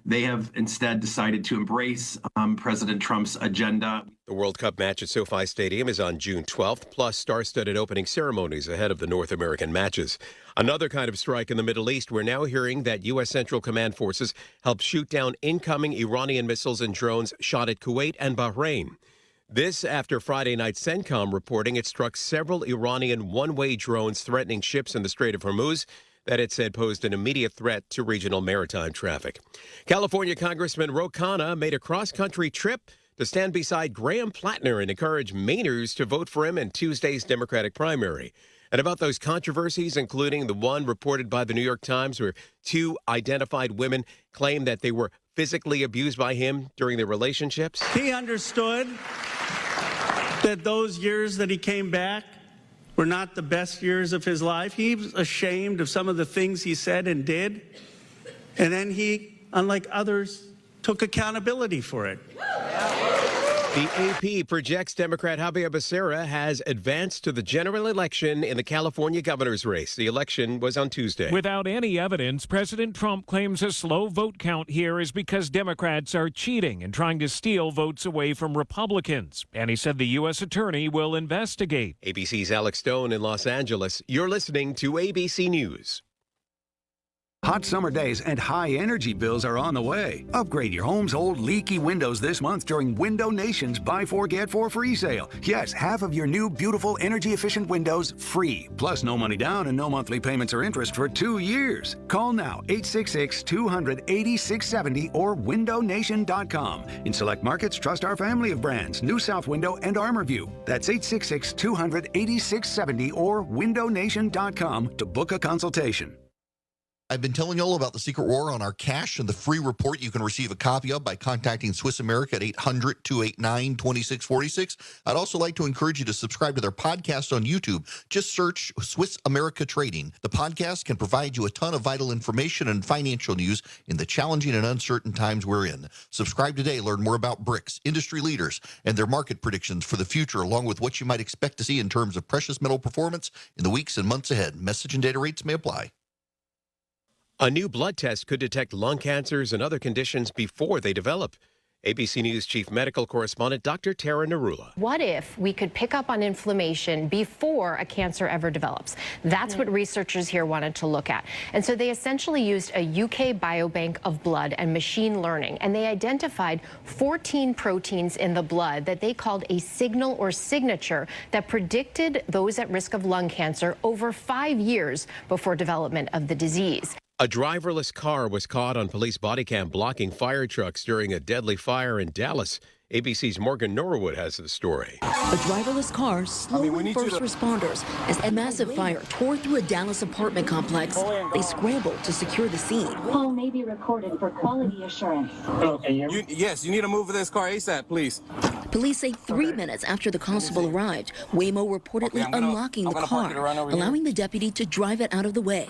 They have instead decided to embrace President Trump's agenda. The World Cup match at SoFi Stadium is on June 12th, plus star-studded opening ceremonies ahead of the North American matches. Another kind of strike in the Middle East. We're now hearing that U.S. Central Command forces helped shoot down incoming Iranian missiles and drones shot at Kuwait and Bahrain. This after Friday night CENTCOM reporting it struck several Iranian one-way drones threatening ships in the Strait of Hormuz that it said posed an immediate threat to regional maritime traffic. California Congressman Ro Khanna made a cross-country trip to stand beside Graham Plattner and encourage Mainers to vote for him in Tuesday's Democratic primary. And about those controversies, including the one reported by the New York Times where two identified women claimed that they were physically abused by him during their relationships. He understood that those years that he came back were not the best years of his life. He was ashamed of some of the things he said and did. And then he, unlike others, took accountability for it. The AP projects Democrat Javier Becerra has advanced to the general election in the California governor's race. The election was on Tuesday. Without any evidence, President Trump claims a slow vote count here is because Democrats are cheating and trying to steal votes away from Republicans. And he said the U.S. attorney will investigate. ABC's Alex Stone in Los Angeles. You're listening to ABC News. Hot summer days and high energy bills are on the way. Upgrade your home's old leaky windows this month during Window Nation's Buy 4 Get 4 free sale. Yes, half of your new beautiful energy efficient windows free. Plus no money down and no monthly payments or interest for 2 years. Call now 866-200-8670 or windownation.com. In select markets, trust our family of brands, New South Window and ArmorView. That's 866-200-8670 or windownation.com to book a consultation. I've been telling you all about the secret war on our cash and the free report you can receive a copy of by contacting Swiss America at 800-289-2646. I'd also like to encourage you to subscribe to their podcast on YouTube. Just search Swiss America Trading. The podcast can provide you a ton of vital information and financial news in the challenging and uncertain times we're in. Subscribe today. Learn more about BRICS, industry leaders, and their market predictions for the future, along with what you might expect to see in terms of precious metal performance in the weeks and months ahead. Message and data rates may apply. A new blood test could detect lung cancers and other conditions before they develop. ABC News Chief Medical Correspondent Dr. Tara Narula. What if we could pick up on inflammation before a cancer ever develops? That's what researchers here wanted to look at. And so they essentially used a UK biobank of blood and machine learning, and they identified 14 proteins in the blood that they called a signal or signature that predicted those at risk of lung cancer over 5 years before development of the disease. A driverless car was caught on police body cam blocking fire trucks during a deadly fire in Dallas. ABC's Morgan Norwood has the story. A driverless car slowing first responders as a massive fire tore through a Dallas apartment complex. They scrambled to secure the scene. Call may be recorded for quality assurance. Yes, you need to move this car ASAP, please. Police say 3 minutes after the constable arrived, Waymo reportedly unlocking the car, allowing the deputy to drive it out of the way.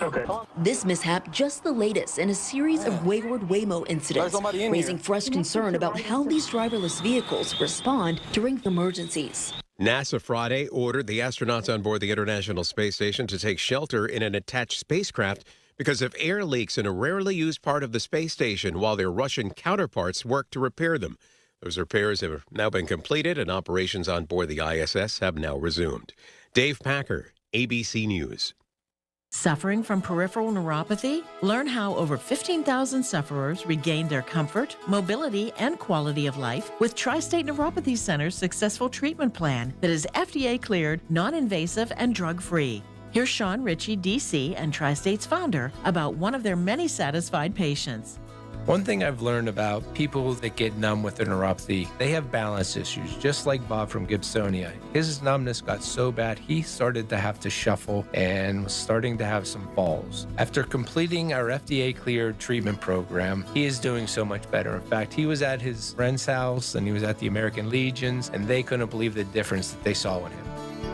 This mishap just the latest in a series of wayward Waymo incidents, raising fresh concern about how these driverless vehicles respond during emergencies. NASA Friday ordered the astronauts on board the International Space Station to take shelter in an attached spacecraft because of air leaks in a rarely used part of the space station while their Russian counterparts work to repair them. Those repairs have now been completed and operations on board the ISS have now resumed. Dave Packer, ABC News. Suffering from peripheral neuropathy? Learn how over 15,000 sufferers regained their comfort, mobility, and quality of life with Tri-State Neuropathy Center's successful treatment plan that is FDA cleared, non-invasive, and drug-free. Here's Sean Ritchie, DC, and Tri-State's founder about one of their many satisfied patients. One thing I've learned about people that get numb with their neuropathy, they have balance issues, just like Bob from Gibsonia. His numbness got so bad, he started to have to shuffle and was starting to have some falls. After completing our FDA-cleared treatment program, he is doing so much better. In fact, he was at his friend's house and he was at the American Legions, and they couldn't believe the difference that they saw in him.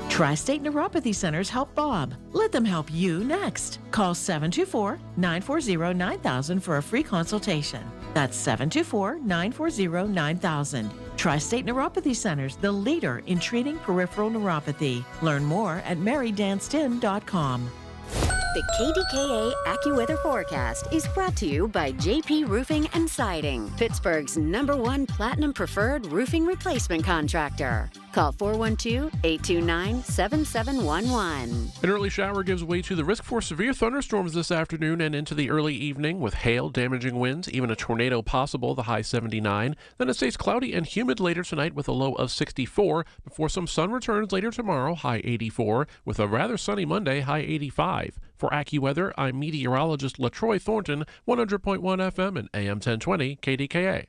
Tri-State Neuropathy Centers help Bob. Let them help you next. Call 724-940-9000 for a free consultation. That's 724-940-9000. Tri-State Neuropathy Centers, the leader in treating peripheral neuropathy. Learn more at marydanston.com. The KDKA AccuWeather forecast is brought to you by JP Roofing and Siding, Pittsburgh's #1 Platinum Preferred Roofing Replacement Contractor. Call 412-829-7711. An early shower gives way to the risk for severe thunderstorms this afternoon and into the early evening with hail, damaging winds, even a tornado possible, the high 79. Then it stays cloudy and humid later tonight with a low of 64 before some sun returns later tomorrow, high 84, with a rather sunny Monday, high 85. For AccuWeather, I'm meteorologist LaTroy Thornton, 100.1 FM and AM 1020 KDKA.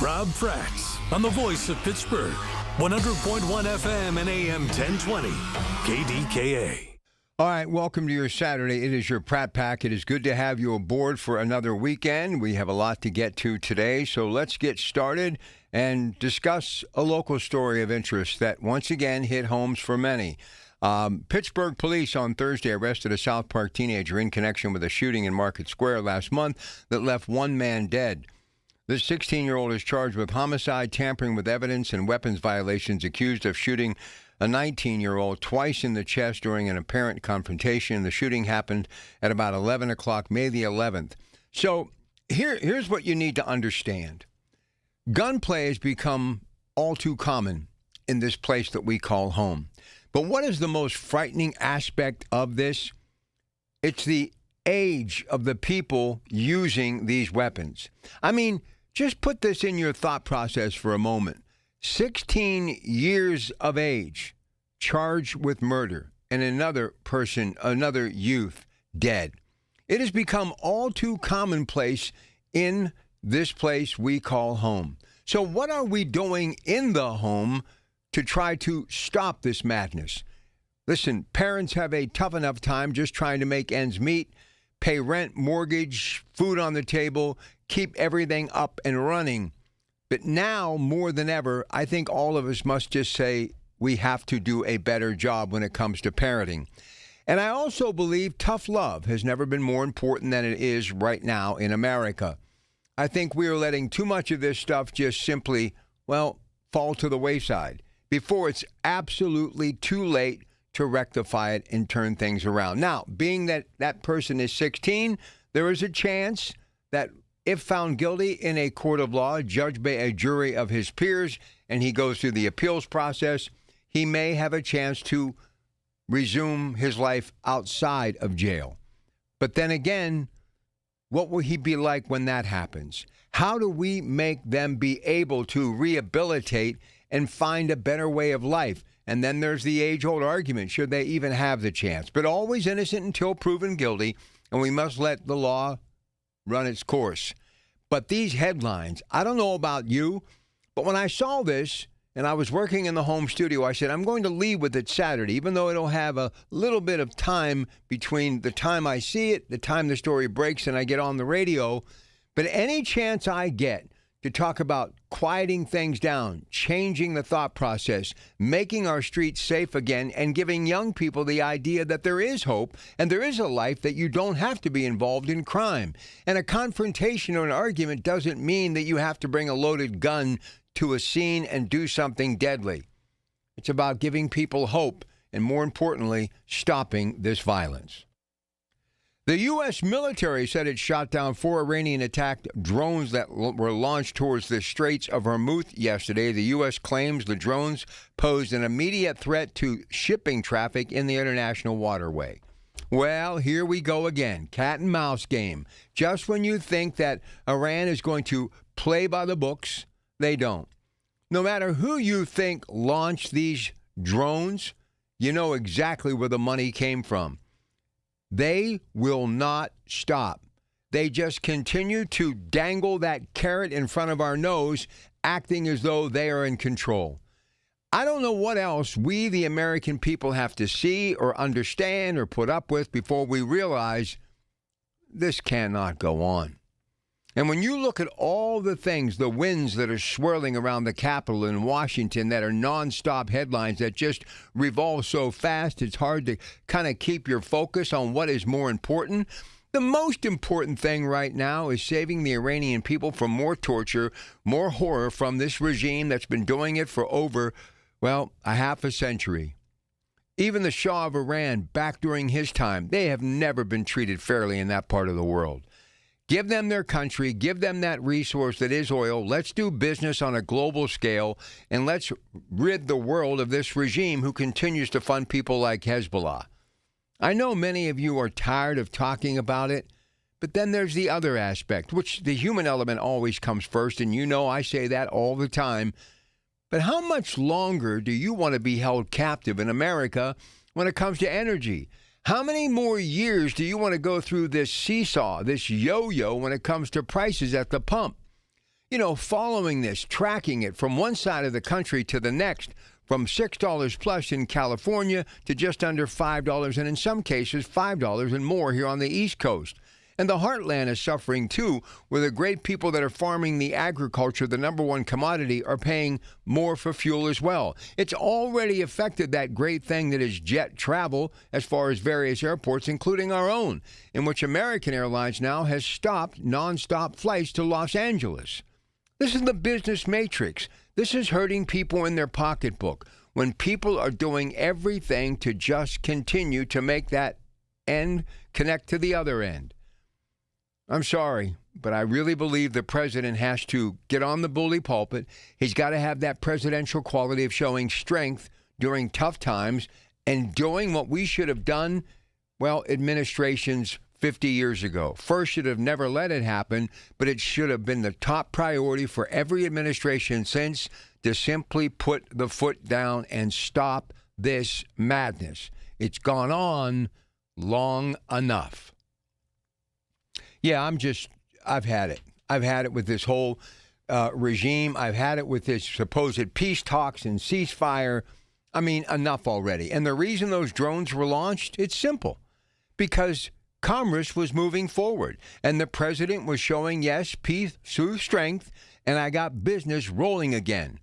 Rob Frantz on the voice of Pittsburgh, 100.1 FM and AM 1020 KDKA. All right, welcome to your Saturday. It is your Pratt Pack. It is good to have you aboard for another weekend. We have a lot to get to today, so let's get started and discuss a local story of interest that once again hit homes for many. Pittsburgh police on Thursday arrested a South Park teenager in connection with a shooting in Market Square last month that left one man dead. This 16-year-old is charged with homicide, tampering with evidence, and weapons violations, accused of shooting a 19-year-old twice in the chest during an apparent confrontation. The shooting happened at about 11 o'clock, May the 11th. So here's what you need to understand. Gunplay has become all too common in this place that we call home. But what is the most frightening aspect of this? It's the age of the people using these weapons. I mean, just put this in your thought process for a moment. 16 years of age, charged with murder, and another youth, dead. It has become all too commonplace in this place we call home. So what are we doing in the home to try to stop this madness? Listen, parents have a tough enough time just trying to make ends meet, pay rent, mortgage, food on the table, keep everything up and running. But now, more than ever, I think all of us must just say we have to do a better job when it comes to parenting. And I also believe tough love has never been more important than it is right now in America. I think we are letting too much of this stuff just simply, fall to the wayside before it's absolutely too late to rectify it and turn things around. Now, being that that person is 16, there is a chance that if found guilty in a court of law, judged by a jury of his peers, and he goes through the appeals process, he may have a chance to resume his life outside of jail. But then again, what will he be like when that happens? How do we make them be able to rehabilitate and find a better way of life? And then there's the age-old argument, should they even have the chance? But always innocent until proven guilty, and we must let the law run its course. But these headlines, I don't know about you, but when I saw this and I was working in the home studio, I said, I'm going to leave with it Saturday, even though it'll have a little bit of time between the time I see it, the time the story breaks, and I get on the radio. But any chance I get to talk about quieting things down, changing the thought process, making our streets safe again, and giving young people the idea that there is hope and there is a life, that you don't have to be involved in crime. And a confrontation or an argument doesn't mean that you have to bring a loaded gun to a scene and do something deadly. It's about giving people hope and, more importantly, stopping this violence. The U.S. military said it shot down 4 Iranian-attacked drones that were launched towards the Straits of Hormuz yesterday. The U.S. claims the drones posed an immediate threat to shipping traffic in the international waterway. Well, here we go again. Cat and mouse game. Just when you think that Iran is going to play by the books, they don't. No matter who you think launched these drones, you know exactly where the money came from. They will not stop. They just continue to dangle that carrot in front of our nose, acting as though they are in control. I don't know what else we, the American people, have to see or understand or put up with before we realize this cannot go on. And when you look at all the things, the winds that are swirling around the Capitol in Washington that are nonstop headlines that just revolve so fast, it's hard to kind of keep your focus on what is more important. The most important thing right now is saving the Iranian people from more torture, more horror from this regime that's been doing it for over, a half a century. Even the Shah of Iran, back during his time, they have never been treated fairly in that part of the world. Give them their country, give them that resource that is oil. Let's do business on a global scale, and let's rid the world of this regime who continues to fund people like Hezbollah. I know many of you are tired of talking about it, but then there's the other aspect, which the human element always comes first, and you know I say that all the time. But how much longer do you want to be held captive in America when it comes to energy? How many more years do you want to go through this seesaw, this yo-yo when it comes to prices at the pump? You know, following this, tracking it from one side of the country to the next, from $6 plus in California to just under $5, and in some cases $5 and more here on the East Coast. And the heartland is suffering too, where the great people that are farming the agriculture, the number one commodity, are paying more for fuel as well. It's already affected that great thing that is jet travel as far as various airports, including our own, in which American Airlines now has stopped nonstop flights to Los Angeles. This is the business matrix. This is hurting people in their pocketbook when people are doing everything to just continue to make that end connect to the other end. I'm sorry, but I really believe the president has to get on the bully pulpit. He's got to have that presidential quality of showing strength during tough times and doing what we should have done, well, administrations 50 years ago. First, should have never let it happen, but it should have been the top priority for every administration since to simply put the foot down and stop this madness. It's gone on long enough. Yeah, I've had it. I've had it with this whole regime. I've had it with this supposed peace talks and ceasefire. I mean, enough already. And the reason those drones were launched, it's simple. Because commerce was moving forward. And the president was showing, yes, peace through strength, and I got business rolling again.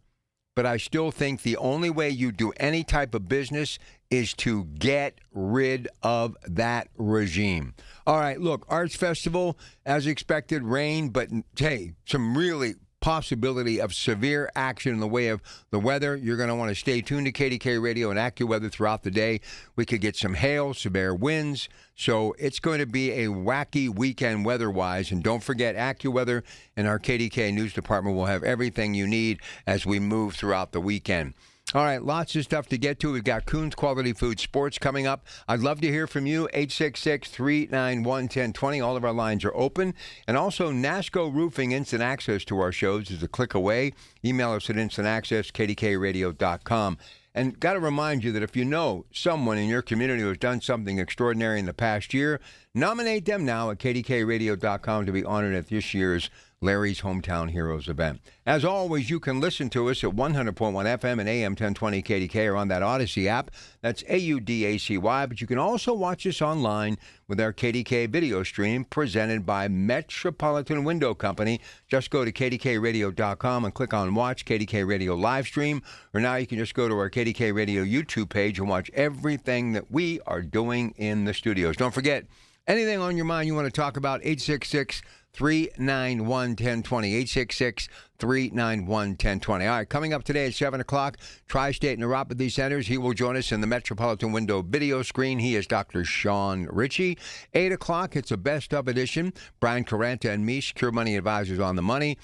But I still think the only way you do any type of business is to get rid of that regime. All right, look, Arts Festival, as expected, rain, but hey, some really possibility of severe action in the way of the weather. You're going to want to stay tuned to KDKA Radio and AccuWeather throughout the day. We could get some hail, severe winds. So it's going to be a wacky weekend weather-wise. And don't forget, AccuWeather and our KDKA News Department will have everything you need as we move throughout the weekend. All right, lots of stuff to get to. We've got Coons Quality Food Sports coming up. I'd love to hear from you, 866-391-1020. All of our lines are open. And also, NASCO Roofing instant access to our shows is a click away. Email us at instantacces@kdkaradio.com. And got to remind you that if you know someone in your community who has done something extraordinary in the past year, nominate them now at kdkaradio.com to be honored at this year's Larry's Hometown Heroes event. As always, you can listen to us at 100.1 FM and AM 1020 KDK or on that Odyssey app. That's AUDACY. But you can also watch us online with our KDK video stream presented by Metropolitan Window Company. Just go to kdkradio.com and click on Watch KDK Radio Livestream. Or now you can just go to our KDK Radio YouTube page and watch everything that we are doing in the studios. Don't forget, anything on your mind you want to talk about, 866-391-1020, 866-391-1020. All right, coming up today at 7 o'clock, Tri-State Neuropathy Centers. He will join us in the Metropolitan Window video screen. He is Dr. Sean Ritchie. 8 o'clock, it's a best-of edition. Brian Caranta and me, Secure Money Advisors on the Money.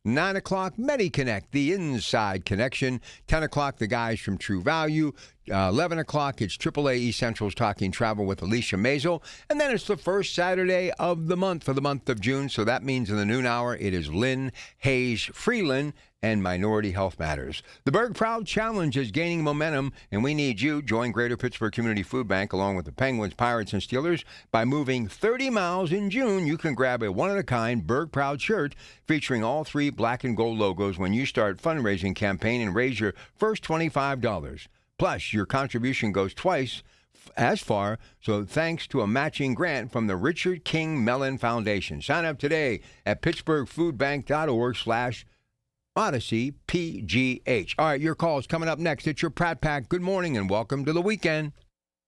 9 o'clock, MediConnect, the inside connection. 10 o'clock, the guys from True Value. 11 o'clock, it's AAA Essentials Talking Travel with Alicia Maisel. And then it's the first Saturday of the month for the month of June. So that means in the noon hour, it is Lynn Hayes Freeland and Minority Health Matters. The Berg Proud Challenge is gaining momentum, and we need you. Join Greater Pittsburgh Community Food Bank along with the Penguins, Pirates, and Steelers. By moving 30 miles in June, you can grab a one-of-a-kind Berg Proud shirt featuring all three black and gold logos when you start fundraising campaign and raise your first $25. Plus, your contribution goes twice as far, so thanks to a matching grant from the Richard King Mellon Foundation. Sign up today at pittsburghfoodbank.org/Odyssey PGH. All right, your call is coming up next. It's your Pratt Pack. Good morning and welcome to the weekend.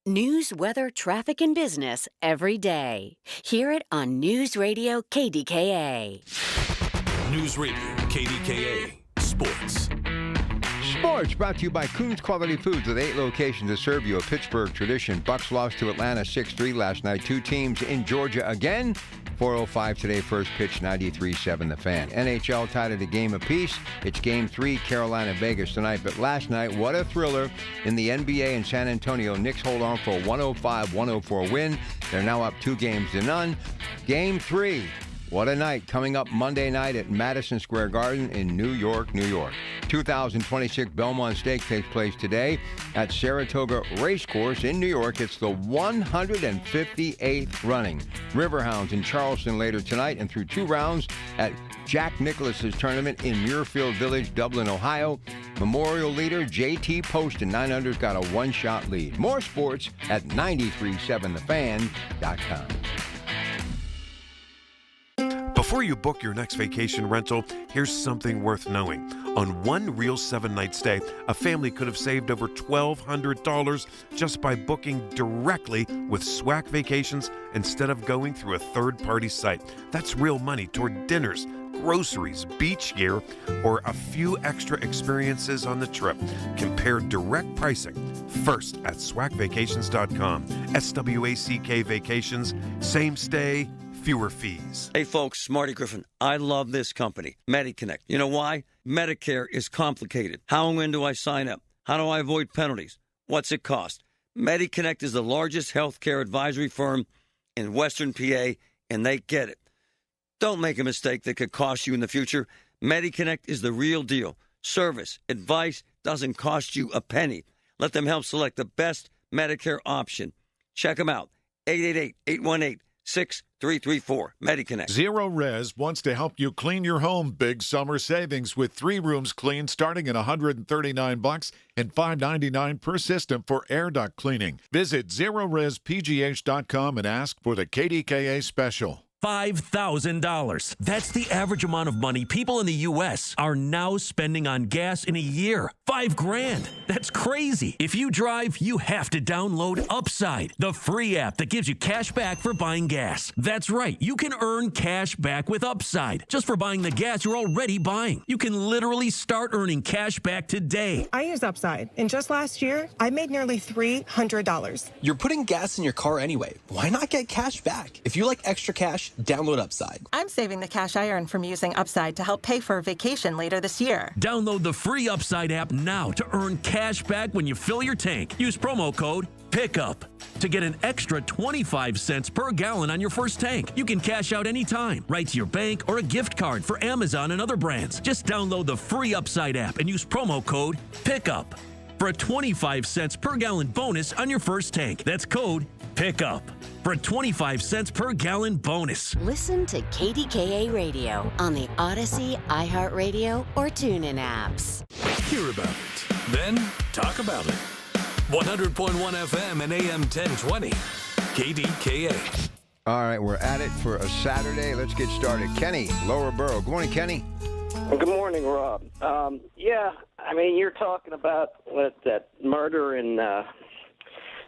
News, weather, traffic, and business every day. Hear it on News Radio KDKA. News Radio KDKA Sports. Sports brought to you by Coons Quality Foods with 8 locations to serve you a Pittsburgh tradition. Bucks lost to Atlanta 6-3 last night. 2 teams in Georgia again. 4:05 today, first pitch, 93-7 the Fan. NHL tied at a game apiece. It's Game 3, Carolina-Vegas tonight. But last night, what a thriller in the NBA in San Antonio. Knicks hold on for a 105-104 win. They're now up 2-0. Game 3. What a night coming up Monday night at Madison Square Garden in New York, New York. 2026 Belmont Stakes takes place today at Saratoga Racecourse in New York. It's the 158th running. Riverhounds in Charleston later tonight and through 2 rounds at Jack Nicklaus's tournament in Muirfield Village, Dublin, Ohio. Memorial leader J.T. Poston, 900's got a 1-shot lead. More sports at 937thefan.com. Before you book your next vacation rental, here's something worth knowing. On one real 7-night stay, a family could have saved over $1,200 just by booking directly with SWAC Vacations instead of going through a third-party site. That's real money toward dinners, groceries, beach gear, or a few extra experiences on the trip. Compare direct pricing first at SWACvacations.com. SWACK Vacations, same stay, fewer fees. Hey folks, Marty Griffin. I love this company, MediConnect. You know why? Medicare is complicated. How and when do I sign up? How do I avoid penalties? What's it cost? MediConnect is the largest healthcare advisory firm in Western PA, and they get it. Don't make a mistake that could cost you in the future. MediConnect is the real deal. Service, advice doesn't cost you a penny. Let them help select the best Medicare option. Check them out. 888-818-6334. MediConnect. Zero Res wants to help you clean your home. Big summer savings with 3 rooms cleaned starting at $139 and $599 per system for air duct cleaning. Visit ZeroResPGH.com and ask for the KDKA special. $5,000. That's the average amount of money people in the U.S. are now spending on gas in a year. $5,000. That's crazy. If you drive, you have to download Upside, the free app that gives you cash back for buying gas. That's right. You can earn cash back with Upside just for buying the gas you're already buying. You can literally start earning cash back today. I use Upside, and just last year, I made nearly $300. You're putting gas in your car anyway. Why not get cash back? If you like extra cash, download Upside. I'm saving the cash I earn from using Upside to help pay for a vacation later this year. Download the free Upside app now to earn cash back when you fill your tank. Use promo code PICKUP to get an extra 25 cents per gallon on your first tank. You can cash out anytime, right to your bank or a gift card for Amazon and other brands. Just download the free Upside app and use promo code PICKUP for a 25 cents per gallon bonus on your first tank. That's code PICKUP for a 25 cents per gallon bonus. Listen to KDKA Radio on the Odyssey, iHeartRadio, or TuneIn apps. Hear about it, then talk about it. 100.1 FM and AM 1020. KDKA. All right, we're at it for a Saturday. Let's get started. Kenny, Lower Borough. Good morning, Kenny. Good morning, Rob. Yeah, I mean, you're talking about that murder in, what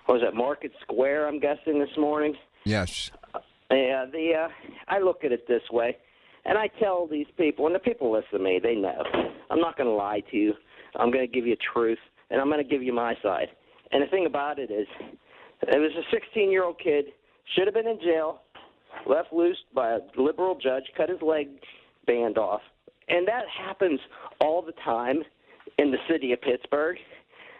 was that, Market Square, I'm guessing, this morning? Yes. Yeah, I look at it this way, and I tell these people, and the people listen to me, they know. I'm not going to lie to you. I'm going to give you truth, and I'm going to give you my side. And the thing about it is, it was a 16-year-old kid, should have been in jail, left loose by a liberal judge, cut his leg band off. And that happens all the time in the city of Pittsburgh.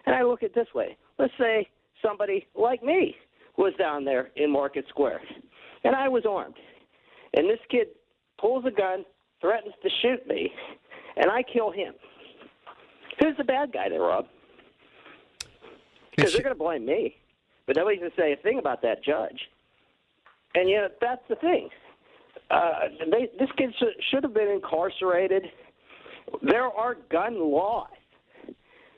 And I look at it this way. Let's say somebody like me was down there in Market Square, and I was armed. And this kid pulls a gun, threatens to shoot me, and I kill him. Who's the bad guy there, Rob? Because they're going to blame me. But nobody's going to say a thing about that judge. And, that's the thing. This kid should have been incarcerated. There are gun laws,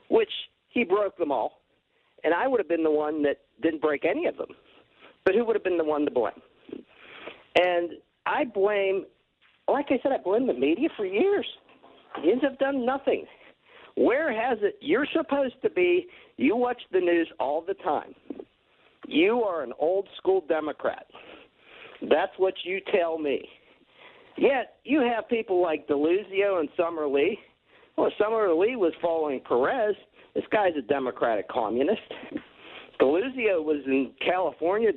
which he broke them all, and I would have been the one that didn't break any of them. But who would have been the one to blame? And I blame, like I said, I blame the media for years. You have done nothing. Where has it? You're supposed to be, you watch the news all the time. You are an old school Democrat. That's what you tell me. Yet you have people like DeLuzio and Summerlee Well, Senator Lee was following Perez. This guy's a Democratic communist. Deluzio was in California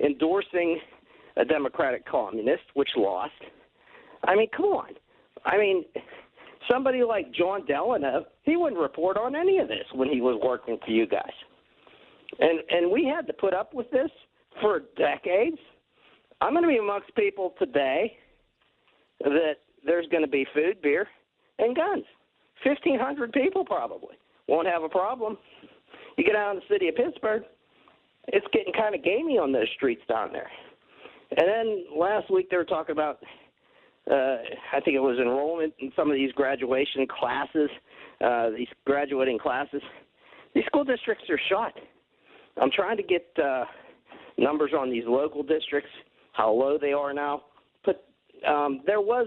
endorsing a Democratic communist, which lost. I mean, come on. I mean, somebody like John Delano, he wouldn't report on any of this when he was working for you guys. And we had to put up with this for decades. I'm going to be amongst people today that there's going to be food, beer, and guns. 1,500 people probably won't have a problem. You get out in the city of Pittsburgh, it's getting kind of gamey on those streets down there. And then last week they were talking about, I think it was enrollment in some of these graduation classes, these graduating classes. These school districts are shot. I'm trying to get numbers on these local districts, how low they are now. But there was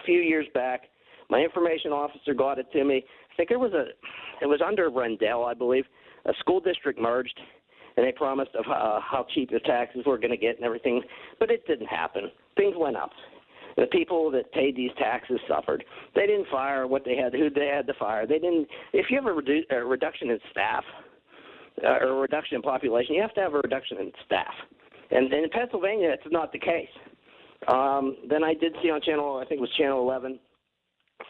a few years back, my information officer got it to me. I think it was under Rendell, I believe. A school district merged, and they promised of how cheap the taxes were going to get and everything, but it didn't happen. Things went up. The people that paid these taxes suffered. They didn't fire who they had to fire. They didn't. If you have a reduction in staff or a reduction in population, you have to have a reduction in staff. And in Pennsylvania, that's not the case. Then I did see on channel, I think it was channel 11,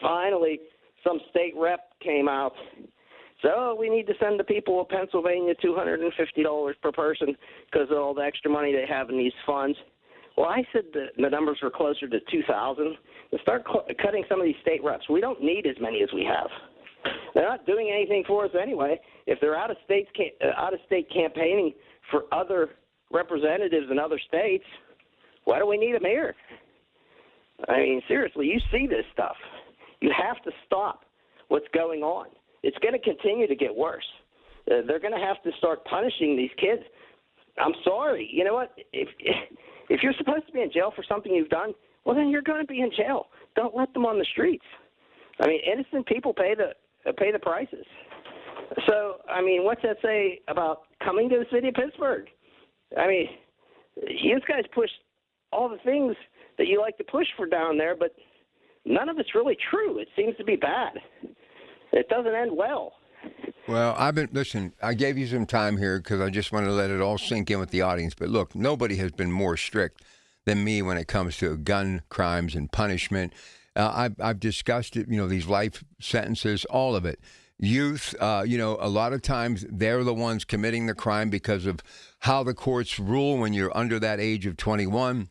finally some state rep came out. So we need to send the people of Pennsylvania $250 per person because of all the extra money they have in these funds. Well, I said the numbers were closer to 2,000. To start cutting some of these state reps. We don't need as many as we have. They're not doing anything for us anyway. If they're out of state campaigning for other representatives in other states, why do we need them here? I mean, seriously, you see this stuff. You have to stop what's going on. It's going to continue to get worse. They're going to have to start punishing these kids. I'm sorry. You know what? If you're supposed to be in jail for something you've done, well, then you're going to be in jail. Don't let them on the streets. I mean, innocent people pay the prices. So, I mean, what's that say about coming to the city of Pittsburgh? I mean, you guys push all the things that you like to push for down there, but none of it's really true. It seems to be bad. It doesn't end well. Well, listen, I gave you some time here because I just wanted to let it all sink in with the audience. But look, nobody has been more strict than me when it comes to gun crimes and punishment. I've discussed it, these life sentences, all of it. Youth, a lot of times they're the ones committing the crime because of how the courts rule when you're under that age of 21.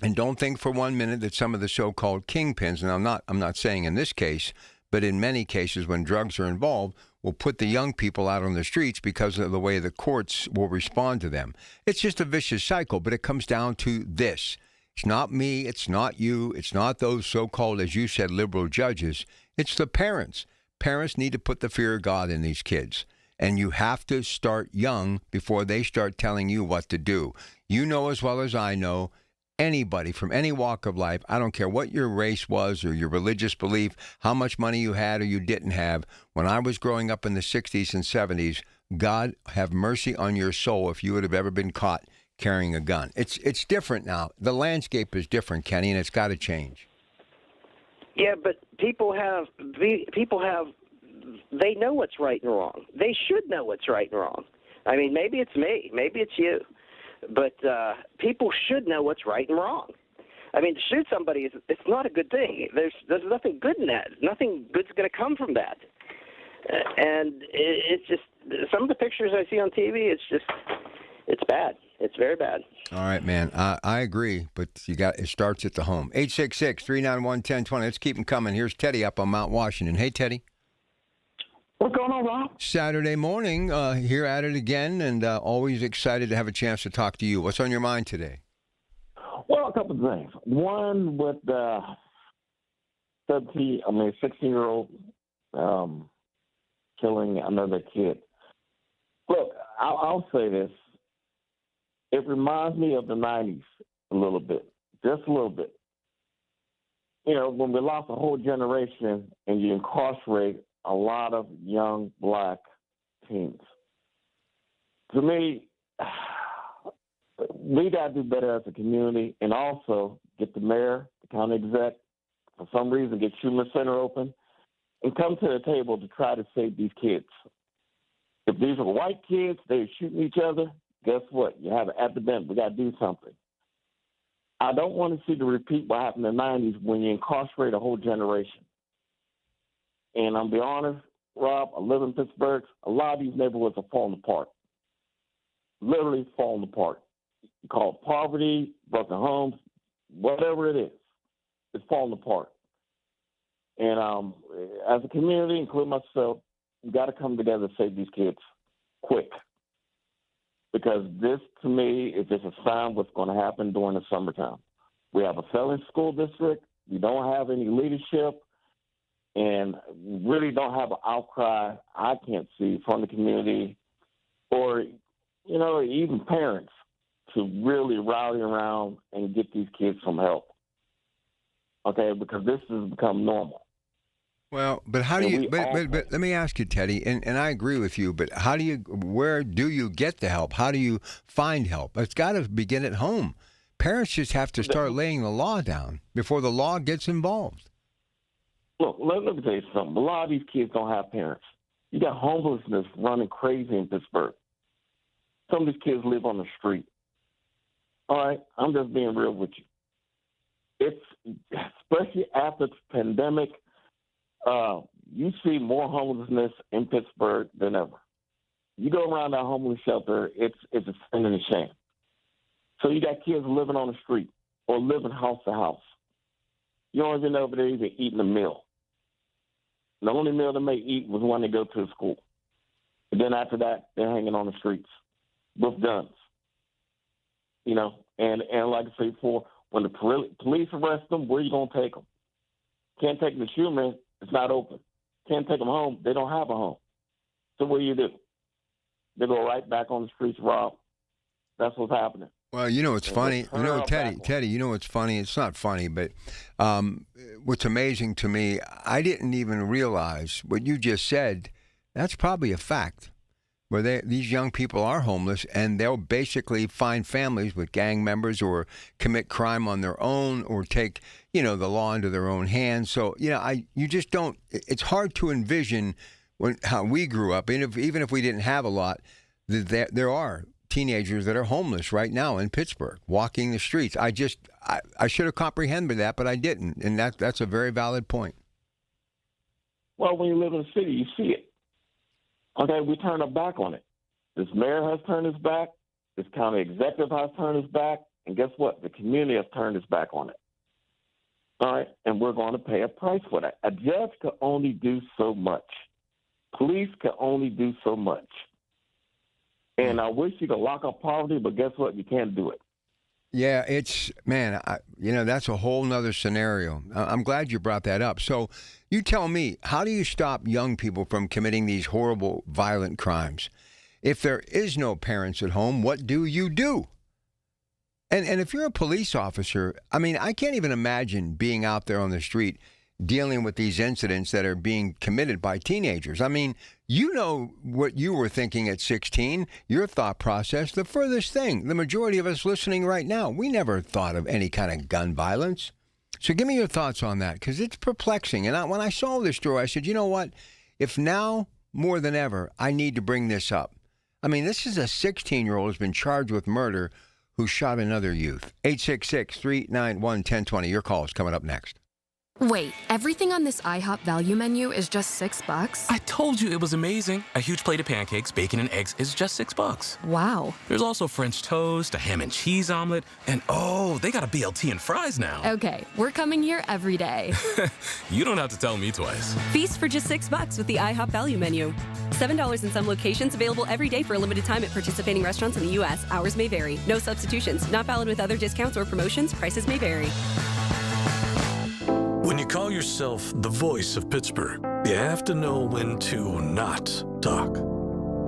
And don't think for 1 minute that some of the so-called kingpins, and I'm not saying in this case, but in many cases when drugs are involved, will put the young people out on the streets because of the way the courts will respond to them. It's just a vicious cycle, but it comes down to this. It's not me, it's not you, it's not those so-called, as you said, liberal judges. It's the parents. Parents need to put the fear of God in these kids. And you have to start young before they start telling you what to do. You know as well as I know, anybody from any walk of life, I don't care what your race was or your religious belief, how much money you had or you didn't have. When I was growing up in the 60s and 70s, God have mercy on your soul if you would have ever been caught carrying a gun. It's different now. The landscape is different, Kenny, and it's got to change. Yeah, but people have, they know what's right and wrong. They should know what's right and wrong. I mean, maybe it's me, maybe it's you. But people should know what's right and wrong. I mean, to shoot somebody, it's not a good thing. There's nothing good in that. Nothing good's going to come from that. And it's just, some of the pictures I see on TV, it's bad. It's very bad. All right, man. I agree, but it starts at the home. 866-391-1020. Let's keep them coming. Here's Teddy up on Mount Washington. Hey, Teddy. What's going on, Rob? Saturday morning, here at it again, and always excited to have a chance to talk to you. What's on your mind today? Well, a couple of things. One with the 16-year-old killing another kid. Look, I'll say this. It reminds me of the 90s a little bit, just a little bit. When we lost a whole generation and you incarcerate a lot of young black teens. To me, we got to do better as a community and also get the mayor, the county exec, for some reason, get Schumer Center open and come to the table to try to save these kids. If these are white kids, they're shooting each other, guess what? You have an epidemic. We got to do something. I don't want to see the repeat what happened in the 90s when you incarcerate a whole generation. And I'll be honest, Rob, I live in Pittsburgh. A lot of these neighborhoods are falling apart. Literally falling apart. You call it poverty, broken homes, whatever it is. It's falling apart. And as a community, including myself, we got to come together to save these kids quick. Because this, to me, is just a sign of what's going to happen during the summertime. We have a failing school district. We don't have any leadership. And really don't have an outcry, I can't see, from the community or, even parents to really rally around and get these kids some help. Okay, because this has become normal. Well, but how do you, but let me ask you, Teddy, and I agree with you, but where do you get the help? How do you find help? It's got to begin at home. Parents just have to start laying the law down before the law gets involved. Look, let me tell you something. A lot of these kids don't have parents. You got homelessness running crazy in Pittsburgh. Some of these kids live on the street. All right, I'm just being real with you. It's, especially after the pandemic, you see more homelessness in Pittsburgh than ever. You go around that homeless shelter, it's a sin and a shame. So you got kids living on the street or living house to house. You don't even know if they're even eating a meal. The only meal they may eat was when they go to school. And then after that, they're hanging on the streets with guns. And like I say before, when the police arrest them, where are you going to take them? Can't take them to Schumann, it's not open. Can't take them home, they don't have a home. So what do? They go right back on the streets, Rob. That's what's happening. Well, it's funny. Teddy, what's funny? It's not funny, but what's amazing to me, I didn't even realize what you just said. That's probably a fact, where these young people are homeless, and they'll basically find families with gang members or commit crime on their own or take, the law into their own hands. So, you just don't. It's hard to envision how we grew up, even if we didn't have a lot. There are teenagers that are homeless right now in Pittsburgh, walking the streets. I should have comprehended that, but I didn't, and that's a very valid point. Well, when you live in the city, you see it. Okay, we turn our back on it. This mayor has turned his back. This county executive has turned his back. And guess what? The community has turned its back on it. All right, and we're going to pay a price for that. A judge can only do so much. Police can only do so much. And I wish you could lock up poverty, but guess what? You can't do it. Yeah, that's a whole nother scenario. I'm glad you brought that up. So you tell me, how do you stop young people from committing these horrible, violent crimes? If there is no parents at home, what do you do? And if you're a police officer, I can't even imagine being out there on the street dealing with these incidents that are being committed by teenagers. You know what you were thinking at 16, your thought process, the furthest thing. The majority of us listening right now, we never thought of any kind of gun violence. So give me your thoughts on that, because it's perplexing. And when I saw this story, I said, you know what? If now more than ever, I need to bring this up. This is a 16-year-old who's been charged with murder who shot another youth. 866-391-1020. Your call is coming up next. Wait, everything on this IHOP value menu is just $6? I told you it was amazing. A huge plate of pancakes, bacon, and eggs is just $6. Wow. There's also French toast, a ham and cheese omelet, and they got a BLT and fries now. Okay, we're coming here every day. You don't have to tell me twice. Feast for just $6 with the IHOP value menu. $7 in some locations, available every day for a limited time at participating restaurants in the U.S. Hours may vary. No substitutions. Not valid with other discounts or promotions. Prices may vary. When you call yourself the voice of Pittsburgh, you have to know when to not talk.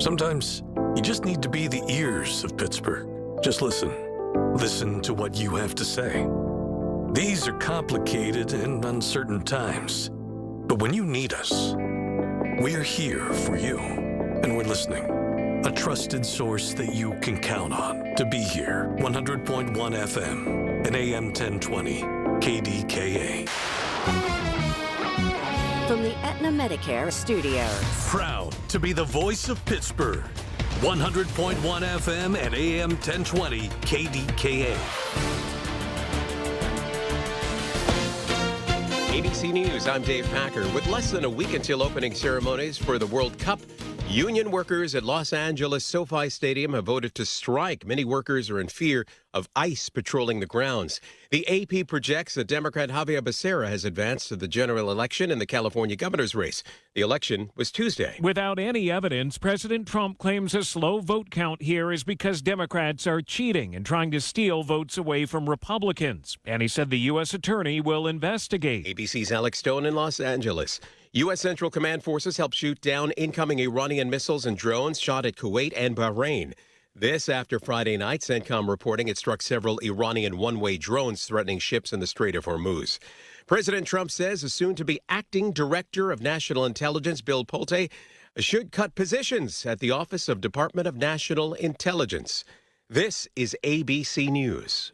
Sometimes you just need to be the ears of Pittsburgh. Just listen. Listen to what you have to say. These are complicated and uncertain times. But when you need us, we're here for you. And we're listening. A trusted source that you can count on to be here. 100.1 FM and AM 1020 KDKA. from the Aetna Medicare studios. Proud to be the voice of Pittsburgh. 100.1 FM and AM 1020 KDKA. ABC News, I'm Dave Packer. With less than a week until opening ceremonies for the World Cup, union workers at Los Angeles SoFi Stadium have voted to strike. Many workers are in fear of ICE patrolling the grounds. The AP projects that Democrat Javier Becerra has advanced to the general election in the California governor's race. The election was Tuesday. Without any evidence, President Trump claims a slow vote count here is because Democrats are cheating and trying to steal votes away from Republicans. And he said the U.S. attorney will investigate. ABC's Alex Stone in Los Angeles. U.S. Central Command forces helped shoot down incoming Iranian missiles and drones shot at Kuwait and Bahrain. This after Friday night, CENTCOM reporting it struck several Iranian one-way drones threatening ships in the Strait of Hormuz. President Trump says a soon-to-be acting director of national intelligence, Bill Pulte, should cut positions at the Office of Department of National Intelligence. This is ABC News.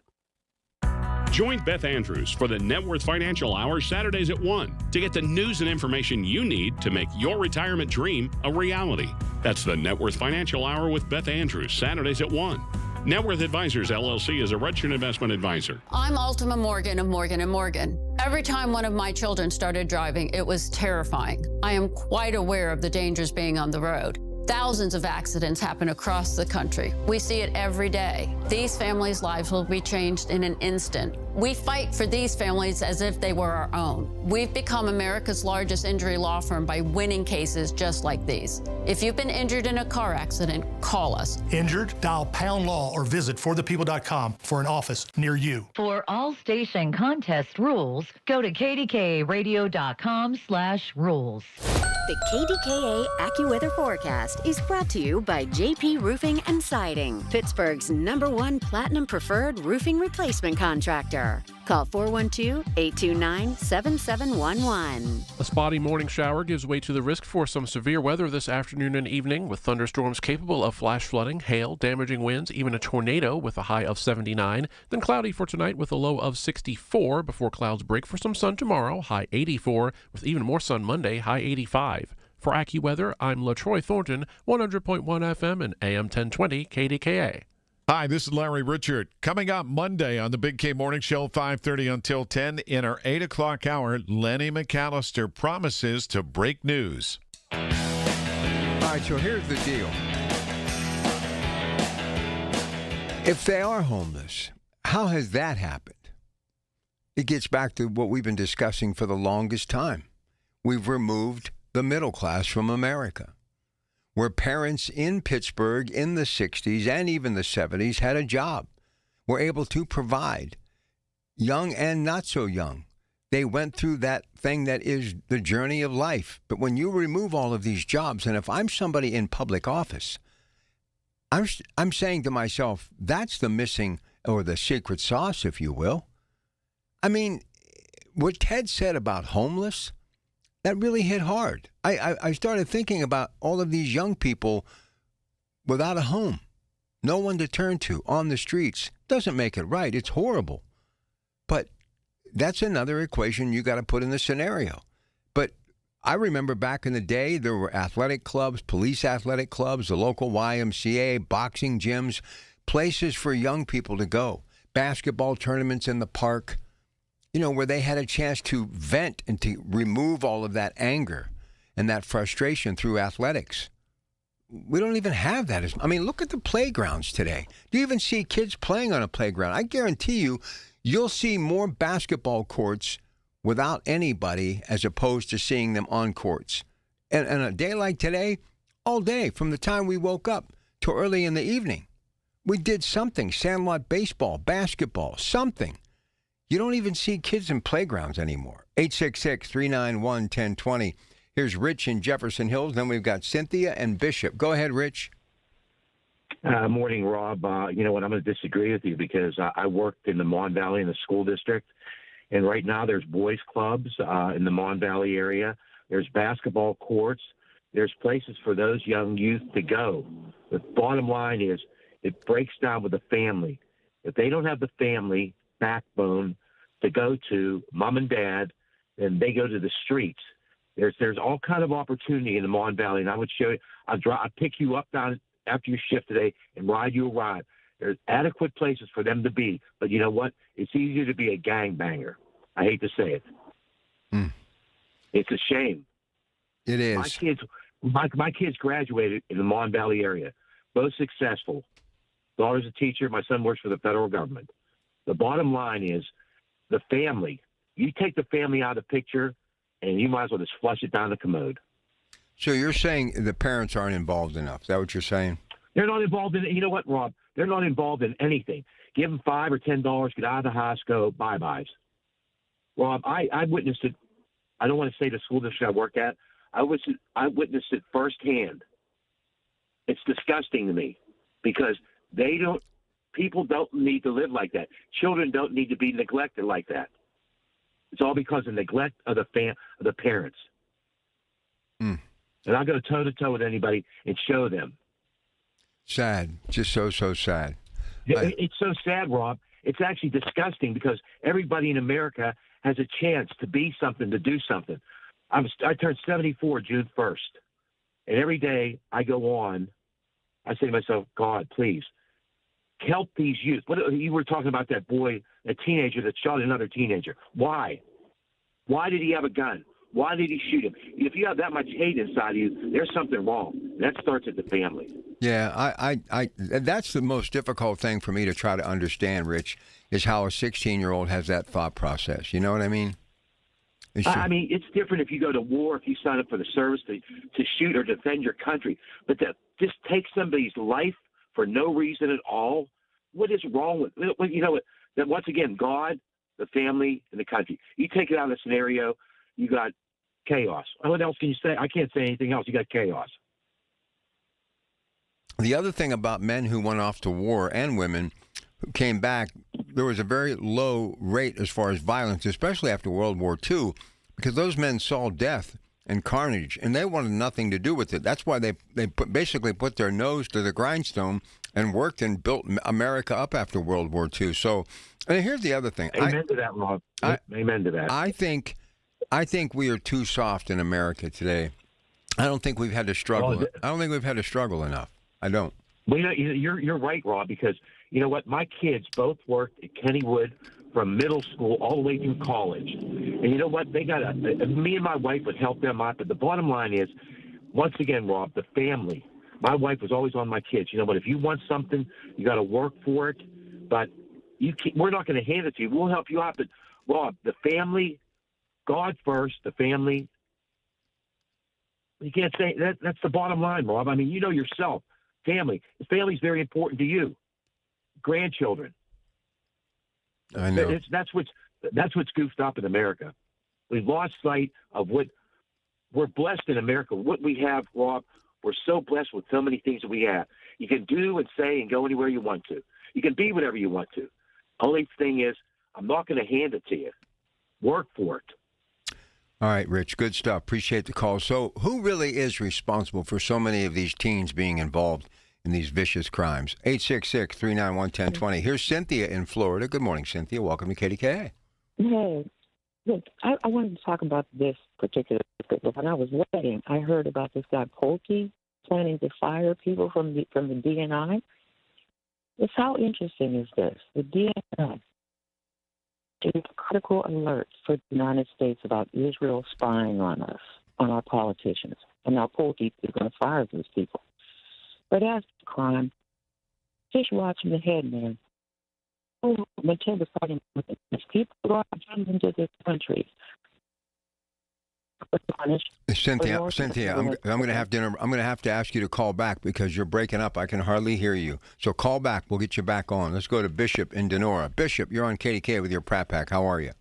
Join Beth Andrews for the Net Worth Financial Hour Saturdays at 1 to get the news and information you need to make your retirement dream a reality. That's the Net Worth Financial Hour with Beth Andrews, Saturdays at 1. Net Worth Advisors, LLC is a registered investment advisor. I'm Ultima Morgan of Morgan & Morgan. Every time one of my children started driving, it was terrifying. I am quite aware of the dangers being on the road. Thousands of accidents happen across the country. We see it every day. These families' lives will be changed in an instant. We fight for these families as if they were our own. We've become America's largest injury law firm by winning cases just like these. If you've been injured in a car accident, call us. Injured? Dial #law or visit forthepeople.com for an office near you. For all station contest rules, go to kdkaradio.com/rules. The KDKA AccuWeather forecast is brought to you by JP Roofing and Siding, Pittsburgh's #1 Platinum Preferred Roofing Replacement Contractor. Call 412-829-7711. A spotty morning shower gives way to the risk for some severe weather this afternoon and evening, with thunderstorms capable of flash flooding, hail, damaging winds, even a tornado with a high of 79. Then cloudy for tonight with a low of 64 before clouds break for some sun tomorrow, high 84, with even more sun Monday, high 85. For AccuWeather, I'm LaTroy Thornton, 100.1 FM and AM 1020 KDKA. Hi, this is Larry Richard. Coming up Monday on the Big K Morning Show, 5:30 until 10, in our 8 o'clock hour, Lenny McAllister promises to break news. All right, so here's the deal. If they are homeless, how has that happened? It gets back to what we've been discussing for the longest time. We've removed the middle class from America, where parents in Pittsburgh in the 60s and even the 70s had a job, were able to provide, young and not so young. They went through that thing that is the journey of life. But when you remove all of these jobs, and if I'm somebody in public office, I'm saying to myself, that's the missing, or the secret sauce, if you will. I mean, what Ted said about homeless, that really hit hard. I started thinking about all of these young people without a home, no one to turn to, on the streets. Doesn't make it right. It's horrible. But that's another equation you got to put in the scenario. But I remember back in the day, there were athletic clubs, police athletic clubs, the local YMCA, boxing gyms, places for young people to go, basketball tournaments in the park, you know, where they had a chance to vent and to remove all of that anger and that frustration through athletics. We don't even have that. I mean, look at the playgrounds today. Do you even see kids playing on a playground? I guarantee you, you'll see more basketball courts without anybody as opposed to seeing them on courts. And a day like today, all day, from the time we woke up to early in the evening, we did something. Sandlot baseball, basketball, something. You don't even see kids in playgrounds anymore. 866-391-1020. Here's Rich in Jefferson Hills. Then we've got Cynthia and Bishop. Go ahead, Rich. Morning, Rob. You know what? I'm going to disagree with you because I worked in the Mon Valley in the school district. And right now there's boys clubs in the Mon Valley area. There's basketball courts. There's places for those young youth to go. The bottom line is it breaks down with the family. If they don't have the family backbone to go to, mom and dad, then they go to the streets. There's all kind of opportunity in the Mon Valley, and I would show you. I'd pick you up down after your shift today and ride you a ride. There's adequate places for them to be, but you know what? It's easier to be a gangbanger. I hate to say it. It's a shame. It is. My kids graduated in the Mon Valley area, both successful. Daughter's a teacher. My son works for the federal government. The bottom line is the family. You take the family out of the picture, and you might as well just flush it down the commode. So you're saying the parents aren't involved enough. Is that what you're saying? They're not involved in, you know what, Rob? They're not involved in anything. Give them $5 or $10, get out of the house, go, bye-byes. Rob, I witnessed it. I don't want to say the school district I work at. I witnessed it firsthand. It's disgusting to me because people don't need to live like that. Children don't need to be neglected like that. It's all because of neglect of the parents. And I'll go toe-to-toe with anybody and show them. Sad. Just so sad. It's so sad, Rob. It's actually disgusting because everybody in America has a chance to be something, to do something. I turned 74 June 1st. And every day I go on, I say to myself, God, please, help these youth. You were talking about that boy, a teenager that shot another teenager. Why? Why did he have a gun? Why did he shoot him? If you have that much hate inside of you, there's something wrong. That starts at the family. Yeah, I that's the most difficult thing for me to try to understand, Rich, is how a 16-year-old has that thought process. You know what I mean? I mean, it's different if you go to war, if you sign up for the service to shoot or defend your country. But to just take somebody's life for no reason at all, what is wrong with it? You know what? That once again, God, the family, and the country. You take it out of the scenario, you got chaos. What else can you say? I can't say anything else. You got chaos. The other thing about men who went off to war and women who came back, there was a very low rate as far as violence, especially after World War II, because those men saw death and carnage, and they wanted nothing to do with it. That's why they basically put their nose to the grindstone and worked and built America up after World War II. So, and here's the other thing. Amen to that, Rob. Amen to that. I think we are too soft in America today. I don't think we've had to struggle. I don't think we've had to struggle enough. I don't. Well, you're right, Rob, because you know what? My kids both worked at Kennywood from middle school all the way through college. And you know what? They got me and my wife would help them out. But the bottom line is, once again, Rob, the family. My wife was always on my kids. You know what? If you want something, you got to work for it. But we're not going to hand it to you. We'll help you out. But, Rob, the family, God first, the family. You can't say that. That's the bottom line, Rob. I mean, you know yourself. Family. Family's very important to you. Grandchildren. I know. That's what's goofed up in America. We've lost sight of what we're blessed in America. What we have, Rob, we're so blessed with so many things that we have. You can do and say and go anywhere you want to. You can be whatever you want to. Only thing is, I'm not going to hand it to you. Work for it. All right, Rich, good stuff. Appreciate the call. So who really is responsible for so many of these teens being involved in these vicious crimes? 866-391-1020. Here's Cynthia in Florida. Good morning, Cynthia. Welcome to KDKA. Hey, look, I wanted to talk about this particular. When I was waiting, I heard about this guy Polky planning to fire people from the DNI. It's how interesting is this? The DNI is a critical alert for the United States about Israel spying on us, on our politicians. And now Polky is going to fire those people. But as a crime, just watching the headman. Oh, Matilda fighting with people go out into this country. Cynthia, I'm going to have dinner. I'm going to have to ask you to call back because you're breaking up. I can hardly hear you. So call back. We'll get you back on. Let's go to Bishop in Denora. Bishop, you're on KDK with your Pratt Pack. How are you?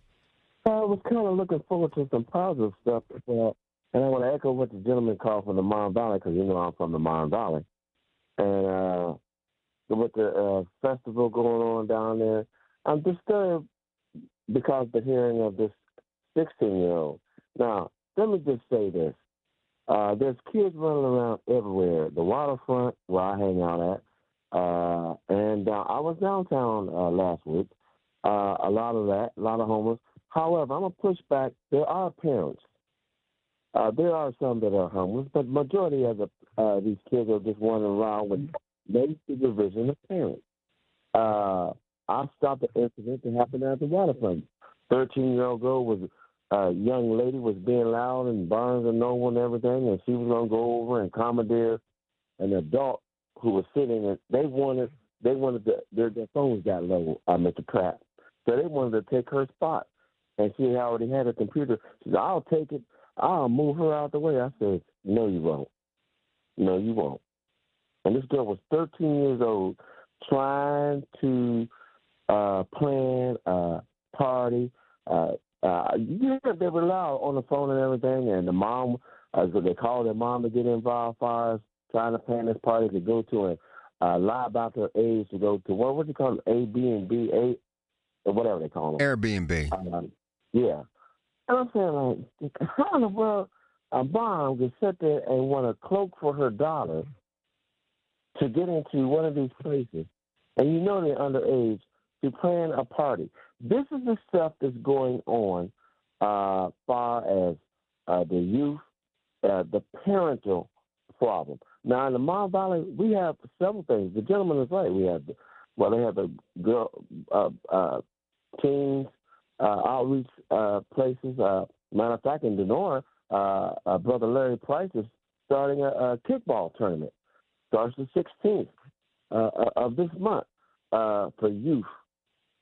I was kind of looking forward to some positive stuff, and I want to echo what the gentleman called from the Mon Valley because you know I'm from the Mon Valley, and with the festival going on down there, I'm disturbed because of the hearing of this 16-year-old. Now, let me just say this. There's kids running around everywhere. The waterfront, where I hang out at, and I was downtown last week. A lot of homeless. However, I'm going to push back. There are parents There are some that are homeless, but majority of these kids are just wandering around with no supervision of parents. I stopped an incident that happened at the waterfront. 13-year-old girl was a young lady was being loud and Barnes and Noble and everything, and she was going to go over and commandeer an adult who was sitting, and their phones got low, Mr. Pratt. So they wanted to take her spot, and she already had a computer. She said, "I'll take it. I'll move her out the way." I said, "No, you won't. No, you won't." And this girl was 13 years old, trying to plan a party. They were loud on the phone and everything, and the mom, so they called their mom to get involved, far as trying to plan this party to go to and lie about their age to go to what do you call it, Airbnb, or whatever they call them. Airbnb. Yeah. And I'm saying, like, how in the world a mom can sit there and want a cloak for her daughter to get into one of these places, and you know they're underage, to plan a party. This is the stuff that's going on far as the youth, the parental problem. Now, in the Mon Valley, we have several things. The gentleman is right. They have the girl, teens, outreach places. Matter of fact, in Denora, Brother Larry Price is starting a kickball tournament. Starts the 16th of this month for youth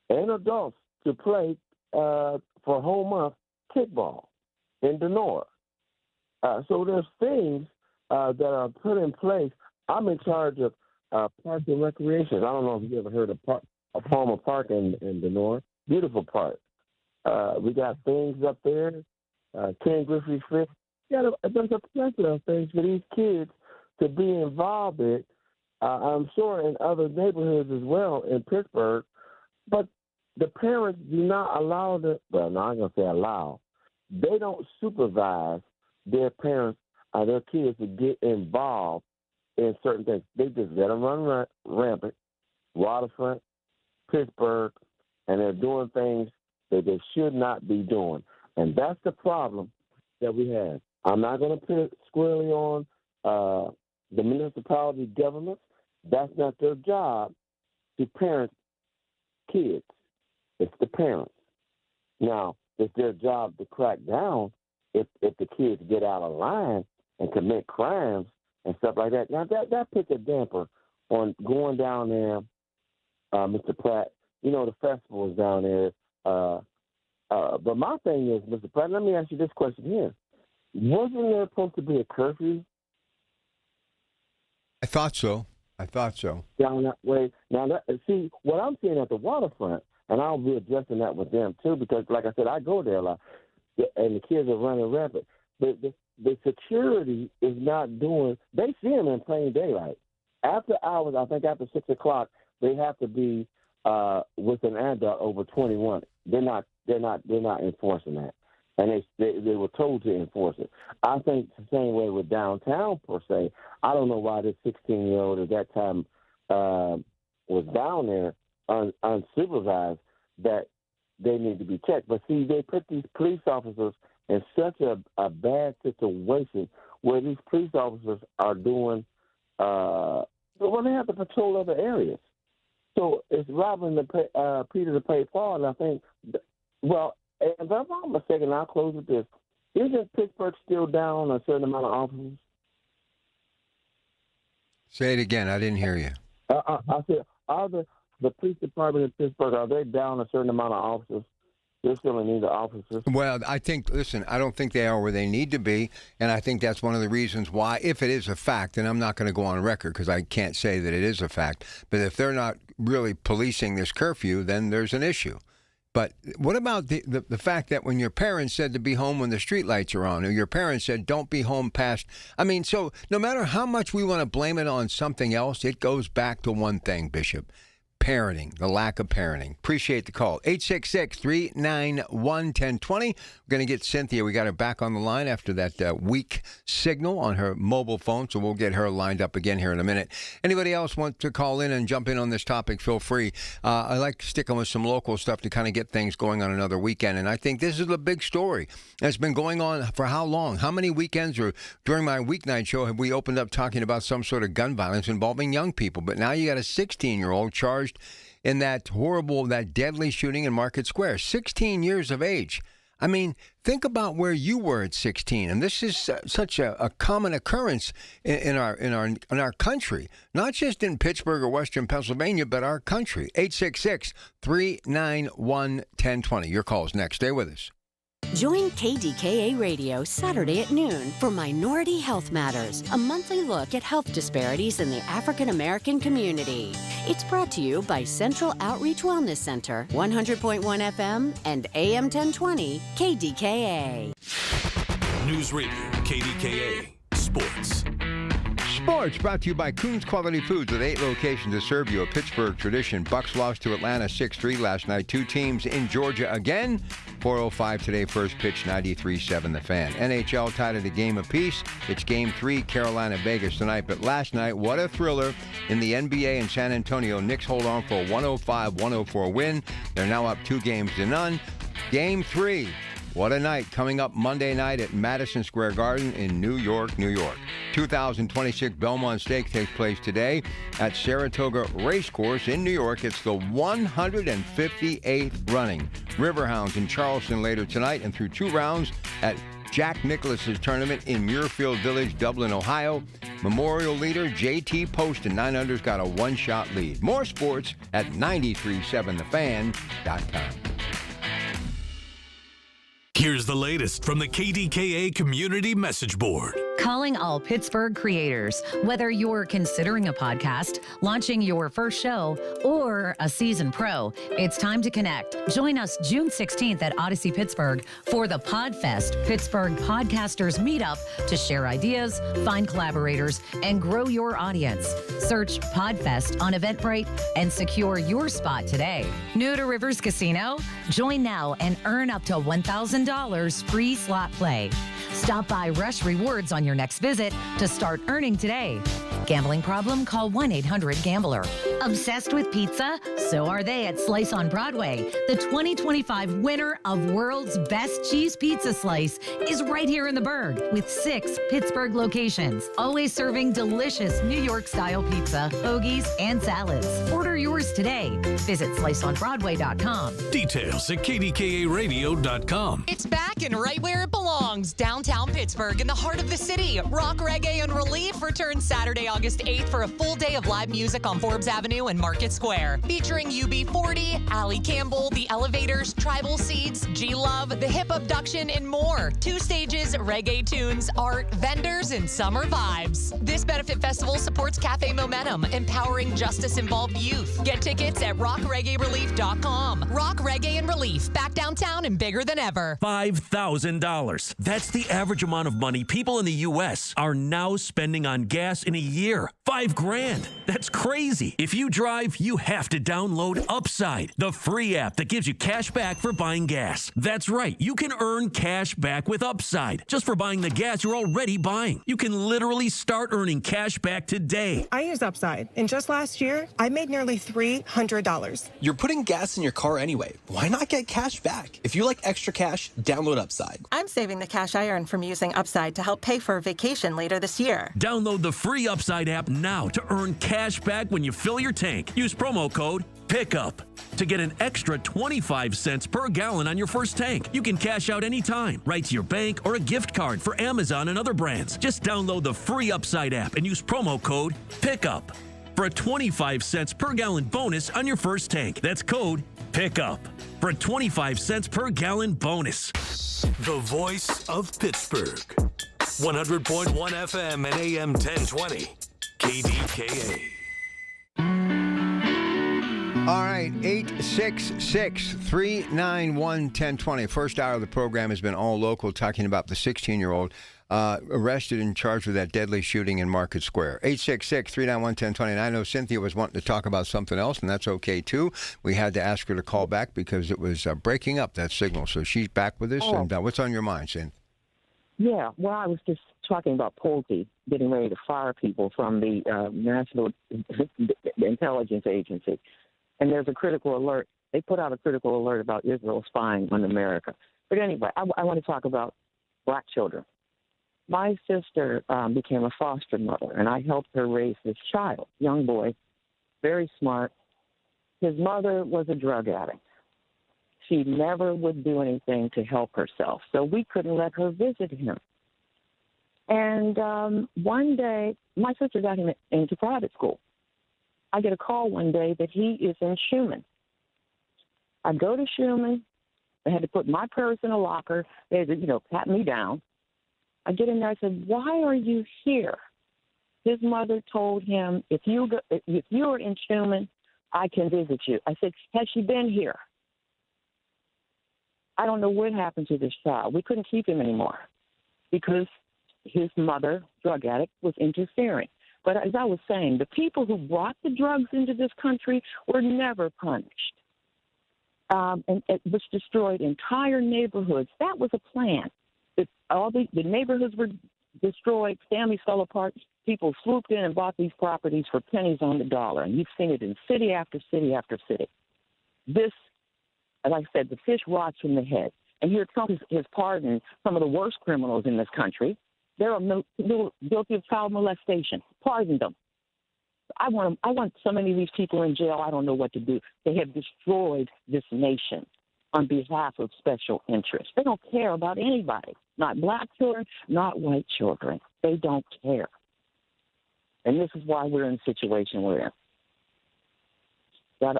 and adults to play for whole month kickball in Denora. So there's things that are put in place. I'm in charge of parks and recreation. I don't know if you ever heard of Palmer Park in Denora. Beautiful park. We got things up there. Ken Griffey Frith. There's a plethora of things for these kids to be involved in. I'm sure in other neighborhoods as well in Pittsburgh. But the parents do not allow I'm not going to say allow. They don't supervise their parents or their kids to get involved in certain things. They just let them run rampant, waterfront, Pittsburgh, and they're doing things that they should not be doing. And that's the problem that we have. I'm not going to put it squarely on the municipality governments. That's not their job to parent kids. It's the parents. Now, it's their job to crack down if the kids get out of line and commit crimes and stuff like that. Now, that puts a damper on going down there, Mr. Pratt. You know, the festival is down there. But my thing is, Mr. Pratt, let me ask you this question here. Wasn't there supposed to be a curfew? I thought so. Down that way. Now, see, what I'm seeing at the waterfront, and I'll be addressing that with them, too, because, like I said, I go there a lot, and the kids are running rampant. The security is not doing – they see them in plain daylight. After hours, I think after 6 o'clock, they have to be with an adult over 21. They're not enforcing that. And they were told to enforce it. I think the same way with downtown, per se. I don't know why this 16-year-old at that time was down there unsupervised, that they need to be checked. But, see, they put these police officers in such a bad situation where these police officers are doing well, they have to patrol other areas. So it's robbing Peter to pay Paul, and I think, well, if I'm not mistaken, I'll close with this. Isn't Pittsburgh still down a certain amount of officers? Say it again. I didn't hear you. I said, are the police department in Pittsburgh, are they down a certain amount of officers? They're still in need of officers. Well, I don't think they are where they need to be, and I think that's one of the reasons why, if it is a fact, and I'm not going to go on record because I can't say that it is a fact, but if they're not really policing this curfew, then there's an issue. But what about the fact that when your parents said to be home when the streetlights are on, or your parents said don't be home past, so no matter how much we want to blame it on something else, it goes back to one thing, Bishop. parenting, the lack of parenting. Appreciate the call. 866-391-1020. We're going to get Cynthia. We got her back on the line after that weak signal on her mobile phone, so we'll get her lined up again here in a minute. Anybody else want to call in and jump in on this topic, feel free. I like sticking with some local stuff to kind of get things going on another weekend, and I think this is a big story. It's been going on for how long? How many weekends or during my weeknight show have we opened up talking about some sort of gun violence involving young people? But now you got a 16-year-old charged in that horrible, that deadly shooting in Market Square. 16 years of age. I mean, think about where you were at 16, and this is such a common occurrence in our country, not just in Pittsburgh or Western Pennsylvania, but our country. 866-391-1020. Your call's next. Stay with us. Join KDKA Radio Saturday at noon for Minority Health Matters, a monthly look at health disparities in the African American community. It's brought to you by Central Outreach Wellness Center, 100.1 FM and AM 1020 KDKA. News Radio, KDKA, Sports. Sports brought to you by Coons Quality Foods with 8 locations to serve you. A Pittsburgh tradition. Bucks lost to Atlanta 6-3 last night. 2 teams in Georgia again. 4:05 today, first pitch, 93-7 the Fan. NHL tied at a game apiece. It's Game 3, Carolina-Vegas tonight. But last night, what a thriller in the NBA in San Antonio. Knicks hold on for a 105-104 win. They're now up 2-0. Game 3. What a night coming up Monday night at Madison Square Garden in New York, New York. 2026 Belmont Stakes takes place today at Saratoga Racecourse in New York. It's the 158th running. Riverhounds in Charleston later tonight and through 2 rounds at Jack Nicklaus's tournament in Muirfield Village, Dublin, Ohio. Memorial leader JT Poston, 9under's got a 1-shot lead. More sports at 937thefan.com. Here's the latest from the KDKA Community Message Board. Calling all Pittsburgh creators. Whether you're considering a podcast, launching your first show, or a seasoned pro, it's time to connect. Join us June 16th at Odyssey Pittsburgh for the PodFest Pittsburgh Podcasters Meetup to share ideas, find collaborators, and grow your audience. Search PodFest on Eventbrite and secure your spot today. New to Rivers Casino? Join now and earn up to $1,000 free slot play. Stop by Rush Rewards on your next visit to start earning today. Gambling problem? Call 1-800-GAMBLER. Obsessed with pizza? So are they at Slice on Broadway. The 2025 winner of World's Best Cheese Pizza Slice is right here in the Burgh with 6 Pittsburgh locations, always serving delicious New York-style pizza, hoagies, and salads. Order yours today. Visit sliceonbroadway.com. Details at kdkaradio.com. It's back and right where it belongs, downtown Pittsburgh in the heart of the city. Rock, Reggae, and Relief returns Saturday, August 8th for a full day of live music on Forbes Avenue and Market Square. Featuring UB40, Allie Campbell, The Elevators, Tribal Seeds, G-Love, The Hip Abduction, and more. 2 stages, reggae tunes, art, vendors, and summer vibes. This benefit festival supports Cafe Momentum, empowering justice-involved youth. Get tickets at rockreggaerelief.com. Rock, Reggae, and Relief, back downtown and bigger than ever. $5,000. That's the average amount of money people in the U.S. are now spending on gas in a year. $5,000. That's crazy. If you drive, you have to download Upside, the free app that gives you cash back for buying gas. That's right. You can earn cash back with Upside just for buying the gas you're already buying. You can literally start earning cash back today. I use Upside, and just last year, I made nearly $300. You're putting gas in your car anyway. Why not get cash back? If you like extra cash, download Upside. I'm saving the cash I earn from using Upside to help pay for a vacation later this year. Download the free Upside app now to earn cash back when you fill your tank. Use promo code PICKUP to get an extra 25 cents per gallon on your first tank. You can cash out anytime, right to your bank or a gift card for Amazon and other brands. Just download the free Upside app and use promo code PICKUP for a 25 cents per gallon bonus on your first tank. That's code PICKUP for a 25 cents per gallon bonus. The voice of Pittsburgh. 100.1 FM and AM 1020. KDKA. All right, 866-391-1020. First hour of the program has been all local, talking about the 16-year-old arrested and charged with that deadly shooting in Market Square. 866-391-1029. I know Cynthia was wanting to talk about something else, and that's okay, too. We had to ask her to call back because it was breaking up, that signal. So she's back with us. Oh. And what's on your mind, Cynthia? Yeah, well, I was just talking about Pulte getting ready to fire people from the National Intelligence Agency. And there's a critical alert. They put out a critical alert about Israel spying on America. But anyway, I want to talk about black children. My sister became a foster mother, and I helped her raise this child, young boy, very smart. His mother was a drug addict. She never would do anything to help herself, so we couldn't let her visit him. And one day, my sister got him into private school. I get a call one day that he is in Schumann. I go to Schumann. I had to put my purse in a locker. They had to, pat me down. I get in there. I said, "Why are you here?" His mother told him, if you are in Schumann, I can visit you. I said, "Has she been here?" I don't know what happened to this child. We couldn't keep him anymore because his mother, drug addict, was interfering. But as I was saying, the people who brought the drugs into this country were never punished. And which destroyed entire neighborhoods. That was a plan. All the neighborhoods were destroyed, families fell apart, people swooped in and bought these properties for pennies on the dollar. And you've seen it in city after city after city. This, like I said, the fish rots from the head. And here Trump has pardoned some of the worst criminals in this country. They're guilty of child molestation. Pardon them. I want so many of these people in jail, I don't know what to do. They have destroyed this nation on behalf of special interests. They don't care about anybody, not black children, not white children. They don't care. And this is why we're in the situation we're in.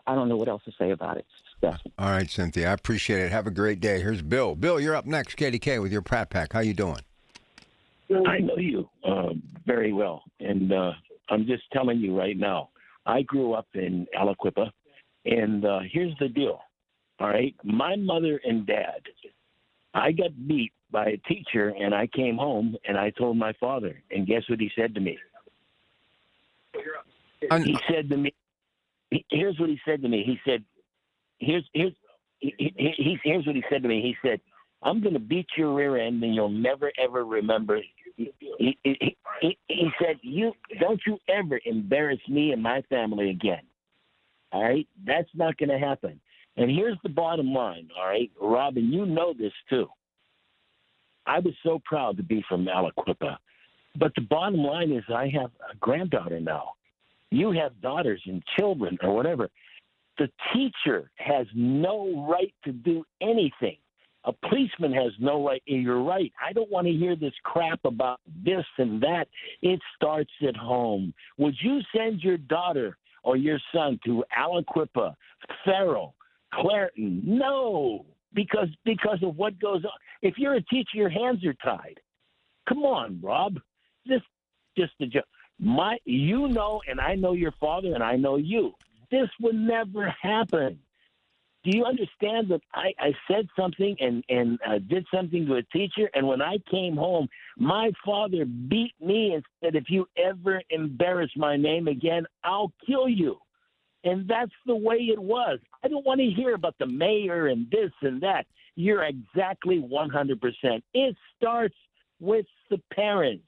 I don't know what else to say about it. All right, Cynthia, I appreciate it. Have a great day. Here's Bill. Bill, you're up next, KDK, with your Pratt Pack. How you doing? I know you very well, and I'm just telling you right now, I grew up in Aliquippa, and here's the deal, all right? My mother and dad, I got beat by a teacher, and I came home, and I told my father, and guess what he said to me? He said to me, here's what he said to me. He said, here's what he said to me. He said, "I'm going to beat your rear end, and you'll never, ever remember." He said, don't you ever embarrass me and my family again. All right? That's not going to happen. And here's the bottom line, all right? Robin, you know this too. I was so proud to be from Aliquippa. But the bottom line is I have a granddaughter now. You have daughters and children or whatever. The teacher has no right to do anything. A policeman has no right. You're right. I don't want to hear this crap about this and that. It starts at home. Would you send your daughter or your son to Aliquippa, Farrell, Clairton? No, because of what goes on. If you're a teacher, your hands are tied. Come on, Rob. This just a joke. And I know your father, and I know you. This would never happen. Do you understand that I said something and did something to a teacher, and when I came home, my father beat me and said, "If you ever embarrass my name again, I'll kill you." And that's the way it was. I don't want to hear about the mayor and this and that. You're exactly 100%. It starts with the parents.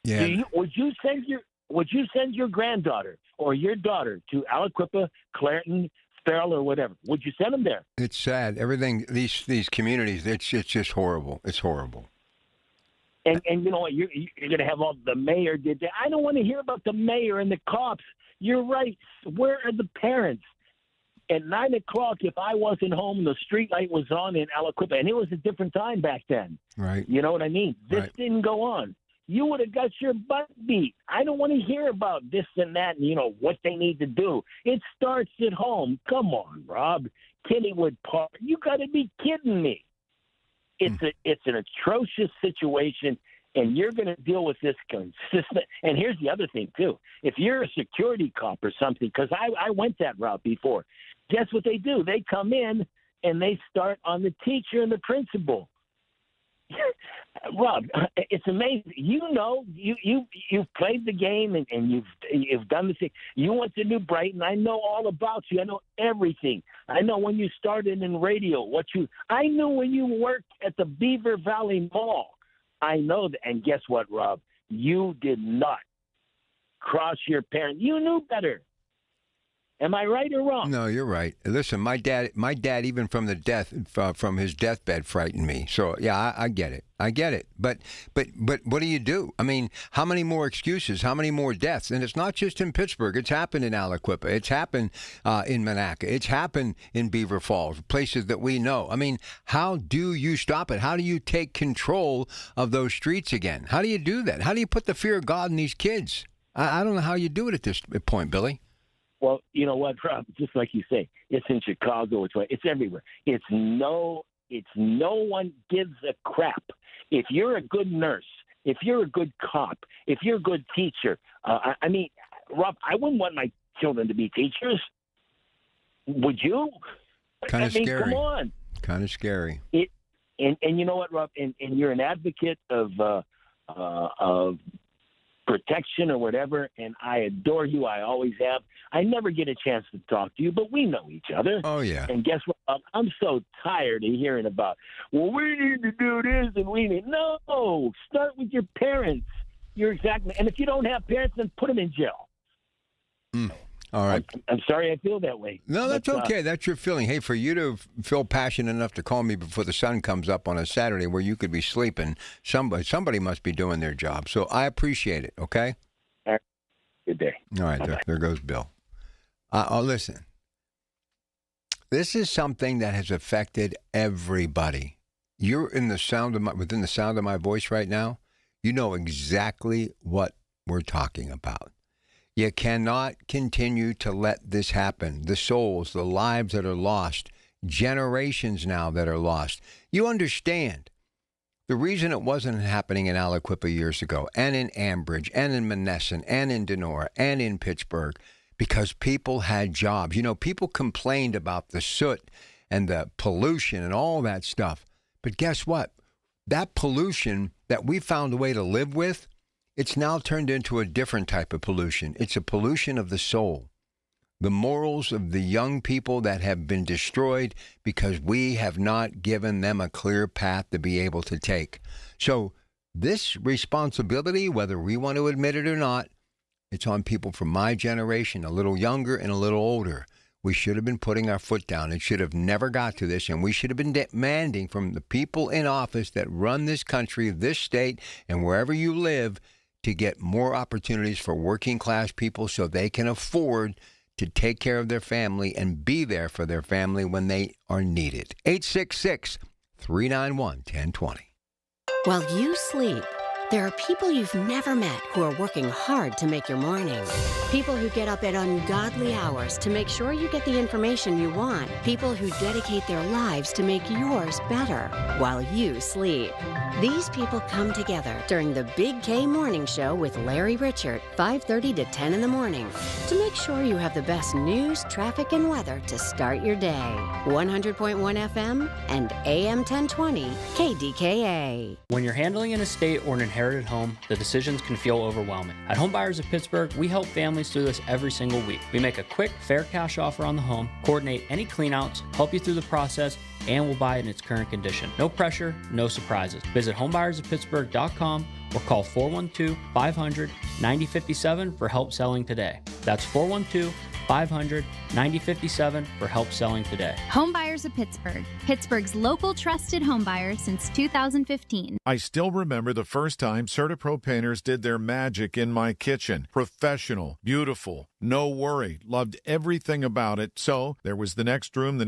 Yeah. Would you send your granddaughter or your daughter to Aliquippa, Clairton, Farrell, or whatever? Would you send them there? It's sad. Everything, these communities, it's just horrible. It's horrible. And you know what? You're going to have all the mayor did that. I don't want to hear about the mayor and the cops. You're right. Where are the parents? At 9 o'clock, if I wasn't home, the street light was on in Aliquippa, and it was a different time back then. Right. You know what I mean? This Right. didn't go on. You would have got your butt beat. I don't want to hear about this and that and, what they need to do. It starts at home. Come on, Rob. Kennywood Park. You got to be kidding me. It's an atrocious situation, and you're going to deal with this consistent. And here's the other thing, too. If you're a security cop or something, because I went that route before, guess what they do? They come in, and they start on the teacher and the principal. Rob, it's amazing. You've played the game and you've done the thing. You went to New Brighton. I know all about you. I know everything. I know when you started in radio. I knew when you worked at the Beaver Valley Mall. I know that. And guess what, Rob? You did not cross your parents. You knew better. Am I right or wrong? No, you're right. Listen, my dad, even from his deathbed, frightened me. So yeah, I get it. I get it. But what do you do? I mean, how many more excuses? How many more deaths? And it's not just in Pittsburgh. It's happened in Aliquippa. It's happened in Monaca. It's happened in Beaver Falls, places that we know. I mean, how do you stop it? How do you take control of those streets again? How do you do that? How do you put the fear of God in these kids? I don't know how you do it at this point, Billy. Well, you know what, Rob? Just like you say, it's in Chicago. It's everywhere. It's no one gives a crap. If you're a good nurse, if you're a good cop, if you're a good teacher, I mean, Rob, I wouldn't want my children to be teachers. Would you? Kind of scary. Come on. Kind of scary. And you know what, Rob? And you're an advocate of protection or whatever, and I adore you. I always have. I never get a chance to talk to you, but we know each other. Oh, yeah. And guess what? I'm so tired of hearing about, well, we need to do this and we need. No, start with your parents. You're exactly. And if you don't have parents, then put them in jail. All right. I'm sorry I feel that way. No, that's okay. That's your feeling. Hey, for you to feel passionate enough to call me before the sun comes up on a Saturday where you could be sleeping, somebody must be doing their job. So I appreciate it, okay? All right. Good day. All right, there goes Bill. Listen, this is something that has affected everybody. You're within the sound of my voice right now. You know exactly what we're talking about. You cannot continue to let this happen. The souls, the lives that are lost, generations now that are lost. You understand the reason it wasn't happening in Aliquippa years ago, and in Ambridge, and in Monessen, and in Denora, and in Pittsburgh, because people had jobs. You know, people complained about the soot and the pollution and all that stuff. But guess what? That pollution that we found a way to live with, it's now turned into a different type of pollution. It's a pollution of the soul. The morals of the young people that have been destroyed because we have not given them a clear path to be able to take. So this responsibility, whether we want to admit it or not, it's on people from my generation, a little younger and a little older. We should have been putting our foot down. It should have never got to this, and we should have been demanding from the people in office that run this country, this state, and wherever you live, to get more opportunities for working class people so they can afford to take care of their family and be there for their family when they are needed. 866-391-1020. While you sleep, there are people you've never met who are working hard to make your morning. People who get up at ungodly hours to make sure you get the information you want. People who dedicate their lives to make yours better while you sleep. These people come together during the Big K Morning Show with Larry Richert, 5:30 to 10 in the morning, to make sure you have the best news, traffic, and weather to start your day. 100.1 FM and AM 1020 KDKA. When you're handling an estate or an inherited home, the decisions can feel overwhelming. At Homebuyers of Pittsburgh, we help families through this every single week. We make a quick, fair cash offer on the home, coordinate any cleanouts, help you through the process, and we'll buy it in its current condition. No pressure, no surprises. Visit homebuyersoftpittsburgh.com or call 412-500-9057 for help selling today. That's 412-500-9057 for help selling today. Homebuyers of Pittsburgh, Pittsburgh's local trusted homebuyer since 2015. I still remember the first time CertaPro painters did their magic in my kitchen. Professional, beautiful, no worry. Loved everything about it. So there was the next room,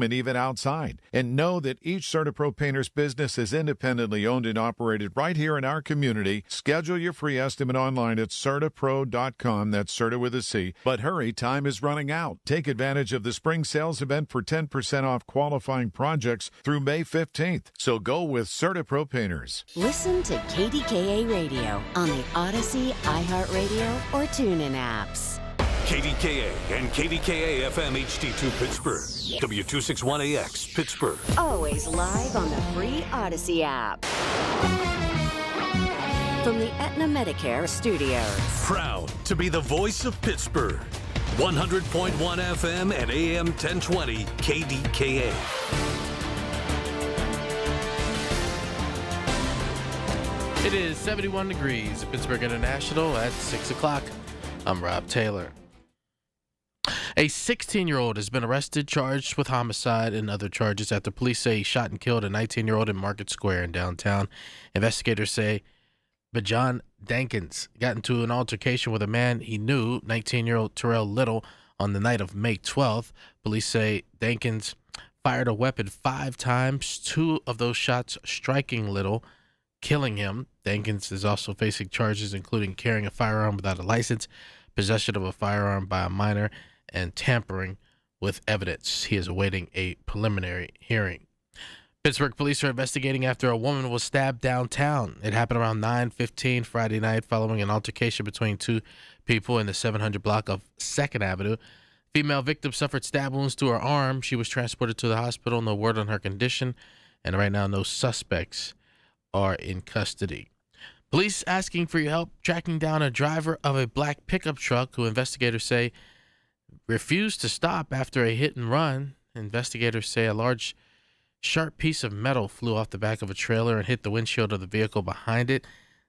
and even outside. And know that each CertaPro painter's business is independently owned and operated right here in our community. Schedule your free estimate online at CertaPro.com. That's Certa with a C. But hurry, time is running out. Take advantage of the spring sales event for 10% off qualifying projects through May 15th. So go with CertaPro painters. Listen to KDKA Radio on the Odyssey, iHeartRadio, or TuneIn apps. KDKA and KDKA-FM HD2 Pittsburgh. W261AX Pittsburgh. Always live on the free Odyssey app. from the Aetna Medicare studios. Proud to be the voice of Pittsburgh. 100.1 FM and AM 1020 KDKA. It is 71 degrees at Pittsburgh International at 6 o'clock. I'm Rob Taylor. A 16-year-old has been arrested, charged with homicide and other charges after police say he shot and killed a 19-year-old in Market Square in downtown. Investigators say Bajan Dankins got into an altercation with a man he knew, 19-year-old Terrell Little, on the night of May 12th. Police say Dankins fired a weapon 5 times, 2 of those shots striking Little, killing him. Dankins is also facing charges including carrying a firearm without a license, possession of a firearm by a minor, and tampering with evidence. He is awaiting a preliminary hearing. Pittsburgh police are investigating after a woman was stabbed downtown. It happened around 9:15 Friday night following an altercation between 2 people in the 700 block of 2nd Avenue. Female victim suffered stab wounds to her arm. She was transported to the hospital. No word on her condition. And right now, no suspects are in custody. Police asking for your help tracking down a driver of a black pickup truck who investigators say refused to stop after a hit and run. Investigators say a large, sharp piece of metal flew off the back of a trailer and hit the windshield of the vehicle behind it.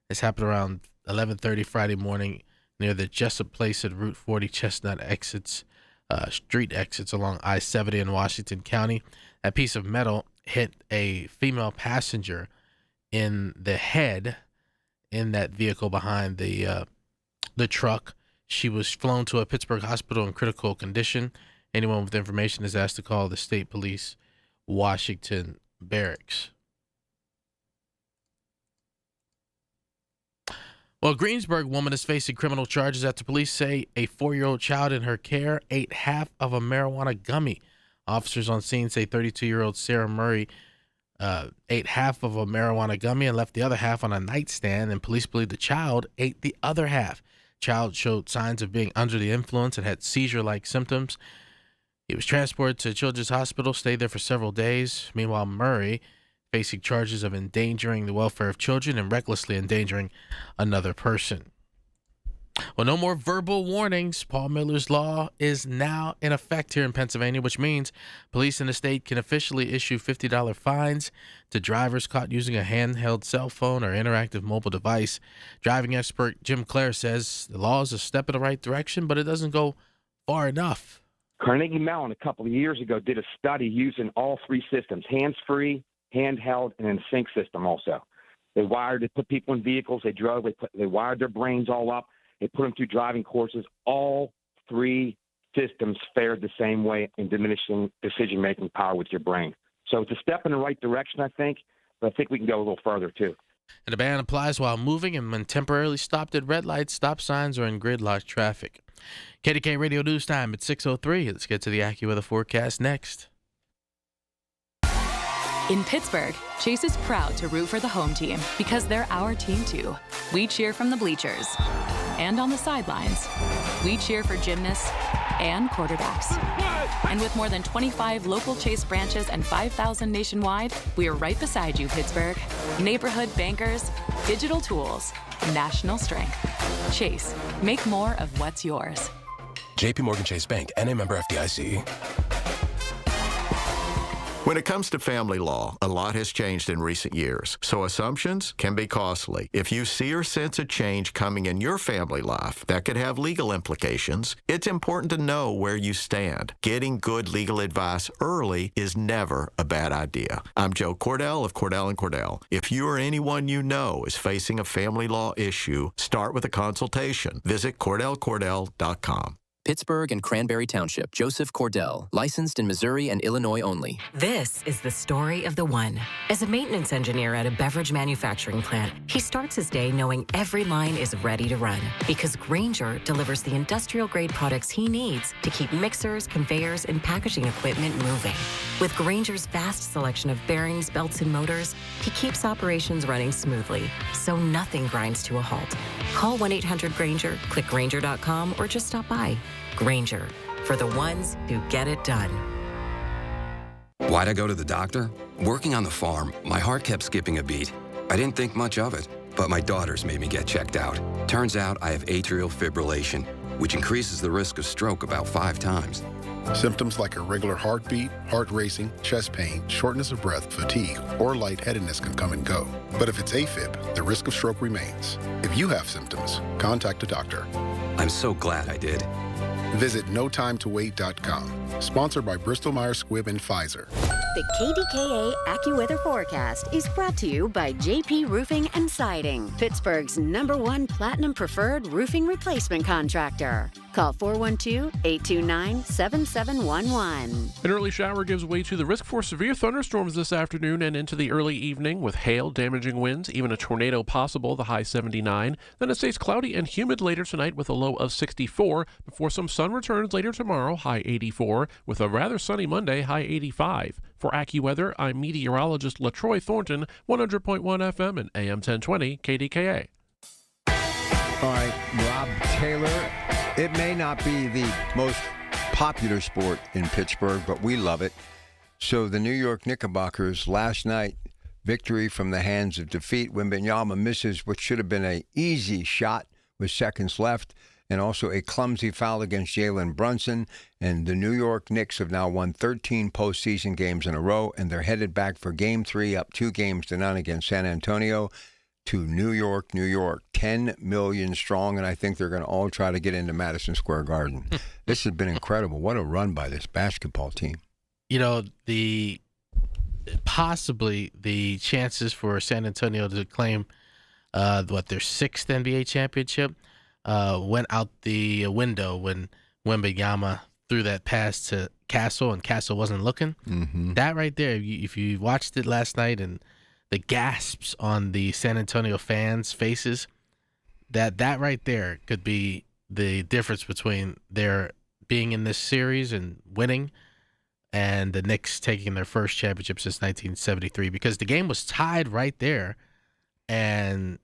This happened around 11:30 Friday morning near the Jessup Place at Route 40 Chestnut street exits along I-70 in Washington County. That piece of metal hit a female passenger in the head in that vehicle behind the truck. She was flown to a Pittsburgh hospital in critical condition. Anyone with information is asked to call the State Police Washington Barracks. Well, a Greensburg woman is facing criminal charges after police say a 4-year-old child in her care ate half of a marijuana gummy. Officers on scene say 32-year-old Sarah Murray ate half of a marijuana gummy and left the other half on a nightstand, and police believe the child ate the other half. Child showed signs of being under the influence and had seizure-like symptoms. He was transported to Children's Hospital, stayed there for several days. Meanwhile, Murray facing charges of endangering the welfare of children and recklessly endangering another person. Well, no more verbal warnings. Paul Miller's Law is now in effect here in Pennsylvania, which means police in the state can officially issue $50 fines to drivers caught using a handheld cell phone or interactive mobile device. Driving expert Jim Clare says the law is a step in the right direction, but it doesn't go far enough. Carnegie Mellon a couple of years ago did a study using all 3 systems, hands-free, handheld, and a sync system also. They put people in vehicles, they drove, they wired their brains all up. They put them through driving courses. All 3 systems fared the same way in diminishing decision-making power with your brain. So it's a step in the right direction, I think, but I think we can go a little further, too. And the ban applies while moving and when temporarily stopped at red lights, stop signs, or in gridlock traffic. KDKA Radio News Time at 6:03. Let's get to the AccuWeather forecast next. In Pittsburgh, Chase is proud to root for the home team because they're our team too. We cheer from the bleachers and on the sidelines. We cheer for gymnasts and quarterbacks. And with more than 25 local Chase branches and 5,000 nationwide, we are right beside you, Pittsburgh. Neighborhood bankers, digital tools, national strength. Chase, make more of what's yours. J.P. Morgan Chase Bank, N.A. member FDIC. When it comes to family law, a lot has changed in recent years, so assumptions can be costly. If you see or sense a change coming in your family life that could have legal implications, it's important to know where you stand. Getting good legal advice early is never a bad idea. I'm Joe Cordell of Cordell & Cordell. If you or anyone you know is facing a family law issue, start with a consultation. Visit CordellCordell.com. Pittsburgh and Cranberry Township. Joseph Cordell, licensed in Missouri and Illinois only. This is the story of the one. As a maintenance engineer at a beverage manufacturing plant, he starts his day knowing every line is ready to run because Grainger delivers the industrial-grade products he needs to keep mixers, conveyors, and packaging equipment moving. With Grainger's vast selection of bearings, belts, and motors, he keeps operations running smoothly, so nothing grinds to a halt. Call 1-800-GRAINGER, click Grainger.com, or just stop by. Grainger, for the ones who get it done. Why'd I go to the doctor? Working on the farm, my heart kept skipping a beat. I didn't think much of it. But my daughters made me get checked out. Turns out I have atrial fibrillation, which increases the risk of stroke about 5 times. Symptoms like irregular heartbeat, heart racing, chest pain, shortness of breath, fatigue, or lightheadedness can come and go. But if it's AFib, the risk of stroke remains. If you have symptoms, contact a doctor. I'm so glad I did. Visit notimetowait.com. Sponsored by Bristol-Myers Squibb and Pfizer. The KDKA AccuWeather forecast is brought to you by JP Roofing and Siding, Pittsburgh's #1 Platinum Preferred roofing replacement contractor. Call 412-829-7711. An early shower gives way to the risk for severe thunderstorms this afternoon and into the early evening with hail, damaging winds, even a tornado possible, the high 79. Then it stays cloudy and humid later tonight with a low of 64 before some sun returns later tomorrow, high 84, with a rather sunny Monday, high 85. For AccuWeather, I'm meteorologist LaTroy Thornton, 100.1 FM and AM 1020 KDKA. All right, Rob Taylor. It may not be the most popular sport in Pittsburgh, but we love it. So the New York Knickerbockers last night, victory from the hands of defeat. Wembanyama misses what should have been an easy shot with seconds left, and also a clumsy foul against Jalen Brunson. And the New York Knicks have now won 13 postseason games in a row, and they're headed back for Game 3, up 2-0 against San Antonio, to New York, New York, 10 million strong, and I think they're going to all try to get into Madison Square Garden. This has been incredible. What a run by this basketball team. You know, possibly the chances for San Antonio to claim their 6th NBA championship went out the window when Wembanyama threw that pass to Castle, and Castle wasn't looking. Mm-hmm. That right there, if you watched it last night and the gasps on the San Antonio fans' faces, that right there could be the difference between their being in this series and winning and the Knicks taking their first championship since 1973, because the game was tied right there. And,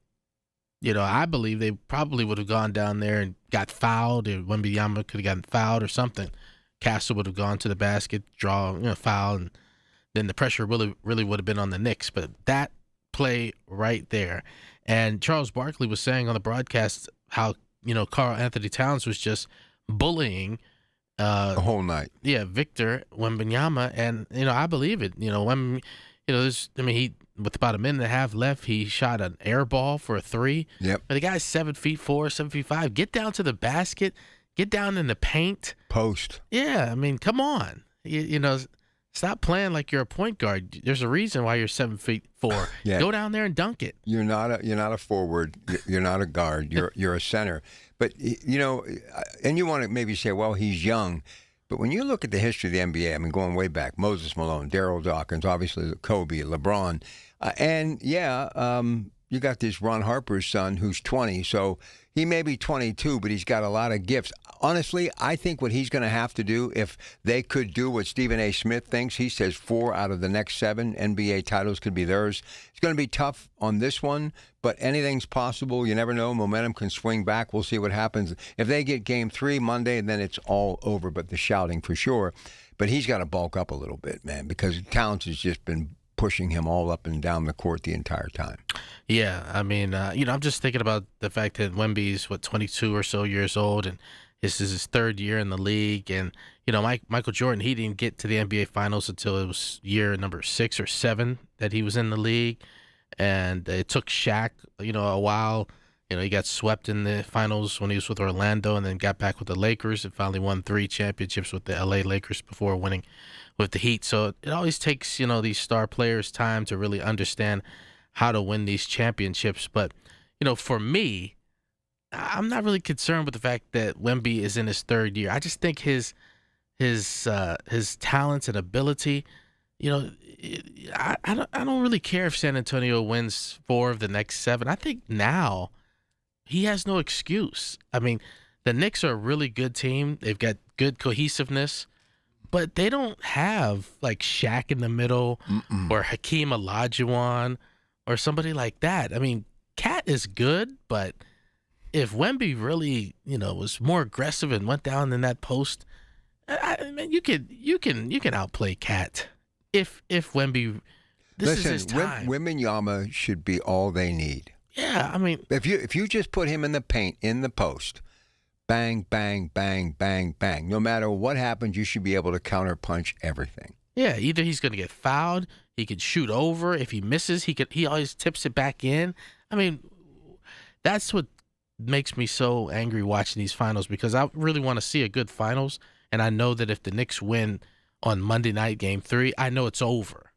you know, I believe they probably would have gone down there and got fouled, or Wembanyama could have gotten fouled or something. Castle would have gone to the basket, foul, and then the pressure really would have been on the Knicks. But that play right there. And Charles Barkley was saying on the broadcast how, Karl Anthony Towns was just bullying the whole night. Yeah, Victor Wembanyama. And, I believe it. He, with about a minute and a half left, he shot an air ball for a 3. Yep. But the guy's 7'4", 7'5". Get down to the basket. Get down in the paint. Post. Yeah, come on. Stop playing like you're a point guard. There's a reason why you're 7'4". Yeah. Go down there and dunk it. You're not a forward. You're not a guard. You're a center. But and you want to maybe say, well, he's young. But when you look at the history of the NBA, going way back, Moses Malone, Darryl Dawkins, obviously Kobe, LeBron, you got this Ron Harper's son who's 20, so he may be 22, but he's got a lot of gifts. Honestly, I think what he's going to have to do, if they could do what Stephen A. Smith thinks, he says 4 out of the next 7 NBA titles could be theirs. It's going to be tough on this one, but anything's possible. You never know. Momentum can swing back. We'll see what happens. If they get Game 3 Monday, then it's all over, but the shouting for sure. But he's got to bulk up a little bit, man, because Towns has just been pushing him all up and down the court the entire time. Yeah, I'm just thinking about the fact that Wemby's 22 or so years old, and this is his 3rd year in the league. And Michael Jordan, he didn't get to the NBA Finals until it was year number 6 or 7 that he was in the league, and it took Shaq, a while. He got swept in the finals when he was with Orlando, and then got back with the Lakers and finally won 3 championships with the LA Lakers before winning with the Heat. So it always takes, these star players time to really understand how to win these championships. But, for me, I'm not really concerned with the fact that Wemby is in his 3rd year. I just think his talents and ability, I don't really care if San Antonio wins 4 of the next 7. I think now he has no excuse. The Knicks are a really good team. They've got good cohesiveness. But they don't have like Shaq in the middle or Hakeem Olajuwon or somebody like that. Cat is good, but if Wemby really, was more aggressive and went down in that post, you can outplay Cat. If Wemby, this is his time. Wembanyama should be all they need. Yeah, I mean, if you just put him in the paint, in the post, bang, bang, bang, bang, bang. No matter what happens, you should be able to counterpunch everything. Yeah, either he's going to get fouled, he could shoot over. If he misses, he always tips it back in. I mean, that's what makes me so angry watching these finals, because I really want to see a good finals, and I know that if the Knicks win on Monday night, Game 3, I know it's over.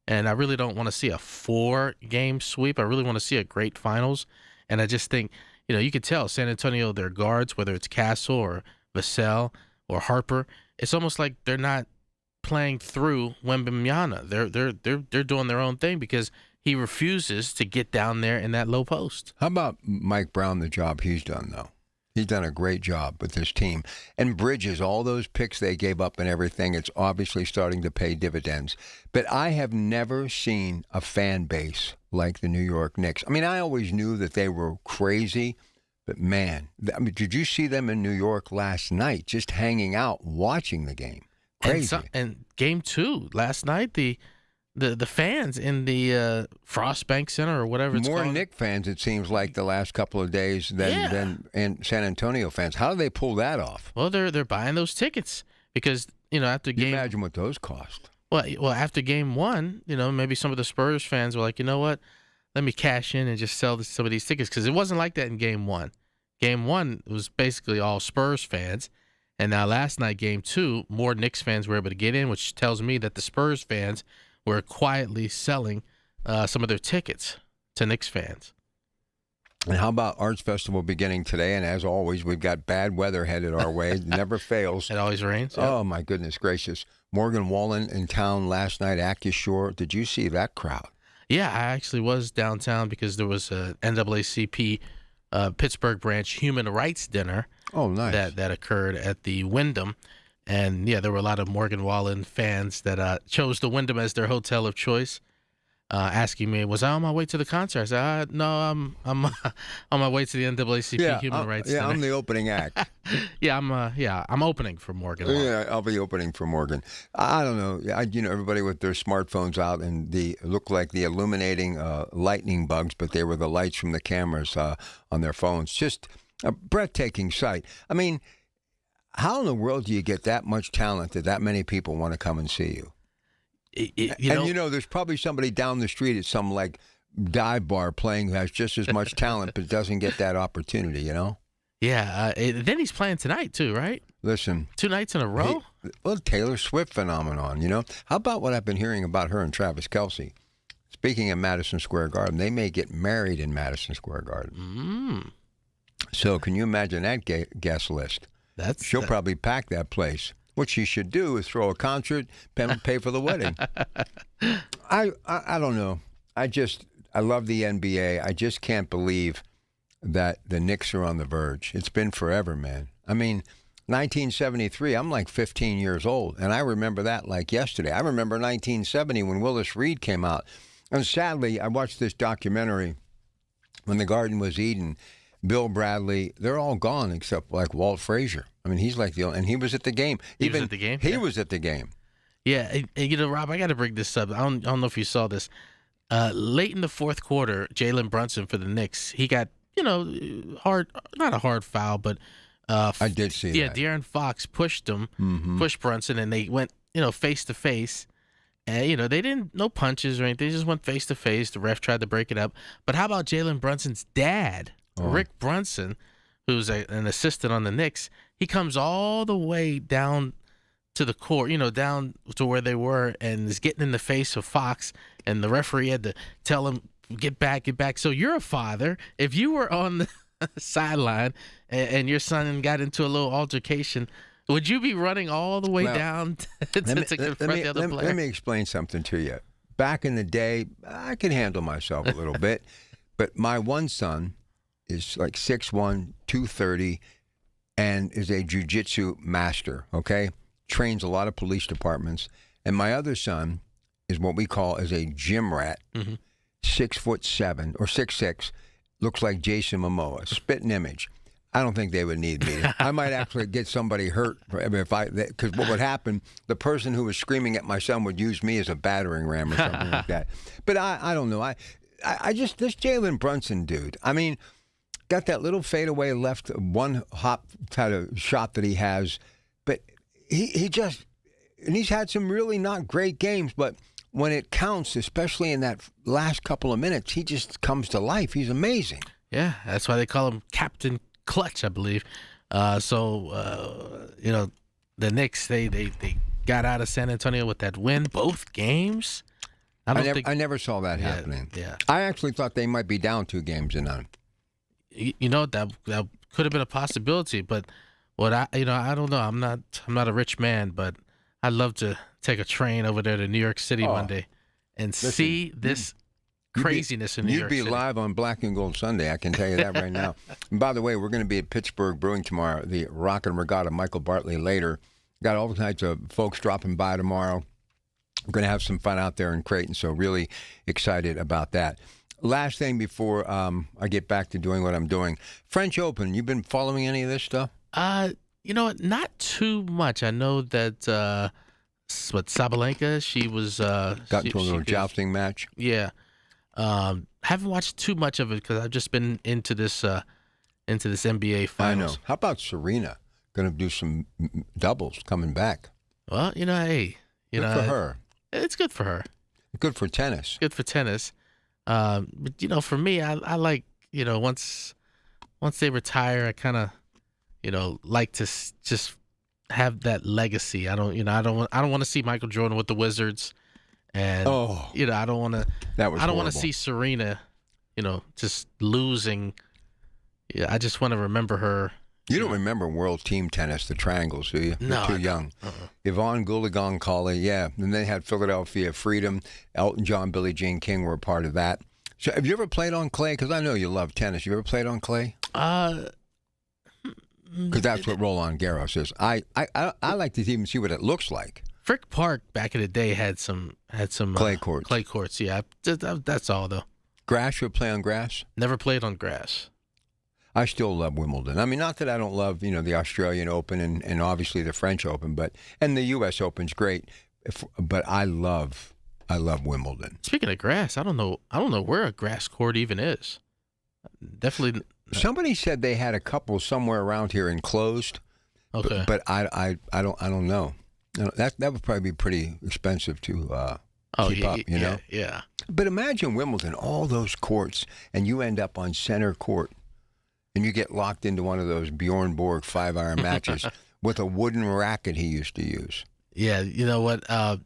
And I really don't want to see a 4-game sweep. I really want to see a great finals. And I just think, you could tell San Antonio, their guards, whether it's Castle or Vassell or Harper, it's almost like they're not playing through Wembanyama. They're doing their own thing because he refuses to get down there in that low post. How about Mike Brown, the job he's done, though? He's done a great job with this team. And Bridges, all those picks they gave up and everything, it's obviously starting to pay dividends. But I have never seen a fan base like the New York Knicks. I mean, I always knew that they were crazy, but man, did you see them in New York last night, just hanging out, watching the game? Crazy. And Game 2 last night, the fans in the Frost Bank Center or whatever it's more called. Knick fans, it seems like, the last couple of days than and San Antonio fans. How do they pull that off? Well, they're buying those tickets because after game. You imagine what those cost. Well, after Game 1, maybe some of the Spurs fans were like, you know what, let me cash in and just sell some of these tickets, because it wasn't like that in Game 1. Game 1 was basically all Spurs fans, and now last night, Game 2, more Knicks fans were able to get in, which tells me that the Spurs fans were quietly selling some of their tickets to Knicks fans. And how about Arts Festival beginning today? And as always, we've got bad weather headed our way. It never fails. It always rains. Yeah. Oh, my goodness gracious. Morgan Wallen in town last night, Actors Shore. Did you see that crowd? Yeah, I actually was downtown because there was a NAACP Pittsburgh branch human rights dinner. Oh, nice. That occurred at the Wyndham. And, yeah, there were a lot of Morgan Wallen fans that chose the Wyndham as their hotel of choice, asking me, was I on my way to the concert? I said, no, I'm on my way to the NAACP Human Rights Dinner. Yeah, I'm the opening act. I'm opening for Morgan Wallen. Yeah, I'll be opening for Morgan. I don't know. Everybody with their smartphones out, and they look like the illuminating lightning bugs, but they were the lights from the cameras on their phones. Just a breathtaking sight. I mean, how in the world do you get that much talent that many people want to come and see you? There's probably somebody down the street at some dive bar playing who has just as much talent but doesn't get that opportunity, Yeah, then he's playing tonight too, right? Listen. 2 nights in a row? Taylor Swift phenomenon, How about what I've been hearing about her and Travis Kelce? Speaking of Madison Square Garden, they may get married in Madison Square Garden. So can you imagine that guest list? She'll probably pack that place. What she should do is throw a concert, pay for the wedding. I don't know. I love the NBA. I just can't believe that the Knicks are on the verge. It's been forever, man. I mean, 1973, I'm like 15 years old, and I remember that like yesterday. I remember 1970 when Willis Reed came out. And sadly, I watched this documentary, When the Garden Was Eden. Bill Bradley, they're all gone except like Walt Frazier. I mean, he's like and he was at the game. He was at the game? He was at the game. Yeah, Rob, I got to bring this up. I don't know if you saw this. Late in the fourth quarter, Jalen Brunson for the Knicks, he got, not a hard foul, but I did see that. Yeah, De'Aaron Fox pushed him, pushed Brunson, and they went, face to face. And, they didn't, no punches or anything. They just went face to face. The ref tried to break it up. But how about Jalen Brunson's dad? Rick Brunson, who's an assistant on the Knicks, he comes all the way down to the court, down to where they were, and is getting in the face of Fox, and the referee had to tell him, get back. So you're a father. If you were on the sideline and your son got into a little altercation, would you be running all the way down to confront the other player? Let me explain something to you. Back in the day, I could handle myself a little bit, but my one son is like 6'1", 230, and is a jiu-jitsu master, okay? Trains a lot of police departments. And my other son is what we call as a gym rat, 6'7" or 6'6", looks like Jason Momoa, spitting image. I don't think they would need me. I might actually get somebody hurt because what would happen, the person who was screaming at my son would use me as a battering ram or something like that. But I don't know. this Jalen Brunson dude, I mean, got that little fadeaway left, one hop kind of shot that he has, but he just, and he's had some really not great games, but when it counts, especially in that last couple of minutes, he just comes to life. He's amazing. Yeah, that's why they call him Captain Clutch, I believe. You know, the Knicks, they got out of San Antonio with that win, both games. I never saw that happening. Yeah. I actually thought they might be down 2 games to none. You know, that could have been a possibility, but I don't know. I'm not a rich man, but I'd love to take a train over there to New York City one day and see this craziness in New York City. You'd be live on Black and Gold Sunday, I can tell you that right now. And by the way, we're going to be at Pittsburgh Brewing tomorrow, the Rock and Regatta, Michael Bartley later. Got all kinds of folks dropping by tomorrow. We're going to have some fun out there in Creighton, so really excited about that. Last thing before I get back to doing what I'm doing. French Open, you been following any of this stuff? You know what? Not too much. I know that Sabalenka, she was got into a little jousting match. Yeah. Haven't watched too much of it because I've just been into this NBA finals. I know. How about Serena? Going to do some doubles coming back. Well, you know, hey, good for her. It's good for her. Good for tennis. Good for tennis. But you know, for me, I like, you know, once they retire, I kind of, you know, like to just have that legacy. I don't want to see Michael Jordan with the Wizards, and you know, I don't want to see Serena, you know, just losing. Yeah, I just want to remember her. You don't remember World Team Tennis, the Triangles, do you? No, you're too young. Yvonne Goolagong-Cawley, yeah. And they had Philadelphia Freedom. Elton John, Billie Jean King were a part of that. So have you ever played on clay? Because I know you love tennis. You ever played on clay? Because that's what Roland Garros is. I like to even see what it looks like. Frick Park back in the day had some clay courts. Clay courts, yeah. That's all though. Grass? You play on grass? Never played on grass. I still love Wimbledon. I mean, not that I don't love, you know, the Australian Open and obviously the French Open, and the U.S. Open's great, but I love Wimbledon. Speaking of grass, I don't know where a grass court even is. Definitely. Somebody said they had a couple somewhere around here enclosed. Okay. But I don't know. That would probably be pretty expensive to keep up, you know? Yeah. But imagine Wimbledon, all those courts, and you end up on center court. And you get locked into one of those Bjorn Borg 5-hour matches with a wooden racket he used to use. Yeah, you know what? I'm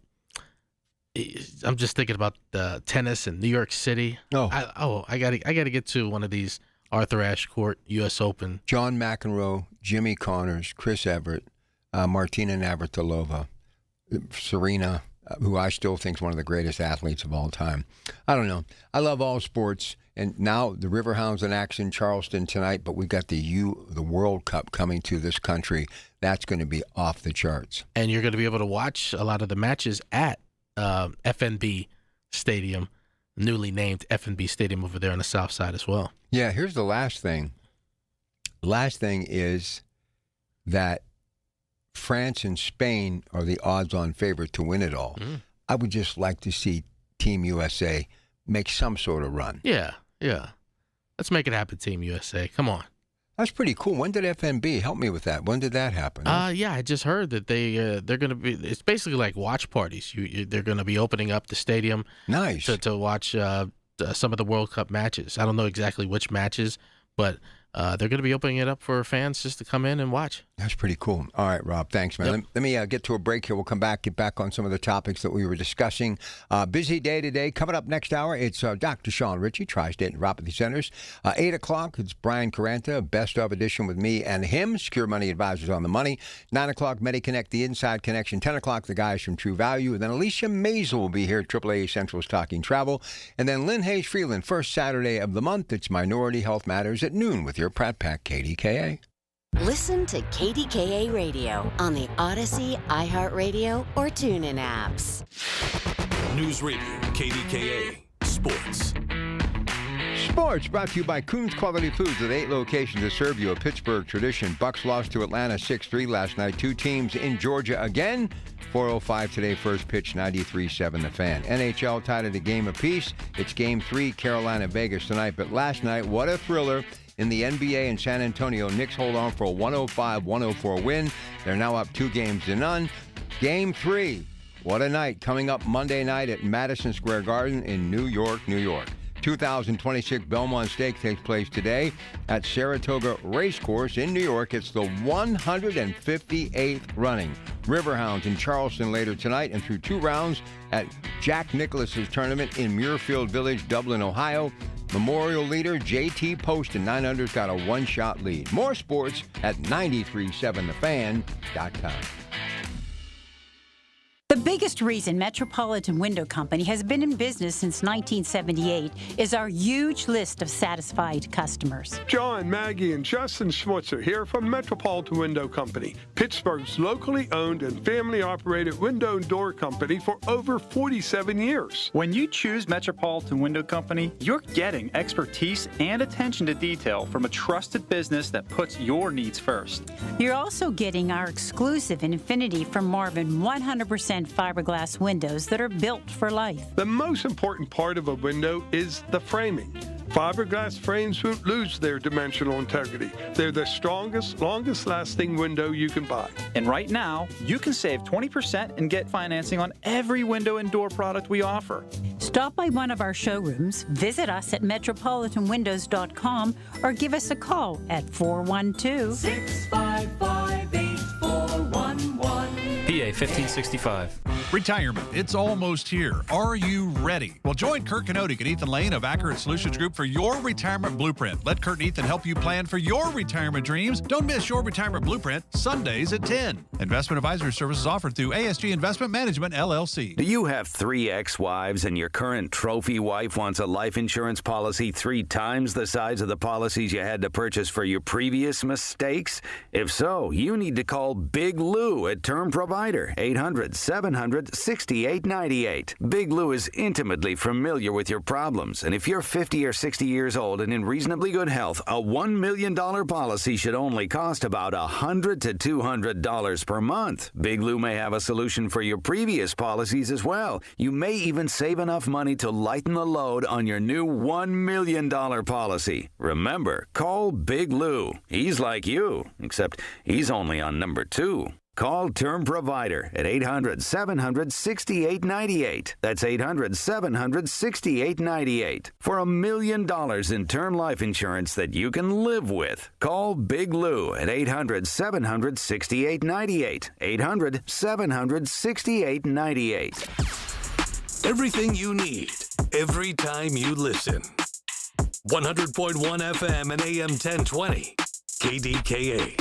just thinking about tennis in New York City. I gotta get to one of these Arthur Ashe Court U.S. Open. John McEnroe, Jimmy Connors, Chris Evert, Martina Navratilova, Serena, who I still think is one of the greatest athletes of all time. I don't know. I love all sports. And now the Riverhounds in action, Charleston tonight, but we've got the World Cup coming to this country. That's going to be off the charts. And you're going to be able to watch a lot of the matches at FNB Stadium, newly named FNB Stadium over there on the south side as well. Yeah, here's the last thing. Last thing is that France and Spain are the odds-on favorite to win it all. I would just like to see Team USA make some sort of run. Yeah. Let's make it happen, Team USA. Come on. That's pretty cool. When did FNB help me with that? When did that happen? Yeah, I just heard that they're going to be. It's basically like watch parties. They're going to be opening up the stadium. Nice to watch some of the World Cup matches. I don't know exactly which matches, but they're going to be opening it up for fans just to come in and watch. That's pretty cool. All right, Rob. Thanks, man. Yep. Let me get to a break here. We'll come back, get back on some of the topics that we were discussing. Busy day today. Coming up next hour, it's Dr. Sean Ritchie, Tri-State Neuropathy Centers. 8 o'clock, it's Brian Caranta, Best of Edition with me and him, Secure Money Advisors on the Money. 9 o'clock, MediConnect, The Inside Connection. 10 o'clock, the guys from True Value. And then Alicia Maisel will be here, AAA Central's Talking Travel. And then Lynn Hayes Freeland, first Saturday of the month. It's Minority Health Matters at noon with your Pratt Pack KDKA. Listen to KDKA Radio on the Odyssey, iHeartRadio, or TuneIn apps. News Radio, KDKA, Sports. Sports brought to you by Coons Quality Foods with 8 locations to serve you. A Pittsburgh tradition. Bucks lost to Atlanta 6-3 last night. 2 teams in Georgia again. 4:05 today, first pitch, 93-7 the Fan. NHL tied at a game apiece. It's Game 3, Carolina-Vegas tonight. But last night, what a thriller in the NBA in San Antonio. Knicks hold on for a 105-104 win. They're now up 2-0. Game 3, what a night. Coming up Monday night at Madison Square Garden in New York, New York. 2026 Belmont Stakes takes place today at Saratoga Racecourse in New York. It's the 158th running. Riverhounds in Charleston later tonight and through 2 rounds at Jack Nicklaus's tournament in Muirfield Village, Dublin, Ohio. Memorial leader JT Poston, 900's got a 1-shot lead. More sports at 937thefan.com. The biggest reason Metropolitan Window Company has been in business since 1978 is our huge list of satisfied customers. John, Maggie, and Justin Schmutzer here from Metropolitan Window Company, Pittsburgh's locally owned and family-operated window and door company for over 47 years. When you choose Metropolitan Window Company, you're getting expertise and attention to detail from a trusted business that puts your needs first. You're also getting our exclusive Infinity from Marvin 100% fiberglass windows that are built for life. The most important part of a window is the framing. Fiberglass frames won't lose their dimensional integrity. They're the strongest, longest-lasting window you can buy. And right now, you can save 20% and get financing on every window and door product we offer. Stop by one of our showrooms, visit us at metropolitanwindows.com, or give us a call at 412-655-8411. PA 1565. Retirement, it's almost here. Are you ready? Well, join Kurt Kanodik and Ethan Lane of Accurate Solutions Group for your retirement blueprint. Let Kurt and Ethan help you plan for your retirement dreams. Don't miss your retirement blueprint, Sundays at 10. Investment advisory services offered through ASG Investment Management, LLC. Do you have 3 ex-wives and your current trophy wife wants a life insurance policy 3 times the size of the policies you had to purchase for your previous mistakes? If so, you need to call Big Lou at Term Provider, 800-700-6898. Big Lou is intimately familiar with your problems, and if you're 50 or 60 years old and in reasonably good health, a $1 million policy should only cost about $100 to $200 per month. Big Lou may have a solution for your previous policies as well. You may even save enough money to lighten the load on your new $1 million policy. Remember, call Big Lou. He's like you, except he's only on number 2. Call Term Provider at 800-700-6898. That's 800-700-6898. For $1 million in term life insurance that you can live with. Call Big Lou at 800-700-6898. 800-700-6898. Everything you need, every time you listen. 100.1 FM and AM 1020. KDKA.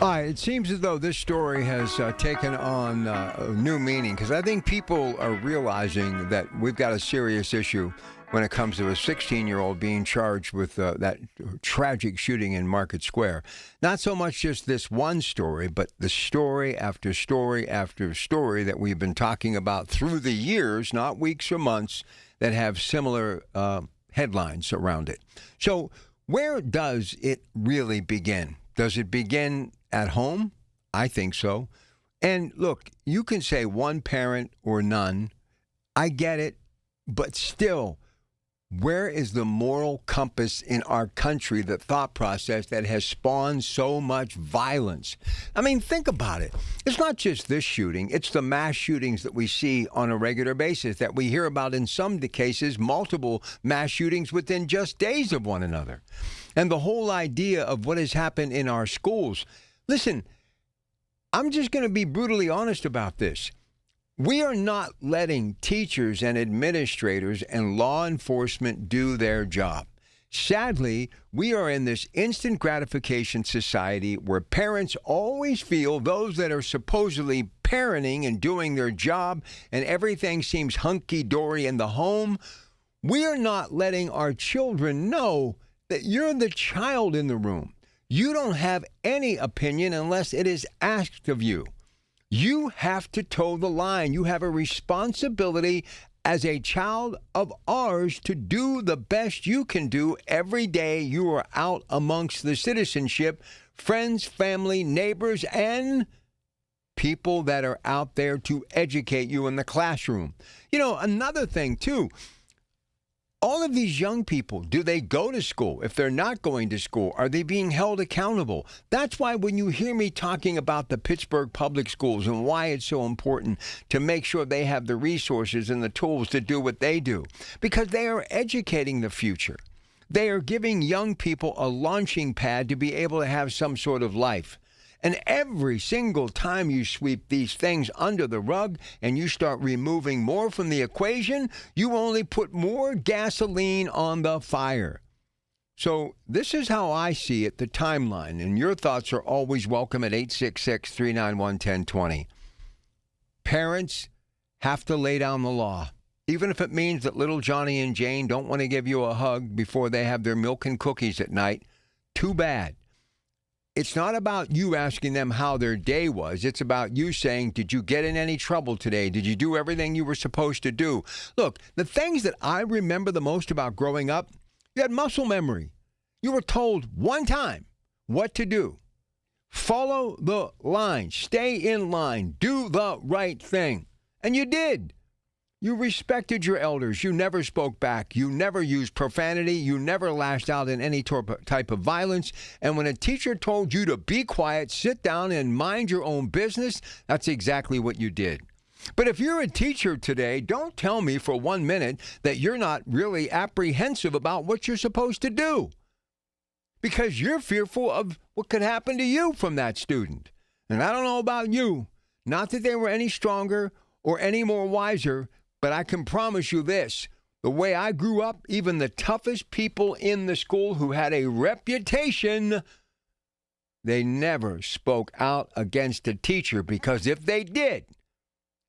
All right, it seems as though this story has taken on a new meaning because I think people are realizing that we've got a serious issue when it comes to a 16-year-old being charged with that tragic shooting in Market Square. Not so much just this one story, but the story after story after story that we've been talking about through the years, not weeks or months, that have similar headlines around it. So where does it really begin? Does it begin at home? I think so. And look, you can say one parent or none. I get it. But still, where is the moral compass in our country, the thought process that has spawned so much violence? I mean, think about it. It's not just this shooting. It's the mass shootings that we see on a regular basis, that we hear about in some cases, multiple mass shootings within just days of one another. And the whole idea of what has happened in our schools. Listen, I'm just going to be brutally honest about this. We are not letting teachers and administrators and law enforcement do their job. Sadly, we are in this instant gratification society where parents always feel those that are supposedly parenting and doing their job and everything seems hunky-dory in the home. We are not letting our children know that you're the child in the room. You don't have any opinion unless it is asked of you. You have to toe the line. You have a responsibility as a child of ours to do the best you can do every day you are out amongst the citizenship, friends, family, neighbors, and people that are out there to educate you in the classroom. You know, another thing, too, all of these young people, do they go to school? If they're not going to school, are they being held accountable? That's why when you hear me talking about the Pittsburgh public schools and why it's so important to make sure they have the resources and the tools to do what they do, because they are educating the future. They are giving young people a launching pad to be able to have some sort of life. And every single time you sweep these things under the rug and you start removing more from the equation, you only put more gasoline on the fire. So this is how I see it, the timeline. And your thoughts are always welcome at 866-391-1020. Parents have to lay down the law, even if it means that little Johnny and Jane don't want to give you a hug before they have their milk and cookies at night. Too bad. It's not about you asking them how their day was. It's about you saying, did you get in any trouble today? Did you do everything you were supposed to do? Look, the things that I remember the most about growing up, you had muscle memory. You were told one time what to do. Follow the line. Stay in line. Do the right thing. And you did. You respected your elders. You never spoke back. You never used profanity. You never lashed out in any type of violence. And when a teacher told you to be quiet, sit down, and mind your own business, that's exactly what you did. But if you're a teacher today, don't tell me for 1 minute that you're not really apprehensive about what you're supposed to do, because you're fearful of what could happen to you from that student. And I don't know about you, not that they were any stronger or any more wiser, but I can promise you this, the way I grew up, even the toughest people in the school who had a reputation, they never spoke out against a teacher, because if they did,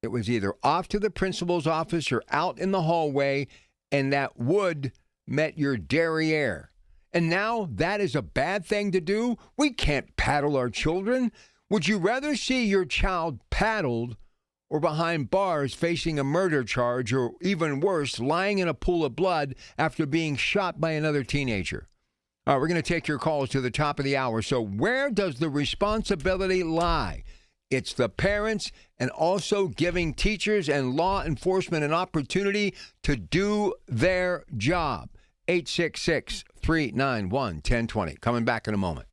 it was either off to the principal's office or out in the hallway, and that would met your derriere. And now that is a bad thing to do. We can't paddle our children. Would you rather see your child paddled or behind bars facing a murder charge, or even worse, lying in a pool of blood after being shot by another teenager? All right, we're going to take your calls to the top of the hour. So where does the responsibility lie? It's the parents, and also giving teachers and law enforcement an opportunity to do their job. 866-391-1020. Coming back in a moment.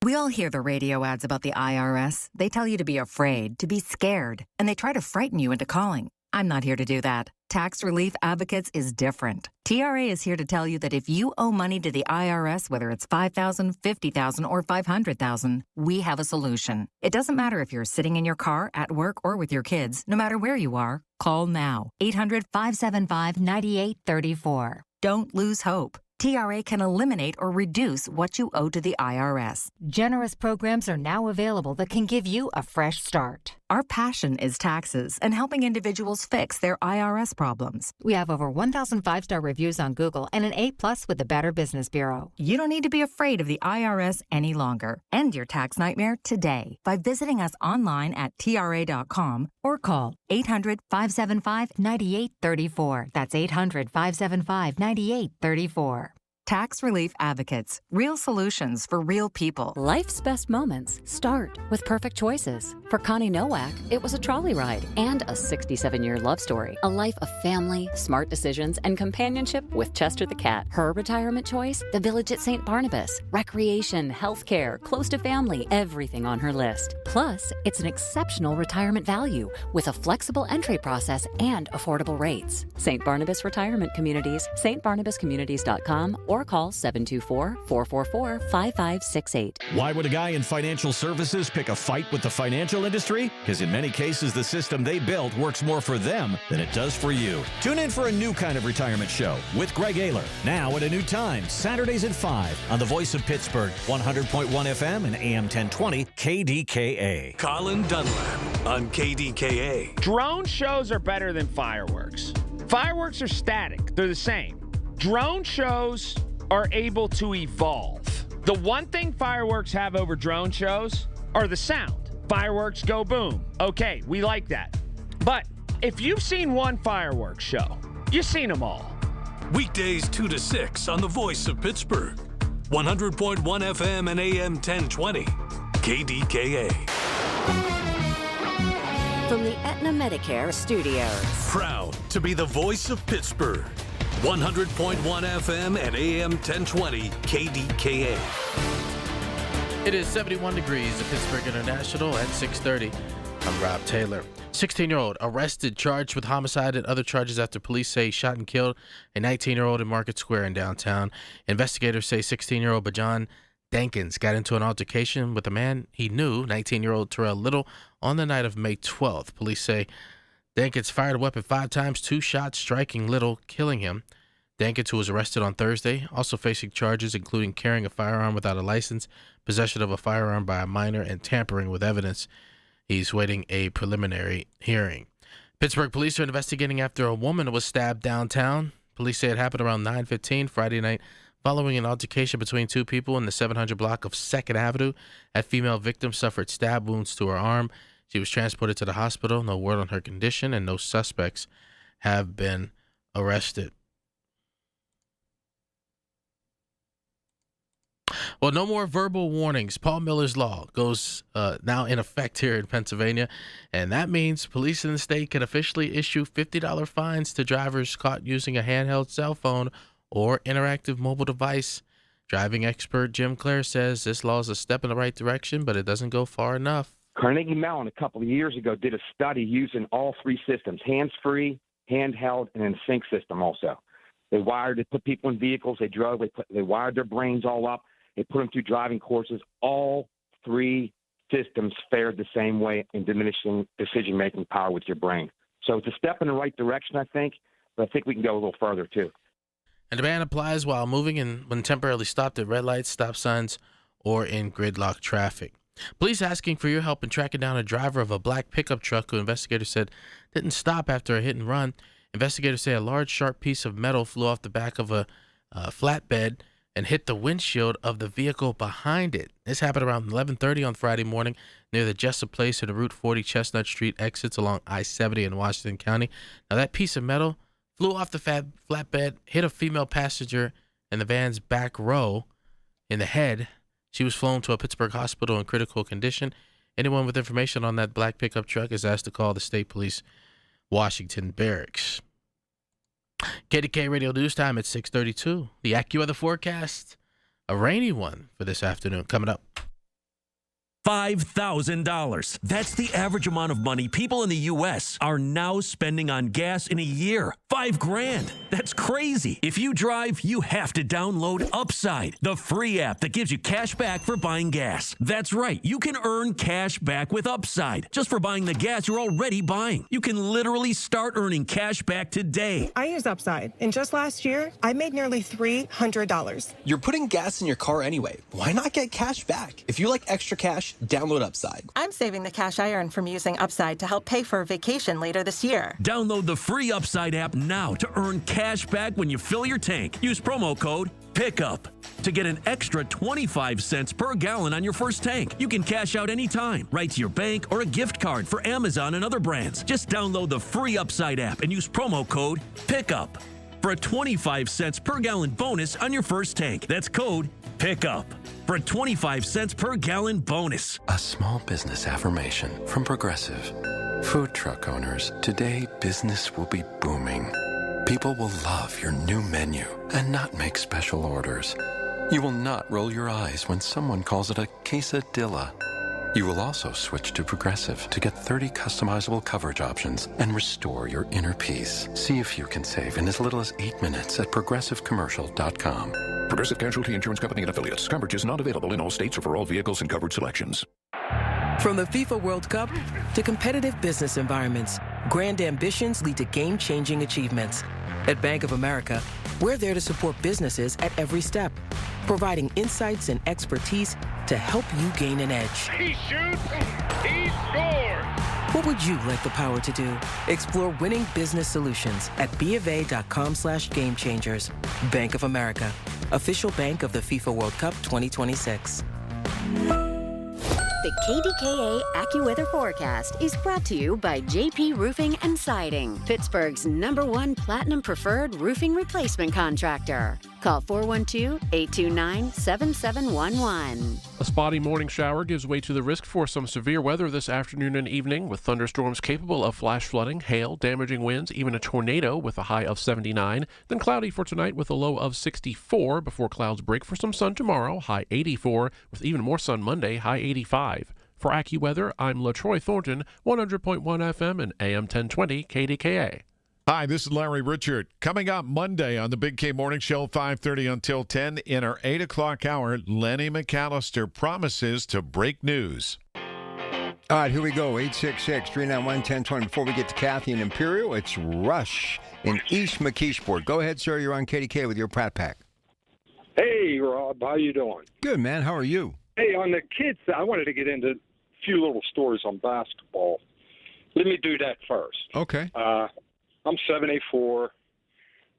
We all hear the radio ads about the IRS. They tell you to be afraid, to be scared, and they try to frighten you into calling. I'm not here to do that. Tax Relief Advocates is different. TRA is here to tell you that if you owe money to the IRS, whether it's $5,000, $50,000, or $500,000, we have a solution. It doesn't matter if you're sitting in your car, at work, or with your kids. No matter where you are, call now. 800-575-9834. Don't lose hope. TRA can eliminate or reduce what you owe to the IRS. Generous programs are now available that can give you a fresh start. Our passion is taxes and helping individuals fix their IRS problems. We have over 1,000 5-star reviews on Google and an A+ with the Better Business Bureau. You don't need to be afraid of the IRS any longer. End your tax nightmare today by visiting us online at TRA.com or call 800-575-9834. That's 800-575-9834. Tax Relief Advocates. Real solutions for real people. Life's best moments start with perfect choices. For Connie Nowak, it was a trolley ride and a 67-year love story. A life of family, smart decisions, and companionship with Chester the cat. Her retirement choice? The Village at St. Barnabas. Recreation, healthcare, close to family, everything on her list. Plus, it's an exceptional retirement value with a flexible entry process and affordable rates. St. Barnabas Retirement Communities, stbarnabascommunities.com, or call 724-444-5568. Why would a guy in financial services pick a fight with the financial industry? Because in many cases, the system they built works more for them than it does for you. Tune in for a new kind of retirement show with Greg Ayler. Now at a new time, Saturdays at 5 on the Voice of Pittsburgh, 100.1 FM and AM 1020 KDKA. Colin Dunlap on KDKA. Drone shows are better than fireworks. Fireworks are static. They're the same. Drone shows are able to evolve. The one thing fireworks have over drone shows are the sound. Fireworks go boom. Okay, we like that. But If you've seen one fireworks show, you've seen them all. Weekdays 2 to 6 on the Voice of Pittsburgh. 100.1 FM and AM 1020. KDKA. From the Aetna Medicare studios. Proud to be the Voice of Pittsburgh. 100.1 FM and AM 1020. KDKA. It is 71 degrees at Pittsburgh International at 6:30. I'm Rob Taylor. 16-year-old arrested, charged with homicide and other charges after police say he shot and killed a 19-year-old in Market Square in downtown. Investigators say 16-year-old Bajan Dankins got into an altercation with a man he knew, 19-year-old Terrell Little, on the night of May 12th. Police say Dankins fired a weapon 5 times, 2 shots, striking Little, killing him. Dankins, who was arrested on Thursday, also facing charges including carrying a firearm without a license, possession of a firearm by a minor, and tampering with evidence. He's waiting a preliminary hearing. Pittsburgh police are investigating after a woman was stabbed downtown. Police say it happened around 9:15 Friday night following an altercation between 2 people in the 700 block of 2nd Avenue. A female victim suffered stab wounds to her arm. She was transported to the hospital. No word on her condition, and no suspects have been arrested. Well, no more verbal warnings. Paul Miller's Law goes now in effect here in Pennsylvania, and that means police in the state can officially issue $50 fines to drivers caught using a handheld cell phone or interactive mobile device. Driving expert Jim Clare says this law is a step in the right direction, but it doesn't go far enough. Carnegie Mellon a couple of years ago did a study using all 3 systems, hands-free, handheld, and then sync system also. They put people in vehicles, they drove, they wired their brains all up. They put them through driving courses. All 3 systems fared the same way in diminishing decision-making power with your brain. So it's a step in the right direction, I think, but I think we can go a little further, too. And the ban applies while moving and when temporarily stopped at red lights, stop signs, or in gridlock traffic. Police asking for your help in tracking down a driver of a black pickup truck who investigators said didn't stop after a hit and run. Investigators say a large, sharp piece of metal flew off the back of a flatbed and hit the windshield of the vehicle behind it. This happened around 11:30 on Friday morning near the Jessup Place and the Route 40 Chestnut Street exits along I-70 in Washington County. Now, that piece of metal flew off the flatbed, hit a female passenger in the van's back row in the head. She was flown to a Pittsburgh hospital in critical condition. Anyone with information on that black pickup truck is asked to call the State Police Washington Barracks. KDKA Radio News Time at 6:32. The AccuWeather forecast, a rainy one for this afternoon. Coming up. $5,000. That's the average amount of money people in the U.S. are now spending on gas in a year. $5,000. That's crazy. If you drive, you have to download Upside, the free app that gives you cash back for buying gas. That's right. You can earn cash back with Upside just for buying the gas you're already buying. You can literally start earning cash back today. I use Upside, and just last year, I made nearly $300. You're putting gas in your car anyway. Why not get cash back? If you like extra cash, download Upside. I'm saving the cash I earn from using Upside to help pay for a vacation later this year. Download the free Upside app now to earn cash back when you fill your tank. Use promo code PICKUP to get an extra 25 cents per gallon on your first tank. You can cash out anytime, right to your bank or a gift card for Amazon and other brands. Just download the free Upside app and use promo code PICKUP for a 25 cents per gallon bonus on your first tank. That's code PICKUP for a 25 cents per gallon bonus. A small business affirmation from Progressive. Food truck owners, today business will be booming. People will love your new menu and not make special orders. You will not roll your eyes when someone calls it a quesadilla. You will also switch to Progressive to get 30 customizable coverage options and restore your inner peace. See if you can save in as little as 8 minutes at progressivecommercial.com. Progressive Casualty Insurance Company and Affiliates. Coverage is not available in all states or for all vehicles and covered selections. From the FIFA World Cup to competitive business environments, grand ambitions lead to game-changing achievements. At Bank of America, we're there to support businesses at every step, providing insights and expertise to help you gain an edge. He shoots, he scores! What would you like the power to do? Explore winning business solutions at BofA.com/gamechangers. Bank of America, official bank of the FIFA World Cup 2026. The KDKA AccuWeather forecast is brought to you by JP Roofing and Siding, Pittsburgh's #1 Platinum Preferred Roofing Replacement Contractor. Call 412-829-7711. A spotty morning shower gives way to the risk for some severe weather this afternoon and evening, with thunderstorms capable of flash flooding, hail, damaging winds, even a tornado with a high of 79. Then cloudy for tonight with a low of 64 before clouds break for some sun tomorrow, high 84, with even more sun Monday, high 85. For AccuWeather, I'm LaTroy Thornton, 100.1 FM and AM 1020 KDKA. Hi, this is Larry Richard. Coming up Monday on the Big K Morning Show, 5:30 until 10, in our 8 o'clock hour, Lenny McAllister promises to break news. All right, here we go, 866-391-1020. Before we get to Kathy and Imperial, it's Rush in East McKeesport. Go ahead, sir. You're on KDK with your Pratt Pack. Hey, Rob. How you doing? Good, man. How are you? Hey, on the kids, I wanted to get into a few little stories on basketball. Let me do that first. Okay. I'm 74,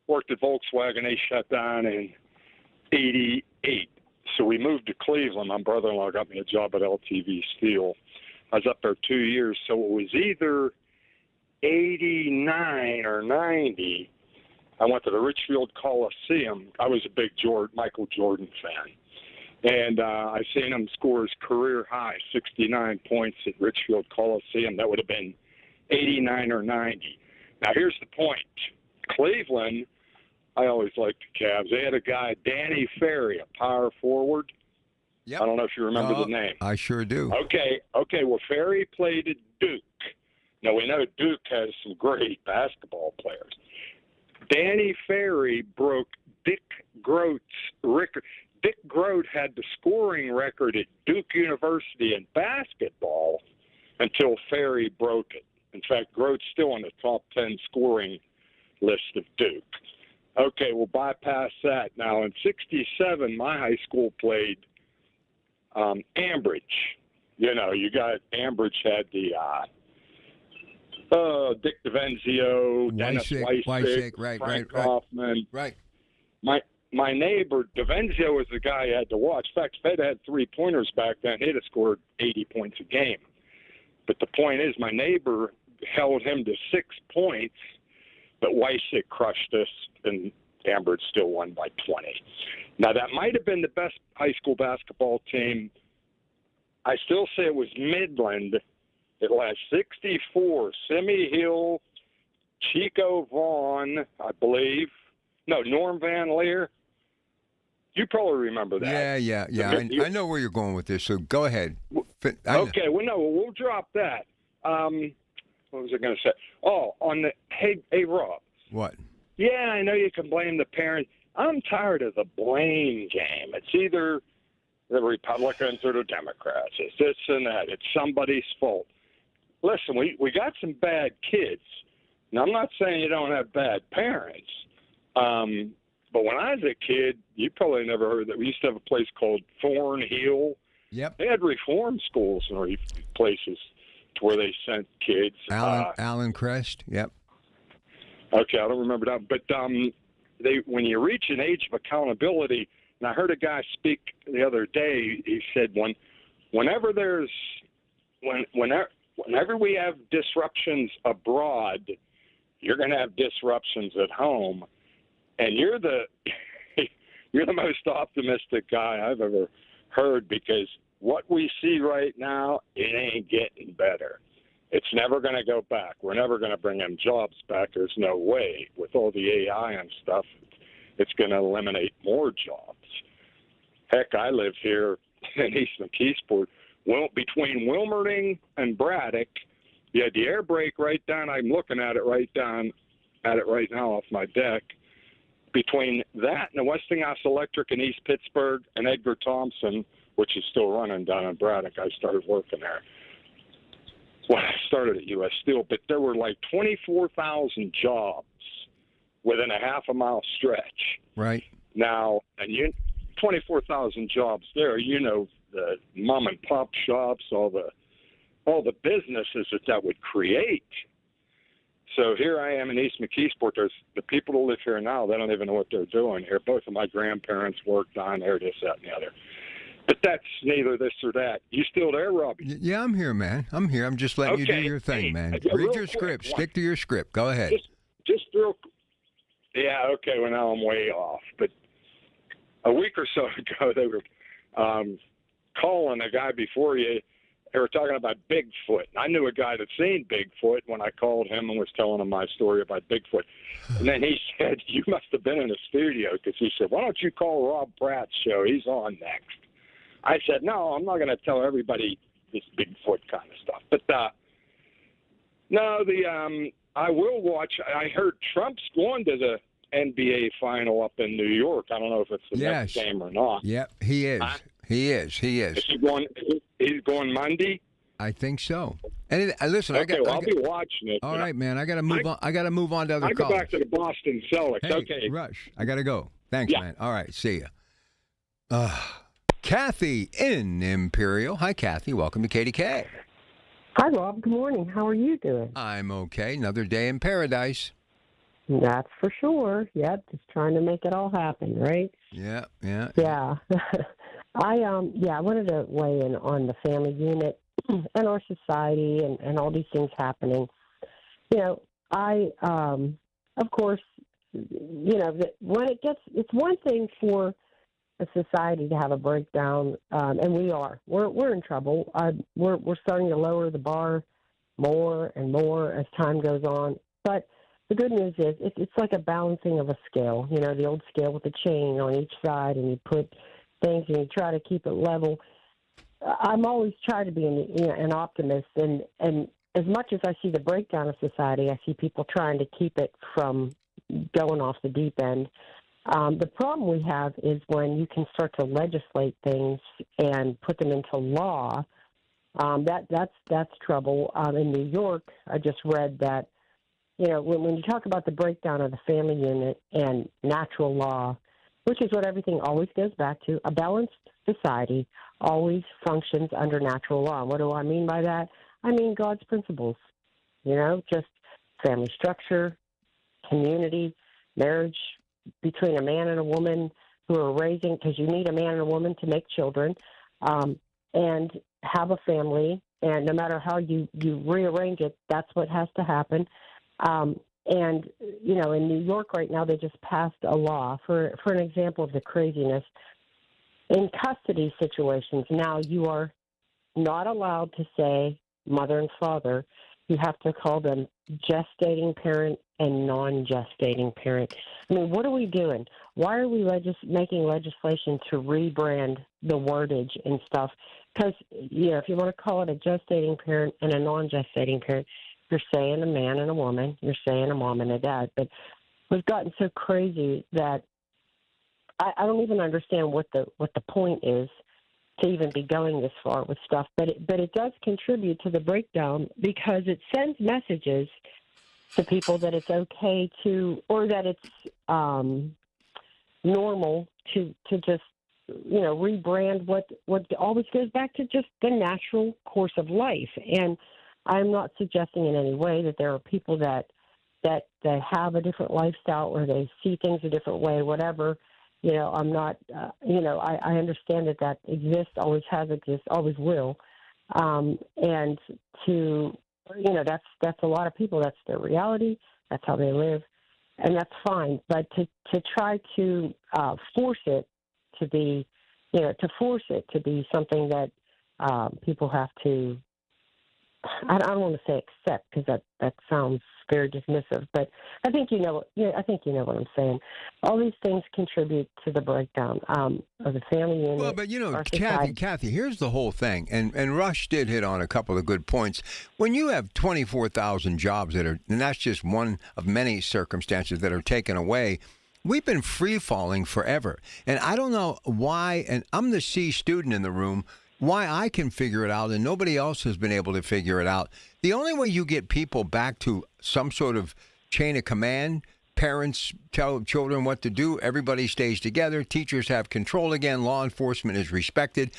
worked at Volkswagen. They shut down in 88. So we moved to Cleveland. My brother-in-law got me a job at LTV Steel. I was up there 2 years. So it was either 89 or 90. I went to the Richfield Coliseum. I was a big Michael Jordan fan. And I seen him score his career high, 69 points at Richfield Coliseum. That would have been 89 or 90. Now, here's the point. Cleveland, I always liked the Cavs. They had a guy, Danny Ferry, a power forward. Yep. I don't know if you remember the name. I sure do. Okay. Well, Ferry played at Duke. Now, we know Duke has some great basketball players. Danny Ferry broke Dick Grote's record. Dick Grote had the scoring record at Duke University in basketball until Ferry broke it. In fact, Grote's still on the top 10 scoring list of Duke. Okay, we'll bypass that. Now, in 67, my high school played Ambridge. You know, Ambridge had the Dick DeVenzio, Dennis Weissig, Frank Kaufman. Right. My neighbor, DeVenzio, was the guy I had to watch. In fact, Fed had three-pointers back then. He'd have scored 80 points a game. But the point is, my neighbor held him to 6 points, but Weissig crushed us, and Ambridge still won by 20. Now, that might have been the best high school basketball team. I still say it was Midland. It last 64. Simi Hill, Chico Vaughn, I believe. No, Norm Van Leer. You probably remember that. Yeah. I know where you're going with this, so go ahead. Okay, we'll drop that. What was I going to say? Oh, hey, Rob. What? Yeah, I know you can blame the parents. I'm tired of the blame game. It's either the Republicans or the Democrats. It's this and that. It's somebody's fault. Listen, we got some bad kids. Now, I'm not saying you don't have bad parents. But when I was a kid, you probably never heard that. We used to have a place called Thornhill. Yep. They had reform schools and places to where they sent kids. Alan Crest. Yep. Okay, I don't remember that. But when you reach an age of accountability, and I heard a guy speak the other day. He said whenever we have disruptions abroad, you're going to have disruptions at home. And you're the most optimistic guy I've ever heard, because what we see right now, it ain't getting better. It's never going to go back. We're never going to bring them jobs back. There's no way. With all the AI and stuff, it's going to eliminate more jobs. Heck, I live here in East McKeesport. Well, between Wilmerding and Braddock, you had the air brake right down. I'm looking at it right now off my deck. Between that and the Westinghouse Electric in East Pittsburgh and Edgar Thompson, which is still running down in Braddock, I started working there when I started at U.S. Steel. But there were like 24,000 jobs within a half-a-mile stretch. Right. Now, and 24,000 jobs there, the mom-and-pop shops, all the businesses that would create. So here I am in East McKeesport. There's the people who live here now, they don't even know what they're doing here. Both of my grandparents worked on there, this, that, and the other. But that's neither this or that. You still there, Robbie? Yeah, I'm here, man. I'm here. I'm just letting you do your thing, man. Read your script. Stick to your script. Go ahead. Just real. Yeah, okay. Well, now I'm way off. But a week or so ago, they were calling a guy before you. They were talking about Bigfoot. I knew a guy that seen Bigfoot when I called him and was telling him my story about Bigfoot. And then he said, you must have been in the studio, because he said, why don't you call Rob Pratt's show? He's on next. I said, no, I'm not going to tell everybody this Bigfoot kind of stuff. But, I will watch. I heard Trump's going to the NBA final up in New York. I don't know if it's the next game or not. Yep, he is. Huh? He is. Is he going? He's going Monday. I think so. And listen, okay, I'll be watching it. All right, man. I got to move on. I got to move on to other I go callers. back to the Boston Celtics. Hey, okay, Rush. I got to go. Thanks, man. All right, see ya. Kathy in Imperial. Hi, Kathy. Welcome to KDKA. Hi, Rob. Good morning. How are you doing? I'm okay. Another day in paradise. That's for sure. Yep, just trying to make it all happen, right? Yeah. I wanted to weigh in on the family unit and our society and all these things happening. You know, of course, you know, that when it's one thing for a society to have a breakdown, and we're in trouble. We're starting to lower the bar more and more as time goes on. But the good news is it's like a balancing of a scale. You know, the old scale with the chain on each side, and you put things and you try to keep it level. I'm always trying to be an optimist, and as much as I see the breakdown of society, I see people trying to keep it from going off the deep end. The problem we have is when you can start to legislate things and put them into law. That's trouble. In New York, I just read that, you know, when you talk about the breakdown of the family unit and natural law, which is what everything always goes back to, a balanced society always functions under natural law. What do I mean by that? I mean God's principles, you know, just family structure, community, marriage between a man and a woman who are raising, because you need a man and a woman to make children, and have a family. And no matter how you rearrange it, that's what has to happen. And, you know, in New York right now, they just passed a law for an example of the craziness. In custody situations, now you are not allowed to say mother and father. You have to call them gestating parent and non-gestating parent. I mean, what are we doing? Why are we making legislation to rebrand the wordage and stuff? Because, you know, if you want to call it a gestating parent and a non-gestating parent, you're saying a man and a woman. You're saying a mom and a dad. But we've gotten so crazy that I don't even understand what the point is to even be going this far with stuff. But it does contribute to the breakdown, because it sends messages to people that it's okay to, or that it's normal to just, you know, rebrand what always goes back to just the natural course of life. And I'm not suggesting in any way that there are people that have a different lifestyle or they see things a different way, whatever. You know, I'm not, you know, I understand that exists, always has existed, always will. And to, you know, that's a lot of people. That's their reality. That's how they live. And that's fine. But to try to force it to be, you know, to force it to be something that people have to, I don't want to say accept, because that sounds very dismissive, but I think you know what I'm saying. All these things contribute to the breakdown of the family unit. Well, but you know, Kathy, here's the whole thing, and Rush did hit on a couple of good points. When you have 24,000 jobs and that's just one of many circumstances that are taken away. We've been free-falling forever, and I don't know why, and I'm the C student in the room, why I can figure it out and nobody else has been able to figure it out. The only way you get people back to some sort of chain of command, parents tell children what to do, everybody stays together, teachers have control again, law enforcement is respected.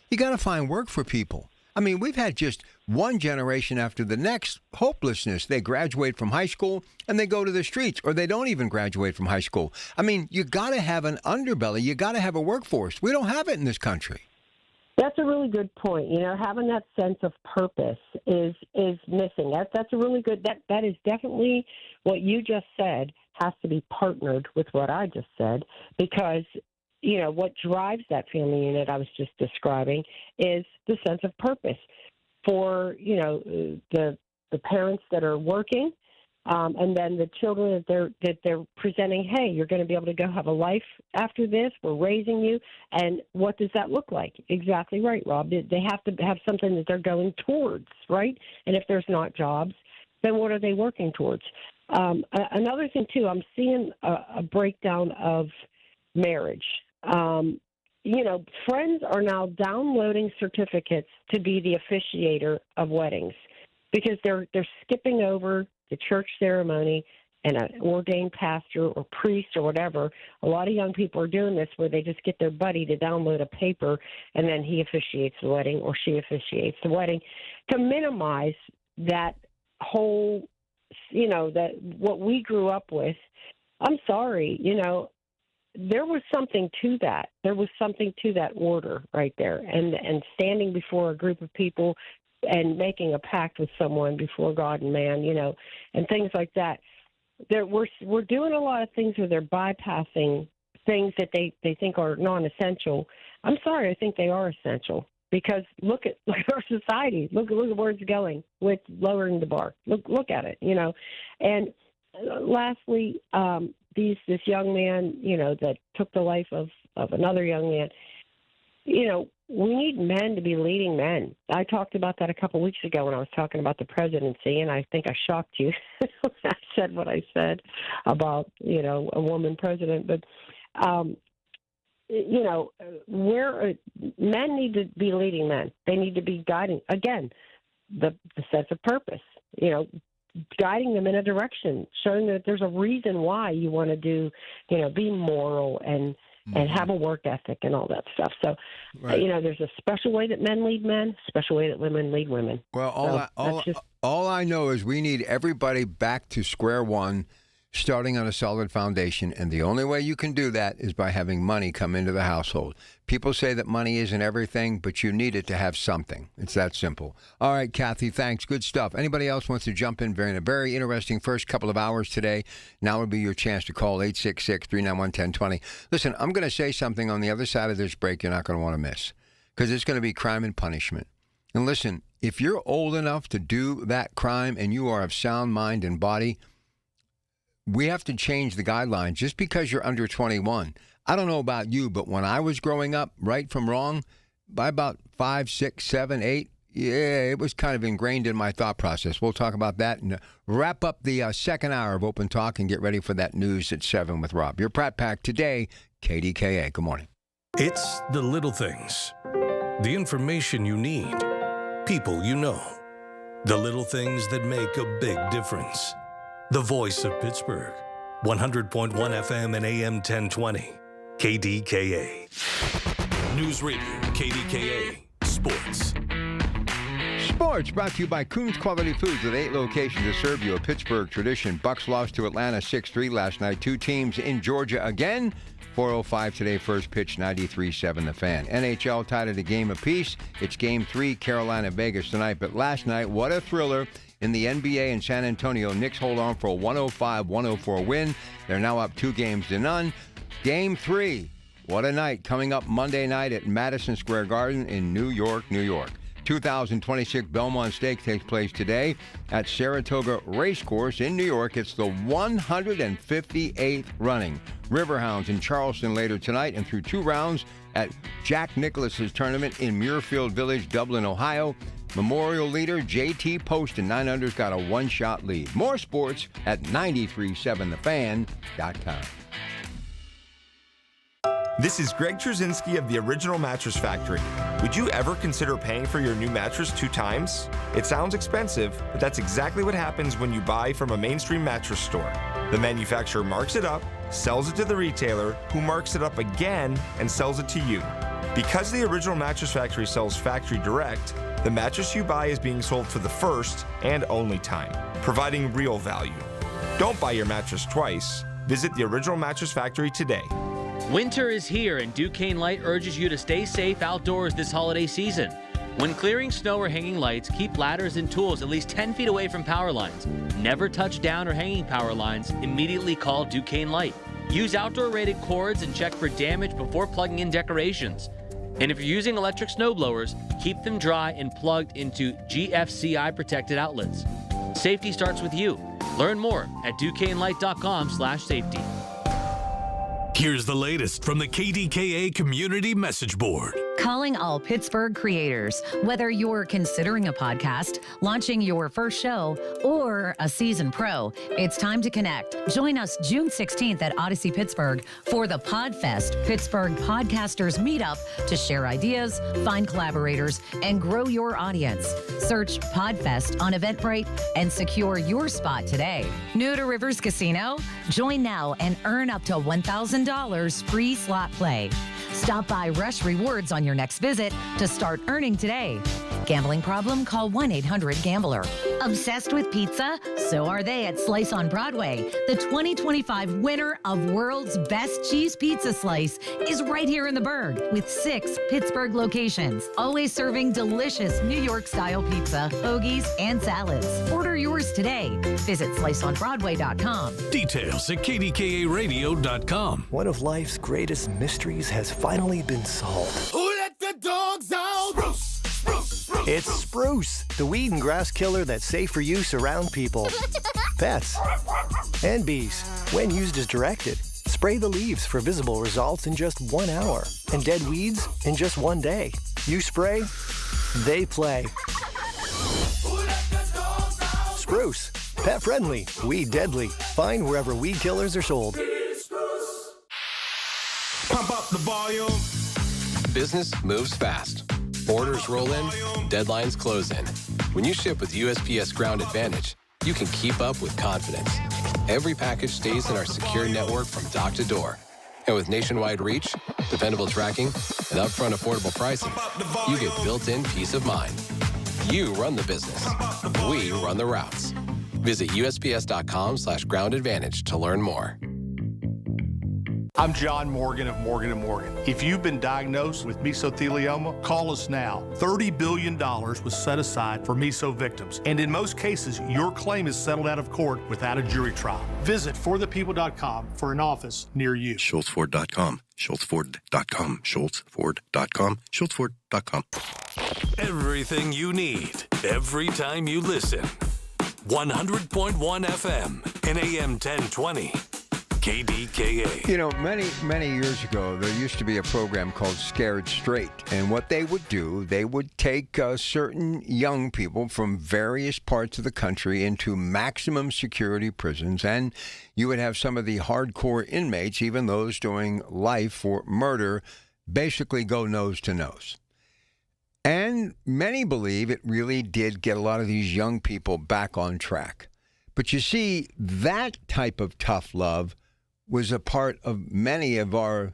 You got to find work for people. I mean, we've had just one generation after the next hopelessness. They graduate from high school and they go to the streets, or they don't even graduate from high school. I mean, you got to have an underbelly. You got to have a workforce. We don't have it in this country. that's a really good point. Having that sense of purpose is missing. That's a really good. That is definitely what you just said has to be partnered with what I just said, because what drives that family unit I was just describing is the sense of purpose for the parents that are working. And then the children that they're presenting, hey, you're going to be able to go have a life after this. We're raising you. And what does that look like? Exactly right, Rob. They have to have something that they're going towards, right? And if there's not jobs, then what are they working towards? Another thing, too, I'm seeing a breakdown of marriage. Friends are now downloading certificates to be the officiator of weddings because they're skipping over the church ceremony and an ordained pastor or priest or whatever. A lot of young people are doing this where they just get their buddy to download a paper and then he officiates the wedding or she officiates the wedding to minimize that whole, that what we grew up with. I'm sorry, there was something to that. There was something to that order right there. And standing before a group of people and making a pact with someone before God and man, and things like that. We're doing a lot of things where they're bypassing things that they think are non-essential. I'm sorry, I think they are essential because look at our society. Look at where it's going with lowering the bar. Look at it, And lastly, this young man, that took the life of another young man, we need men to be leading men. I talked about that a couple weeks ago when I was talking about the presidency, and I think I shocked you. I said what I said about, a woman president. But, men need to be leading men. They need to be guiding, again, the sense of purpose, guiding them in a direction, showing that there's a reason why you want to do, be moral and have a work ethic and all that stuff. So, there's a special way that men lead men, special way that women lead women. Well, all I know is we need everybody back to square one, starting on a solid foundation. And the only way you can do that is by having money come into the household. People say that money isn't everything, but you need it to have something. It's that simple. All right, Kathy, thanks. Good stuff. Anybody else wants to jump in? Very interesting first couple of hours today. Now would be your chance to call 866-391-1020. Listen, I'm going to say something on the other side of this break you're not going to want to miss because it's going to be crime and punishment. And listen, if you're old enough to do that crime and you are of sound mind and body, we have to change the guidelines just because you're under 21. I don't know about you, but when I was growing up, right from wrong, by about 5, 6, 7, 8, it was kind of ingrained in my thought process. We'll talk about that and wrap up the second hour of Open Talk and get ready for that news at 7 with Rob. Your Pratt Pack today, KDKA. Good morning. It's the little things. The information you need. People you know. The little things that make a big difference. The voice of Pittsburgh, 100.1 FM and AM 1020, KDKA. News Radio, KDKA, Sports. Sports brought to you by Coons Quality Foods with 8 locations to serve you a Pittsburgh tradition. Bucks lost to Atlanta 6-3 last night. 2 teams in Georgia again. 4:05 today, first pitch, 93-7 the Fan. NHL tied at a game apiece. It's Game 3, Carolina-Vegas tonight. But last night, what a thriller. In the NBA in San Antonio, Knicks hold on for a 105-104 win. They're now up 2-0. Game 3, what a night, coming up Monday night at Madison Square Garden in New York, New York. 2026 Belmont Stakes takes place today at Saratoga Racecourse in New York. It's the 158th running. Riverhounds in Charleston later tonight and through 2 rounds at Jack Nicklaus's tournament in Muirfield Village, Dublin, Ohio. Memorial leader J.T. Poston, 9under's got a 1-shot lead. More sports at 937thefan.com. This is Greg Trzynski of the Original Mattress Factory. Would you ever consider paying for your new mattress 2 times? It sounds expensive, but that's exactly what happens when you buy from a mainstream mattress store. The manufacturer marks it up, sells it to the retailer, who marks it up again and sells it to you. Because the Original Mattress Factory sells factory direct, the mattress you buy is being sold for the first and only time, providing real value. Don't buy your mattress twice. Visit the Original Mattress Factory today. Winter is here, and Duquesne Light urges you to stay safe outdoors this holiday season. When clearing snow or hanging lights, keep ladders and tools at least 10 feet away from power lines. Never touch down or hanging power lines. Immediately call Duquesne Light. Use outdoor-rated cords and check for damage before plugging in decorations. And if you're using electric snow blowers, keep them dry and plugged into GFCI-protected outlets. Safety starts with you. Learn more at DuquesneLight.com/safety. Here's the latest from the KDKA Community Message Board. Calling all Pittsburgh creators. Whether you're considering a podcast, launching your first show, or a seasoned pro, it's time to connect. Join us June 16th at Odyssey Pittsburgh for the PodFest Pittsburgh Podcasters Meetup to share ideas, find collaborators, and grow your audience. Search PodFest on Eventbrite and secure your spot today. New to Rivers Casino? Join now and earn up to $1,000 free slot play. Stop by Rush Rewards on your next visit to start earning today. Gambling problem? Call 1-800-GAMBLER. Obsessed with pizza? So are they at Slice on Broadway. The 2025 winner of World's Best Cheese Pizza Slice is right here in the Burgh with 6 Pittsburgh locations, always serving delicious New York-style pizza, hoagies, and salads. Order yours today. Visit sliceonbroadway.com. Details at KDKARadio.com. One of life's greatest mysteries has finally been solved. Who let the dogs out? Spruce! It's Spruce, the weed and grass killer that's safe for use around people, pets, and bees. When used as directed, spray the leaves for visible results in just 1 hour and dead weeds in just 1 day. You spray, they play. Spruce, pet friendly, weed deadly. Find wherever weed killers are sold. Pump up the volume. Business moves fast. Orders roll in, deadlines close in. When you ship with USPS Ground Advantage, you can keep up with confidence. Every package stays in our secure network from dock to door. And with nationwide reach, dependable tracking, and upfront affordable pricing, you get built-in peace of mind. You run the business. We run the routes. Visit USPS.com/Ground Advantage to learn more. I'm John Morgan of Morgan & Morgan. If you've been diagnosed with mesothelioma, call us now. $30 billion was set aside for meso victims, and in most cases, your claim is settled out of court without a jury trial. Visit forthepeople.com for an office near you. SchultzFord.com, SchultzFord.com, SchultzFord.com, SchultzFord.com. Everything you need, every time you listen. 100.1 FM and AM 1020. KDKA. You know, many years ago, there used to be a program called Scared Straight. And what they would do, they would take certain young people from various parts of the country into maximum security prisons. And you would have some of the hardcore inmates, even those doing life for murder, basically go nose to nose. And many believe it really did get a lot of these young people back on track. But you see, that type of tough love was a part of many of our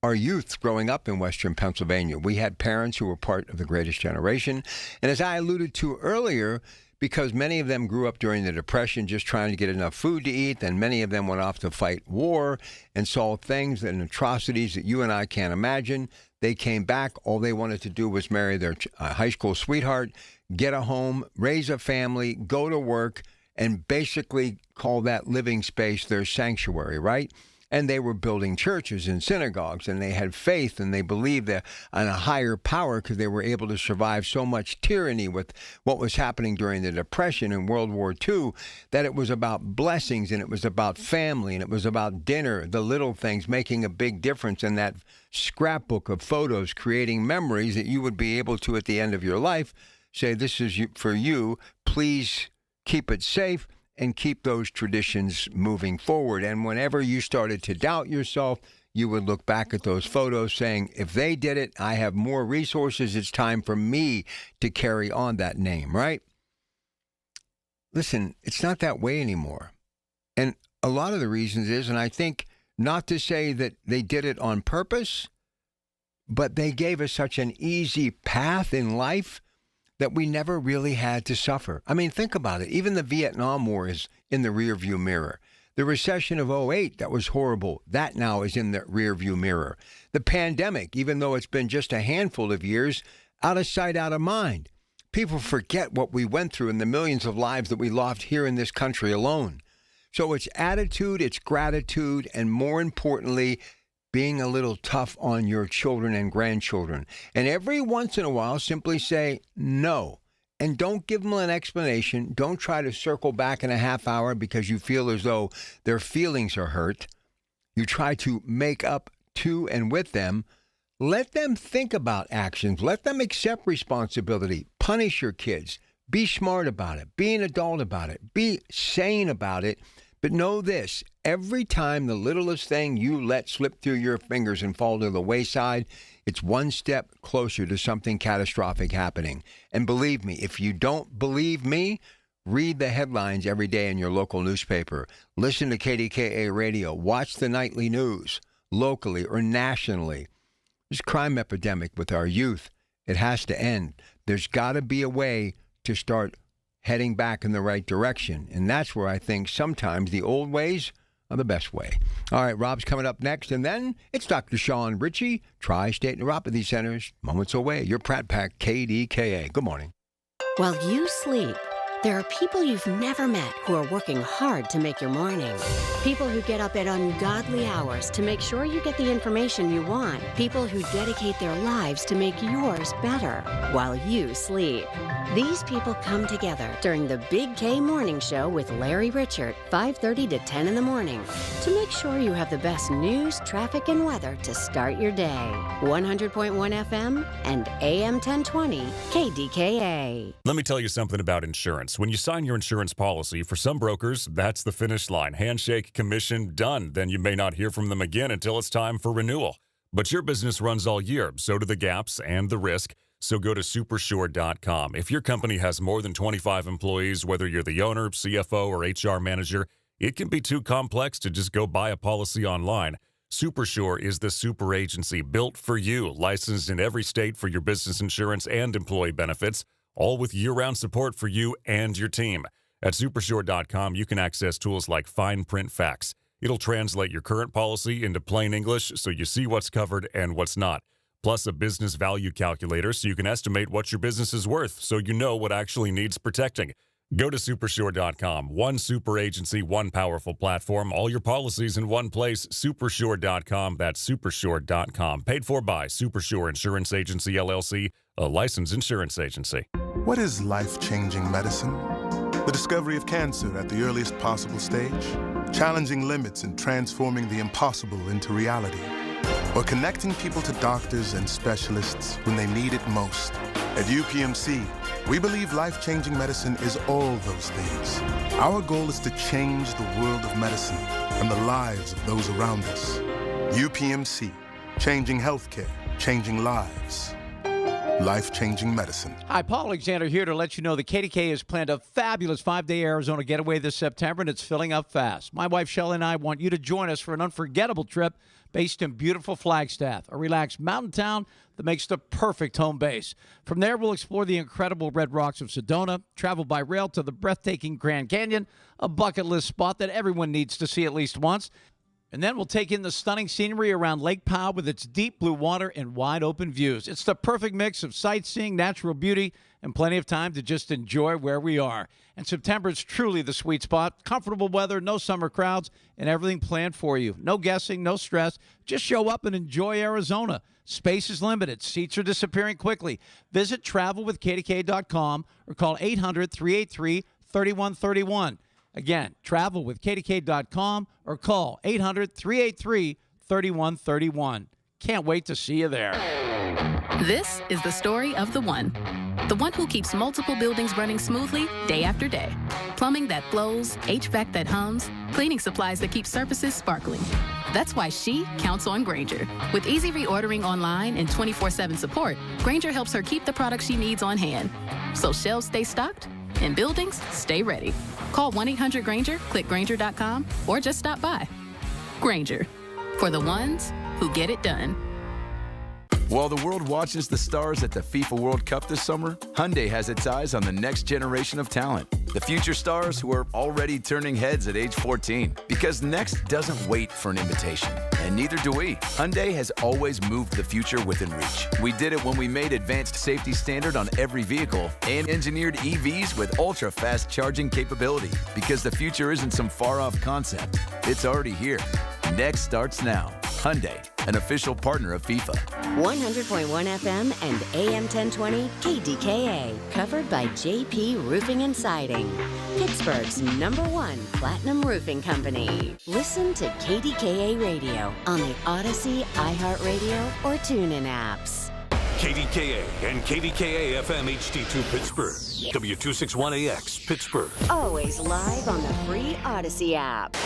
youth growing up in Western Pennsylvania. We had parents who were part of the greatest generation. And as I alluded to earlier, because many of them grew up during the Depression just trying to get enough food to eat, and many of them went off to fight war and saw things and atrocities that you and I can't imagine. They came back. All they wanted to do was marry their high school sweetheart, get a home, raise a family, go to work, and basically call that living space their sanctuary, right? And they were building churches and synagogues, and they had faith, and they believed in a higher power because they were able to survive so much tyranny with what was happening during the Depression and World War II, that it was about blessings, and it was about family, and it was about dinner, the little things making a big difference in that scrapbook of photos, creating memories that you would be able to, at the end of your life, say, this is for you, please keep it safe and keep those traditions moving forward. And whenever you started to doubt yourself, you would look back at those photos saying, if they did it, I have more resources. It's time for me to carry on that name, right? Listen, it's not that way anymore. And a lot of the reasons is, and I think not to say that they did it on purpose, but they gave us such an easy path in life that we never really had to suffer. I mean, think about it. Even the Vietnam War is in the rearview mirror. The recession of '08, that was horrible. That now is in the rearview mirror. The pandemic, even though it's been just a handful of years, out of sight, out of mind. People forget what we went through and the millions of lives that we lost here in this country alone. So it's attitude, it's gratitude, and more importantly, being a little tough on your children and grandchildren. And every once in a while, simply say no. And don't give them an explanation. Don't try to circle back in a half hour because you feel as though their feelings are hurt. You try to make up to and with them. Let them think about actions. Let them accept responsibility. Punish your kids. Be smart about it. Be an adult about it. Be sane about it. But know this, every time the littlest thing you let slip through your fingers and fall to the wayside, it's one step closer to something catastrophic happening. And believe me, if you don't believe me, read the headlines every day in your local newspaper. Listen to KDKA radio. Watch the nightly news, locally or nationally. This crime epidemic with our youth, it has to end. There's got to be a way to start heading back in the right direction. And that's where I think sometimes the old ways are the best way. All right, Rob's coming up next. And then it's Dr. Sean Ritchie, Tri-State Neuropathy Centers, moments away. Your Pratt Pack, KDKA. Good morning. While you sleep, there are people you've never met who are working hard to make your morning. People who get up at ungodly hours to make sure you get the information you want. People who dedicate their lives to make yours better while you sleep. These people come together during the Big K Morning Show with Larry Richert, 5:30 to 10 in the morning, to make sure you have the best news, traffic, and weather to start your day. 100.1 FM and AM 1020 KDKA. Let me tell you something about insurance. When you sign your insurance policy, for some brokers, that's the finish line. Handshake, commission, done. Then you may not hear from them again until it's time for renewal. But your business runs all year, so do the gaps and the risk. So go to supersure.com. If your company has more than 25 employees, whether you're the owner, CFO, or HR manager, it can be too complex to just go buy a policy online. Supersure is the super agency built for you, licensed in every state for your business insurance and employee benefits, all with year-round support for you and your team. At supersure.com, you can access tools like fine print facts. It'll translate your current policy into plain English so you see what's covered and what's not. Plus a business value calculator so you can estimate what your business is worth so you know what actually needs protecting. Go to supersure.com. One super agency, one powerful platform, all your policies in one place. Supersure.com. That's supersure.com. Paid for by Supersure Insurance Agency, LLC, a licensed insurance agency. What is life-changing medicine? The discovery of cancer at the earliest possible stage, challenging limits and transforming the impossible into reality, or connecting people to doctors and specialists when they need it most. At UPMC, we believe life-changing medicine is all those things. Our goal is to change the world of medicine and the lives of those around us. UPMC, changing healthcare, changing lives. Life-changing medicine. Hi, Paul Alexander here to let you know that KDK has planned a fabulous 5-day Arizona getaway this September, and it's filling up fast. My wife, Shelley, and I want you to join us for an unforgettable trip based in beautiful Flagstaff, a relaxed mountain town that makes the perfect home base. From there, we'll explore the incredible red rocks of Sedona, travel by rail to the breathtaking Grand Canyon, a bucket list spot that everyone needs to see at least once. And then we'll take in the stunning scenery around Lake Powell with its deep blue water and wide open views. It's the perfect mix of sightseeing, natural beauty, and plenty of time to just enjoy where we are. And September is truly the sweet spot. Comfortable weather, no summer crowds, and everything planned for you. No guessing, no stress. Just show up and enjoy Arizona. Space is limited. Seats are disappearing quickly. Visit travelwithkdk.com or call 800-383-3131. Again, travelwithkdk.com or call 800-383-3131. Can't wait to see you there. This is the story of the one who keeps multiple buildings running smoothly day after day. Plumbing that flows, HVAC that hums, cleaning supplies that keep surfaces sparkling. That's why she counts on Grainger. With easy reordering online and 24/7 support, Grainger helps her keep the products she needs on hand. So shelves stay stocked and buildings stay ready. Call 1-800-GRAINGER, click Grainger.com, or just stop by. Grainger, for the ones who get it done. While the world watches the stars at the FIFA World Cup this summer, Hyundai has its eyes on the next generation of talent. The future stars who are already turning heads at age 14. Because next doesn't wait for an invitation. And neither do we. Hyundai has always moved the future within reach. We did it when we made advanced safety standard on every vehicle and engineered EVs with ultra-fast charging capability. Because the future isn't some far-off concept. It's already here. Next starts now. Hyundai, an official partner of FIFA. 100.1 FM and AM 1020 KDKA, covered by JP Roofing and Siding, Pittsburgh's #1 platinum roofing company. Listen to KDKA Radio on the Odyssey, iHeartRadio, or TuneIn apps. KDKA and KDKA-FM HD2 Pittsburgh. W261AX Pittsburgh. Always live on the free Odyssey app.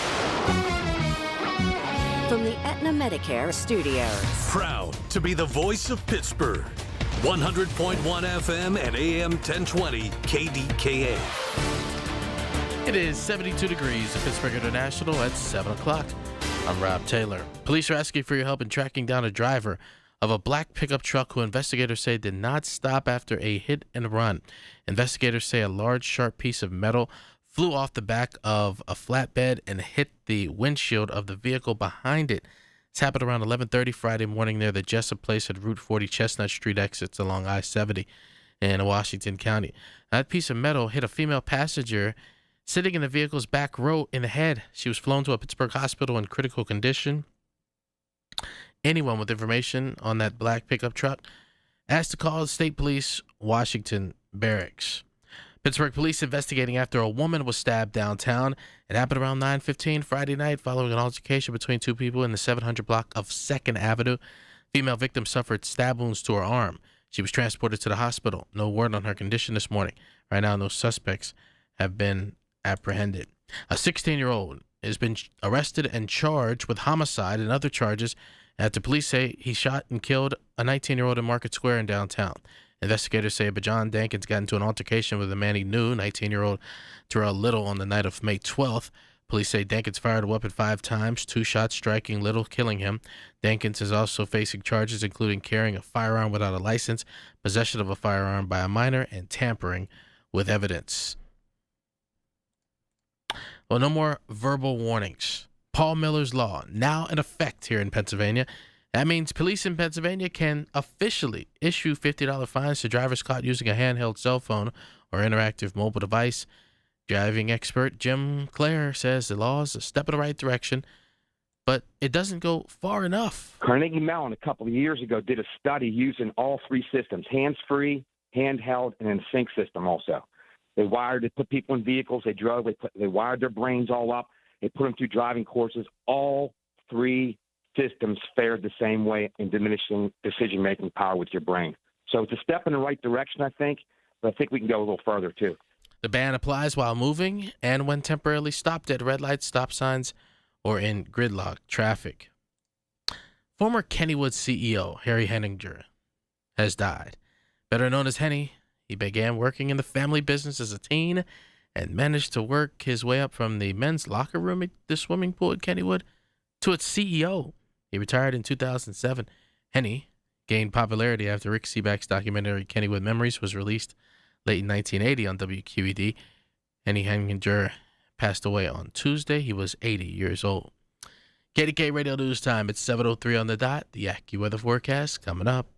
From the Aetna Medicare studios. Proud to be the voice of Pittsburgh. 100.1 FM and AM 1020 KDKA. It is 72 degrees at Pittsburgh International at 7 o'clock. I'm Rob Taylor. Police are asking for your help in tracking down a driver of a black pickup truck who investigators say did not stop after a hit and run. Investigators say a large, sharp piece of metal flew off the back of a flatbed and hit the windshield of the vehicle behind it. This happened around 11:30 Friday morning near the Jessup Place at Route 40 Chestnut Street exits along I-70 in Washington County. That piece of metal hit a female passenger sitting in the vehicle's back row in the head. She was flown to a Pittsburgh hospital in critical condition. Anyone with information on that black pickup truck asked to call the State Police Washington Barracks. Pittsburgh police investigating after a woman was stabbed downtown. It happened around 9:15 Friday night following an altercation between two people in the 700 block of 2nd Avenue. Female victim suffered stab wounds to her arm. She was transported to the hospital. No word on her condition this morning. Right now, no suspects have been apprehended. A 16-year-old has been arrested and charged with homicide and other charges after police say he shot and killed a 19-year-old in Market Square in downtown. Investigators say Bajan Dankins got into an altercation with a man he knew, 19-year-old Terrell Little, on the night of May 12th. Police say Dankins fired a weapon 5 times, 2 shots striking Little, killing him. Dankins is also facing charges including carrying a firearm without a license, possession of a firearm by a minor, and tampering with evidence. Well, no more verbal warnings. Paul Miller's Law, now in effect here in Pennsylvania. That means police in Pennsylvania can officially issue $50 fines to drivers caught using a handheld cell phone or interactive mobile device. Driving expert Jim Clare says the law is a step in the right direction, but it doesn't go far enough. Carnegie Mellon a couple of years ago did a study using all 3 systems, hands-free, handheld, and then sync system also. They put people in vehicles, they drove, they wired their brains all up, they put them through driving courses. All 3 systems fared the same way in diminishing decision-making power with your brain. So it's a step in the right direction, I think, but I think we can go a little further, too. The ban applies while moving and when temporarily stopped at red lights, stop signs, or in gridlock traffic. Former Kennywood CEO Harry Henninger has died. Better known as Henny, he began working in the family business as a teen and managed to work his way up from the men's locker room at the swimming pool at Kennywood to its CEO. He retired in 2007. Henny gained popularity after Rick Seaback's documentary Kennywood Memories was released late in 1980 on WQED. Henny Henninger passed away on Tuesday. He was 80 years old. KDKA Radio News Time. It's 7:03 on the dot. The AccuWeather forecast coming up.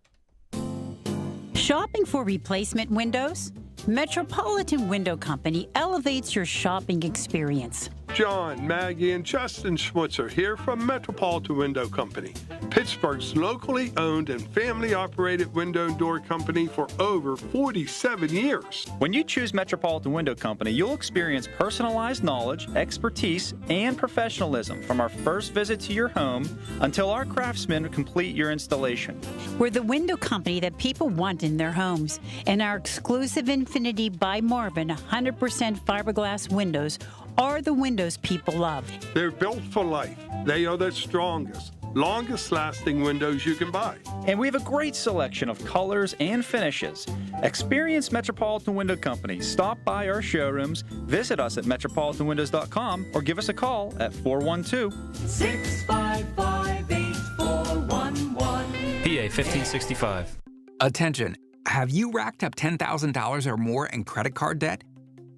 Shopping for replacement windows? Metropolitan Window Company elevates your shopping experience. John, Maggie, and Justin Schmutzer here from Metropolitan Window Company, Pittsburgh's locally owned and family-operated window and door company for over 47 years. When you choose Metropolitan Window Company, you'll experience personalized knowledge, expertise, and professionalism from our first visit to your home until our craftsmen complete your installation. We're the window company that people want in their homes, and our exclusive Infinity by Marvin 100% fiberglass windows are the windows people love. They're built for life. They are the strongest, longest-lasting windows you can buy. And we have a great selection of colors and finishes. Experience Metropolitan Window Company. Stop by our showrooms, visit us at metropolitanwindows.com, or give us a call at 412-655-8411. PA 1565. Attention. Have you racked up $10,000 or more in credit card debt?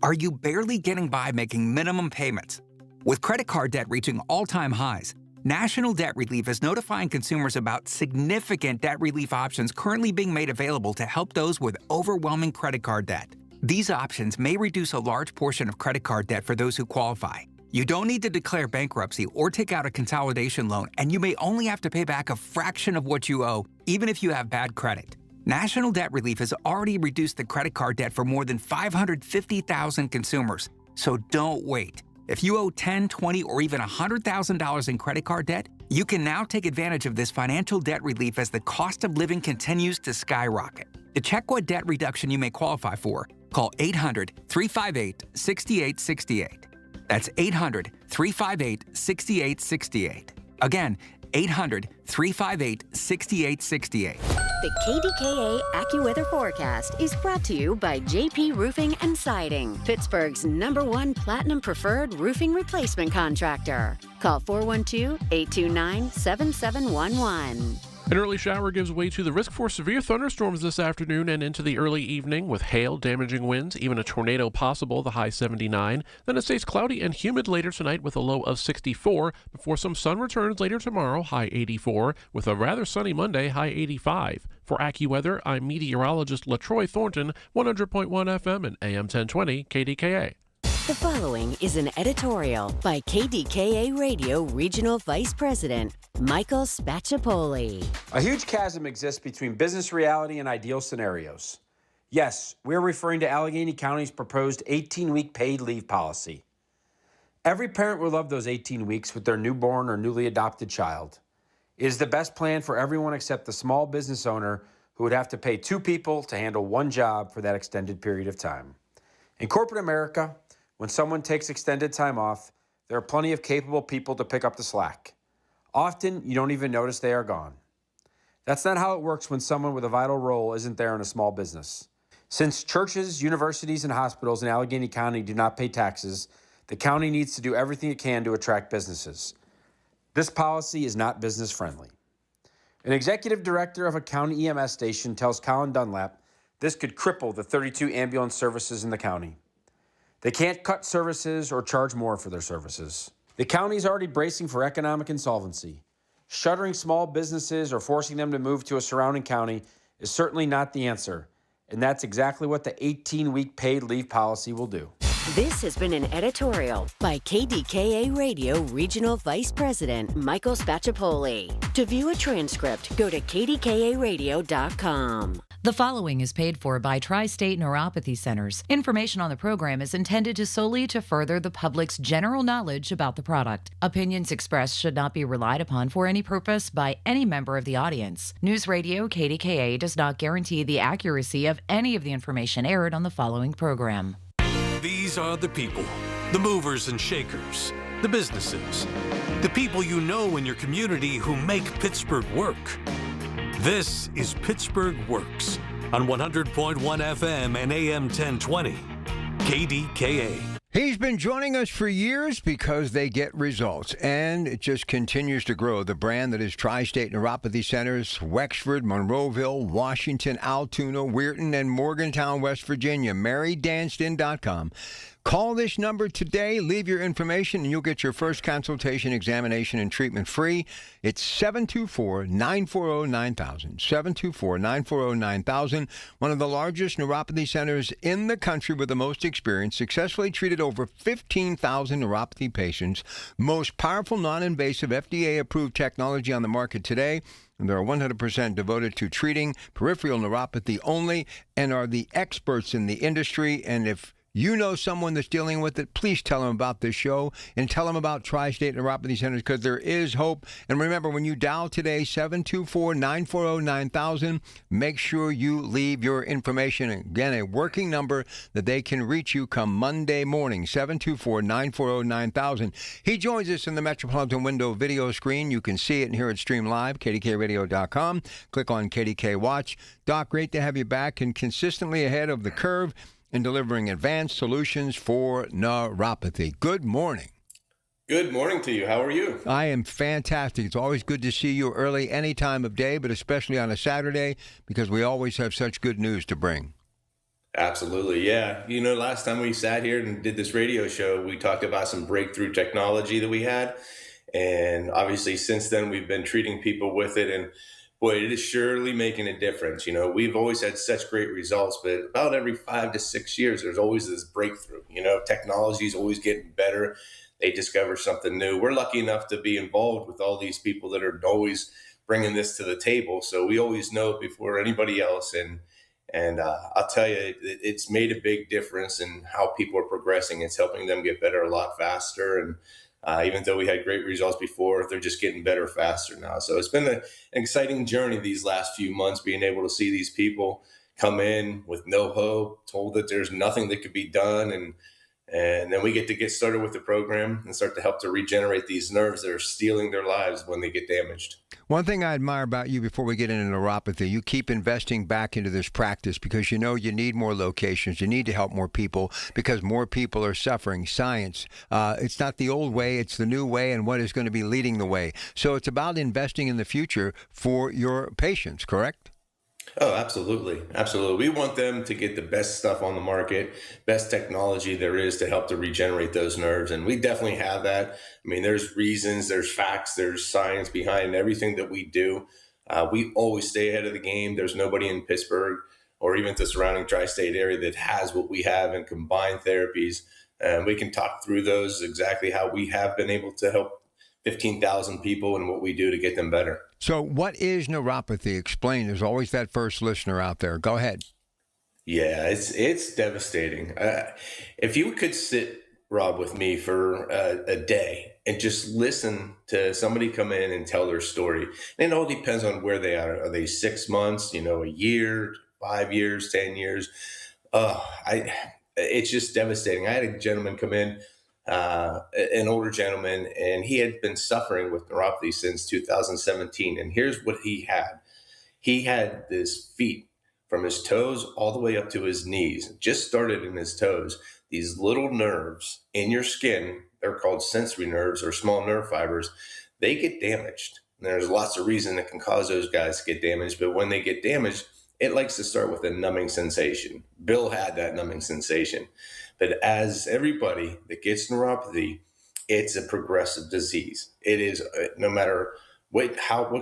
Are you barely getting by making minimum payments? With credit card debt reaching all-time highs, National Debt Relief is notifying consumers about significant debt relief options currently being made available to help those with overwhelming credit card debt. These options may reduce a large portion of credit card debt for those who qualify. You don't need to declare bankruptcy or take out a consolidation loan, and you may only have to pay back a fraction of what you owe, even if you have bad credit. National Debt Relief has already reduced the credit card debt for more than 550,000 consumers. So don't wait. If you owe $10,000, $20,000, or even $100,000 in credit card debt, you can now take advantage of this financial debt relief as the cost of living continues to skyrocket. To check what debt reduction you may qualify for, call 800-358-6868. That's 800-358-6868. Again, 800-358-6868. The KDKA AccuWeather forecast is brought to you by JP Roofing and Siding, Pittsburgh's #1 Platinum Preferred Roofing Replacement Contractor. Call 412-829-7711. An early shower gives way to the risk for severe thunderstorms this afternoon and into the early evening with hail, damaging winds, even a tornado possible, the high 79. Then it stays cloudy and humid later tonight with a low of 64 before some sun returns later tomorrow, high 84, with a rather sunny Monday, high 85. For AccuWeather, I'm meteorologist LaTroy Thornton, 100.1 FM and AM 1020 KDKA. The following is an editorial by KDKA Radio Regional Vice President Michael Spacciapoli. A huge chasm exists between business reality and ideal scenarios. Yes, we're referring to Allegheny County's proposed 18-week paid leave policy. Every parent would love those 18 weeks with their newborn or newly adopted child. It is the best plan for everyone except the small business owner who would have to pay 2 people to handle 1 job for that extended period of time. In corporate America, when someone takes extended time off, there are plenty of capable people to pick up the slack. Often, you don't even notice they are gone. That's not how it works when someone with a vital role isn't there in a small business. Since churches, universities, and hospitals in Allegheny County do not pay taxes, the county needs to do everything it can to attract businesses. This policy is not business-friendly. An executive director of a county EMS station tells Colin Dunlap this could cripple the 32 ambulance services in the county. They can't cut services or charge more for their services. The county is already bracing for economic insolvency. Shuttering small businesses or forcing them to move to a surrounding county is certainly not the answer, and that's exactly what the 18-week paid leave policy will do. This has been an editorial by KDKA Radio Regional Vice President Michael Spacciapoli. To view a transcript, go to kdkaradio.com. The following is paid for by Tri-State Neuropathy Centers. Information on the program is intended solely to further the public's general knowledge about the product. Opinions expressed should not be relied upon for any purpose by any member of the audience. News Radio KDKA does not guarantee the accuracy of any of the information aired on the following program. These are the people, the movers and shakers, the businesses, the people you know in your community who make Pittsburgh work. This is Pittsburgh Works on 100.1 FM and AM 1020, KDKA. He's been joining us for years because they get results, and it just continues to grow. The brand that is Tri-State Neuropathy Centers, Wexford, Monroeville, Washington, Altoona, Weirton, and Morgantown, West Virginia. MaryDanston.com. Call this number today, leave your information, and you'll get your first consultation, examination, and treatment free. It's 724-940-9000. 724-940-9000. One of the largest neuropathy centers in the country with the most experience, successfully treated over 15,000 neuropathy patients. Most powerful, non-invasive, FDA-approved technology on the market today. And they're 100% devoted to treating peripheral neuropathy only and are the experts in the industry. And if you know someone that's dealing with it, please tell them about this show and tell them about Tri-State Neuropathy Centers, because there is hope. And remember, when you dial today, 724-940-9000, make sure you leave your information. Again, a working number that they can reach you come Monday morning, 724-940-9000. He joins us in the Metropolitan Window video screen. You can see it and hear it stream live, kdkradio.com. Click on KDK Watch. Doc, great to have you back and consistently ahead of the curve in delivering advanced solutions for neuropathy. Good morning. Good morning to you. How are you? I am fantastic. It's always good to see you early any time of day, but especially on a Saturday, because we always have such good news to bring. Absolutely. Yeah. Last time we sat here and did this radio show, we talked about some breakthrough technology that we had. And obviously, since then, we've been treating people with it. And boy, it is surely making a difference. We've always had such great results, but about every 5 to 6 years, there's always this breakthrough. Technology is always getting better. They discover something new. We're lucky enough to be involved with all these people that are always bringing this to the table. So we always know before anybody else. And I'll tell you, it's made a big difference in how people are progressing. It's helping them get better a lot faster. And even though we had great results before, they're just getting better faster now. So it's been an exciting journey these last few months, being able to see these people come in with no hope, told that there's nothing that could be done. And then we get started with the program and start to help to regenerate these nerves that are stealing their lives when they get damaged. One thing I admire about you before we get into neuropathy, you keep investing back into this practice because you know you need more locations. You need to help more people because more people are suffering. Science, it's not the old way, it's the new way and what is going to be leading the way. So it's about investing in the future for your patients, correct? Oh, absolutely. Absolutely. We want them to get the best stuff on the market, best technology there is to help to regenerate those nerves. And we definitely have that. I mean, there's reasons, there's facts, there's science behind everything that we do. We always stay ahead of the game. There's nobody in Pittsburgh or even the surrounding tri-state area that has what we have in combined therapies. And we can talk through those, exactly how we have been able to help 15,000 people and what we do to get them better. So what is neuropathy? Explain. There's always that first listener out there. Go ahead. Yeah, it's devastating. If you could sit, Rob, with me for a day and just listen to somebody come in and tell their story, and it all depends on where they are. Are they 6 months, a year, 5 years, 10 years? It's just devastating. I had a gentleman come in, an older gentleman, and he had been suffering with neuropathy since 2017. And here's what he had. He had this feet from his toes all the way up to his knees, just started in his toes. These little nerves in your skin, they're called sensory nerves or small nerve fibers, they get damaged. And there's lots of reasons that can cause those guys to get damaged, but when they get damaged, it likes to start with a numbing sensation. Bill had that numbing sensation. But as everybody that gets neuropathy, it's a progressive disease. It is, no matter what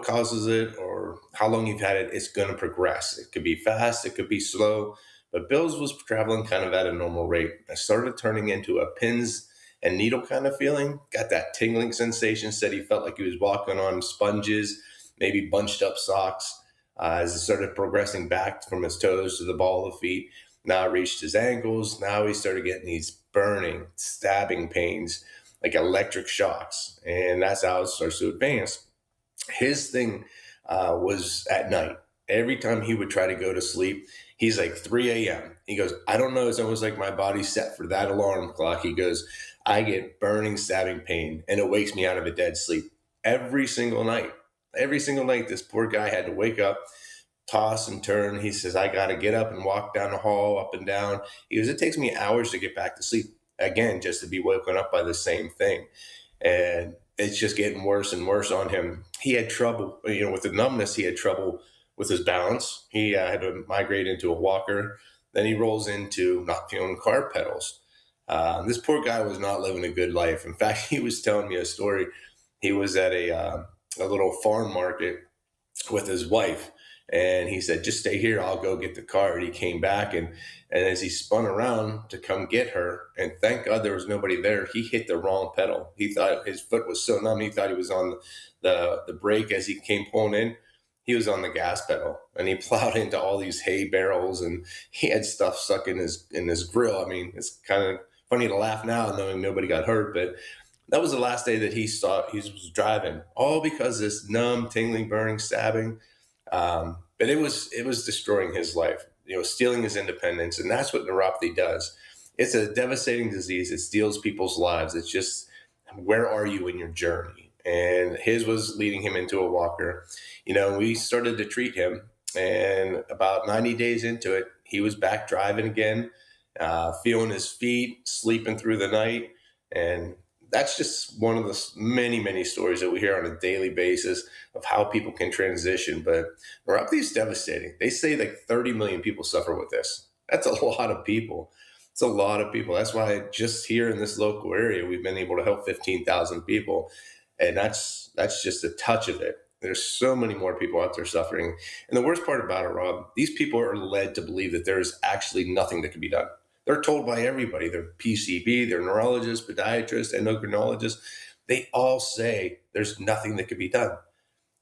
causes it or how long you've had it, it's going to progress. It could be fast, it could be slow. But Bill's was traveling kind of at a normal rate. I started turning into a pins and needle kind of feeling. Got that tingling sensation. Said he felt like he was walking on sponges, maybe bunched up socks. As it started progressing back from his toes to the ball of the feet. Now it reached his ankles. Now he started getting these burning, stabbing pains, like electric shocks. And that's how it starts to advance. His thing was at night. Every time he would try to go to sleep, he's like 3 a.m. He goes, I don't know. It's almost like my body's set for that alarm clock. He goes, I get burning, stabbing pain, and it wakes me out of a dead sleep every single night. Every single night, this poor guy had to wake up, toss and turn. He says, I got to get up and walk down the hall, up and down. He goes, it takes me hours to get back to sleep, again, just to be woken up by the same thing. And it's just getting worse and worse on him. He had trouble, with the numbness, he had trouble with his balance. He had to migrate into a walker. Then he rolls into not feeling car pedals. This poor guy was not living a good life. In fact, he was telling me a story. He was at a little farm market with his wife. And he said, just stay here. I'll go get the car. And he came back. And as he spun around to come get her, and thank God there was nobody there, he hit the wrong pedal. He thought his foot was so numb. He thought he was on the brake as he came pulling in. He was on the gas pedal, and he plowed into all these hay barrels, and he had stuff stuck in his grill. I mean, it's kind of funny to laugh now knowing nobody got hurt, but that was the last day that he was driving, all because this numb, tingling, burning, stabbing. But it was destroying his life, stealing his independence. And that's what neuropathy does. It's a devastating disease. It steals people's lives. It's just, where are you in your journey? And his was leading him into a walker. We started to treat him, and about 90 days into it, he was back driving again, feeling his feet, sleeping through the night. And that's just one of the many, many stories that we hear on a daily basis of how people can transition. But neuropathy is devastating. They say like 30 million people suffer with this. That's a lot of people. It's a lot of people. That's why just here in this local area, we've been able to help 15,000 people. And that's just a touch of it. There's so many more people out there suffering. And the worst part about it, Rob, these people are led to believe that there's actually nothing that can be done. They're told by everybody, they're PCP, they're neurologists, podiatrists, endocrinologists. They all say there's nothing that can be done,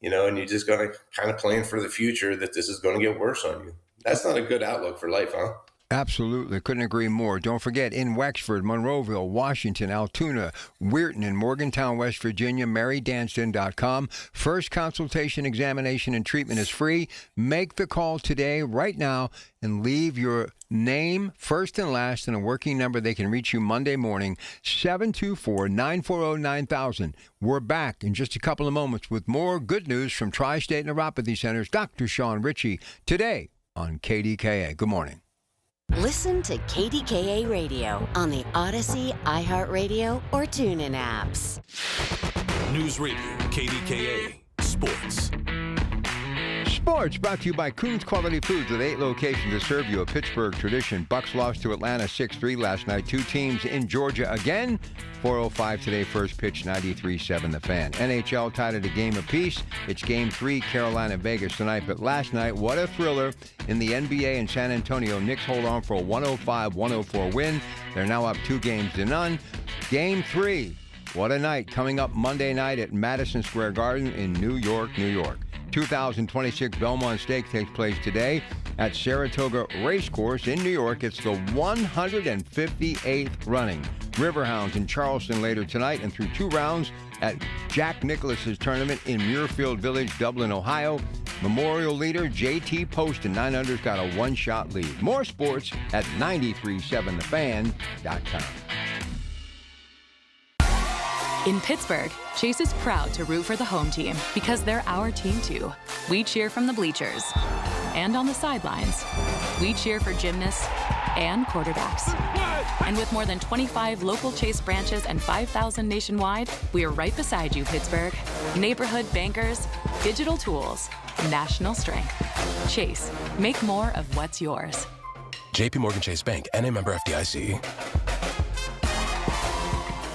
and you just got to kind of plan for the future that this is going to get worse on you. That's not a good outlook for life, huh? Absolutely. Couldn't agree more. Don't forget, in Wexford, Monroeville, Washington, Altoona, Weirton, and Morgantown, West Virginia, MaryDanston.com. First consultation, examination, and treatment is free. Make the call today, right now, and leave your name, first and last, and a working number. They can reach you Monday morning, 724-940-9000. We're back in just a couple of moments with more good news from Tri-State Neuropathy Center's Dr. Sean Ritchie today on KDKA. Good morning. Listen to KDKA Radio on the Odyssey, iHeartRadio, or TuneIn apps. News Radio, KDKA, Sports. Sports brought to you by Coons Quality Foods with 8 locations to serve you a Pittsburgh tradition. Bucks lost to Atlanta 6-3 last night. 2 teams in Georgia again. 4:05 today, first pitch, 93-7 the Fan. NHL tied at a game apiece. It's Game 3, Carolina-Vegas tonight. But last night, what a thriller in the NBA in San Antonio. Knicks hold on for a 105-104 win. They're now up 2-0. Game 3, what a night. Coming up Monday night at Madison Square Garden in New York, New York. 2026 Belmont Stakes takes place today at Saratoga Racecourse in New York. It's the 158th running. Riverhounds in Charleston later tonight and through 2 rounds at Jack Nicklaus's tournament in Muirfield Village, Dublin, Ohio. Memorial leader J.T. Poston, 900's got a 1-shot lead. More sports at 937thefan.com. In Pittsburgh, Chase is proud to root for the home team because they're our team too. We cheer from the bleachers and on the sidelines. We cheer for gymnasts and quarterbacks. And with more than 25 local Chase branches and 5,000 nationwide, we are right beside you, Pittsburgh. Neighborhood bankers, digital tools, national strength. Chase, make more of what's yours. JP Morgan Chase Bank, N.A. member FDIC.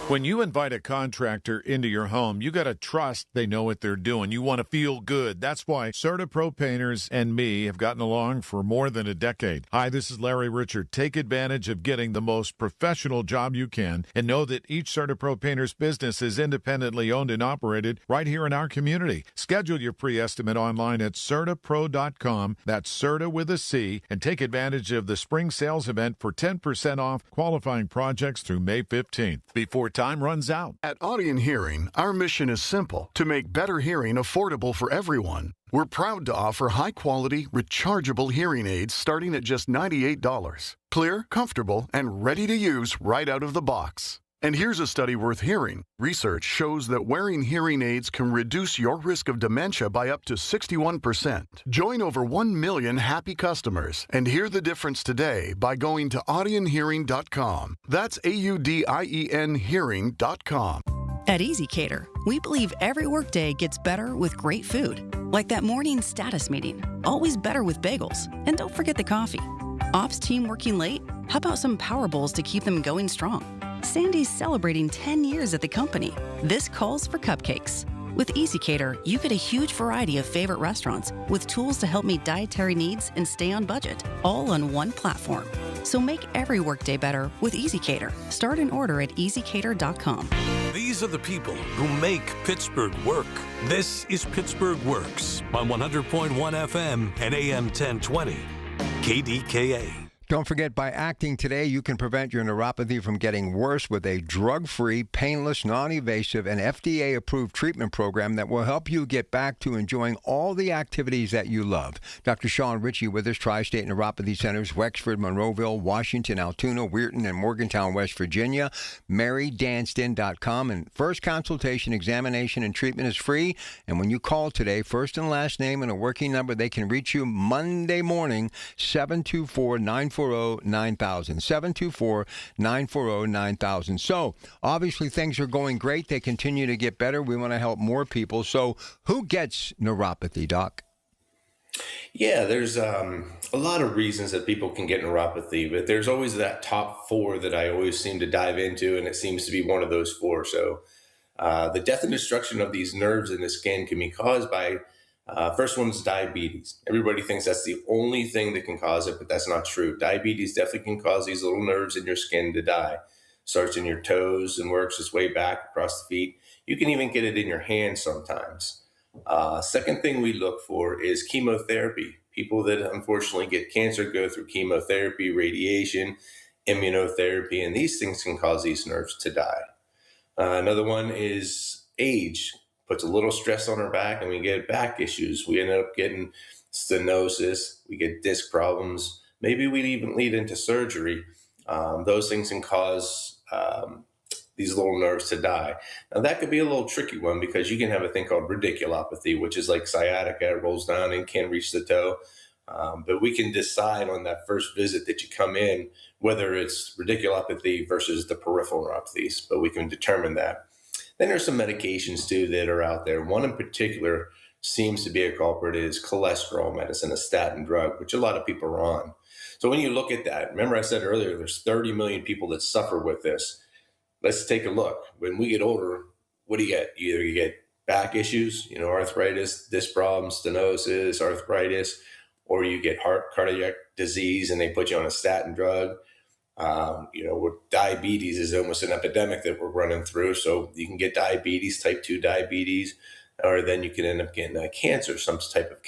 When you invite a contractor into your home, you got to trust they know what they're doing. You want to feel good. That's why CertaPro Painters and me have gotten along for more than a decade. Hi, this is Larry Richard. Take advantage of getting the most professional job you can and know that each CertaPro Painters business is independently owned and operated right here in our community. Schedule your pre-estimate online at CertaPro.com. That's Certa with a C. And take advantage of the spring sales event for 10% off qualifying projects through May 15th. Before time runs out. At Audion Hearing, our mission is simple: to make better hearing affordable for everyone. We're proud to offer high-quality, rechargeable hearing aids starting at just $98. Clear, comfortable, and ready to use right out of the box. And here's a study worth hearing. Research shows that wearing hearing aids can reduce your risk of dementia by up to 61%. Join over 1 million happy customers and hear the difference today by going to audionhearing.com. That's AUDIEN hearing.com. At EasyCater, we believe every workday gets better with great food. Like that morning status meeting. Always better with bagels. And don't forget the coffee. Ops team working late? How about some Power Bowls to keep them going strong? Sandy's celebrating 10 years at the company. This calls for cupcakes. With EasyCater, you get a huge variety of favorite restaurants with tools to help meet dietary needs and stay on budget, all on one platform. So make every workday better with EasyCater. Start an order at easycater.com. These are the people who make Pittsburgh work. This is Pittsburgh Works on 100.1 FM and AM 1020. KDKA. Don't forget, by acting today, you can prevent your neuropathy from getting worse with a drug-free, painless, non-invasive, and FDA-approved treatment program that will help you get back to enjoying all the activities that you love. Dr. Sean Ritchie with us, Tri-State Neuropathy Centers, Wexford, Monroeville, Washington, Altoona, Weirton, and Morgantown, West Virginia. MaryDanston.com. And first consultation, examination, and treatment is free. And when you call today, first and last name and a working number, they can reach you Monday morning, 724-940-9000. 724-940-9000. So obviously things are going great. They continue to get better. We want to help more people. So who gets neuropathy, Doc? Yeah, there's a lot of reasons that people can get neuropathy, but there's always that top four that I always seem to dive into, and it seems to be one of those four. So the death and destruction of these nerves in the skin can be caused by, first one's diabetes. Everybody thinks that's the only thing that can cause it, but that's not true. Diabetes definitely can cause these little nerves in your skin to die. Starts in your toes and works its way back across the feet. You can even get it in your hands sometimes. Second thing we look for is chemotherapy. People that unfortunately get cancer go through chemotherapy, radiation, immunotherapy, and these things can cause these nerves to die. Another one is age. Puts a little stress on our back and we get back issues. We end up getting stenosis, we get disc problems. Maybe we even lead into surgery. Those things can cause these little nerves to die. Now that could be a little tricky one because you can have a thing called radiculopathy, which is like sciatica, it rolls down and can't reach the toe. But we can decide on that first visit that you come in whether it's radiculopathy versus the peripheral neuropathies, but we can determine that. Then there's some medications too that are out there. One in particular seems to be a culprit is cholesterol medicine, a statin drug, which a lot of people are on. So when you look at that, remember I said earlier, there's 30 million people that suffer with this. Let's take a look. When we get older, what do you get? Either you get back issues, arthritis, disc problems, stenosis, arthritis, or you get cardiac disease and they put you on a statin drug. Diabetes is almost an epidemic that we're running through. So you can get diabetes, type 2 diabetes, or then you can end up getting cancer, some type of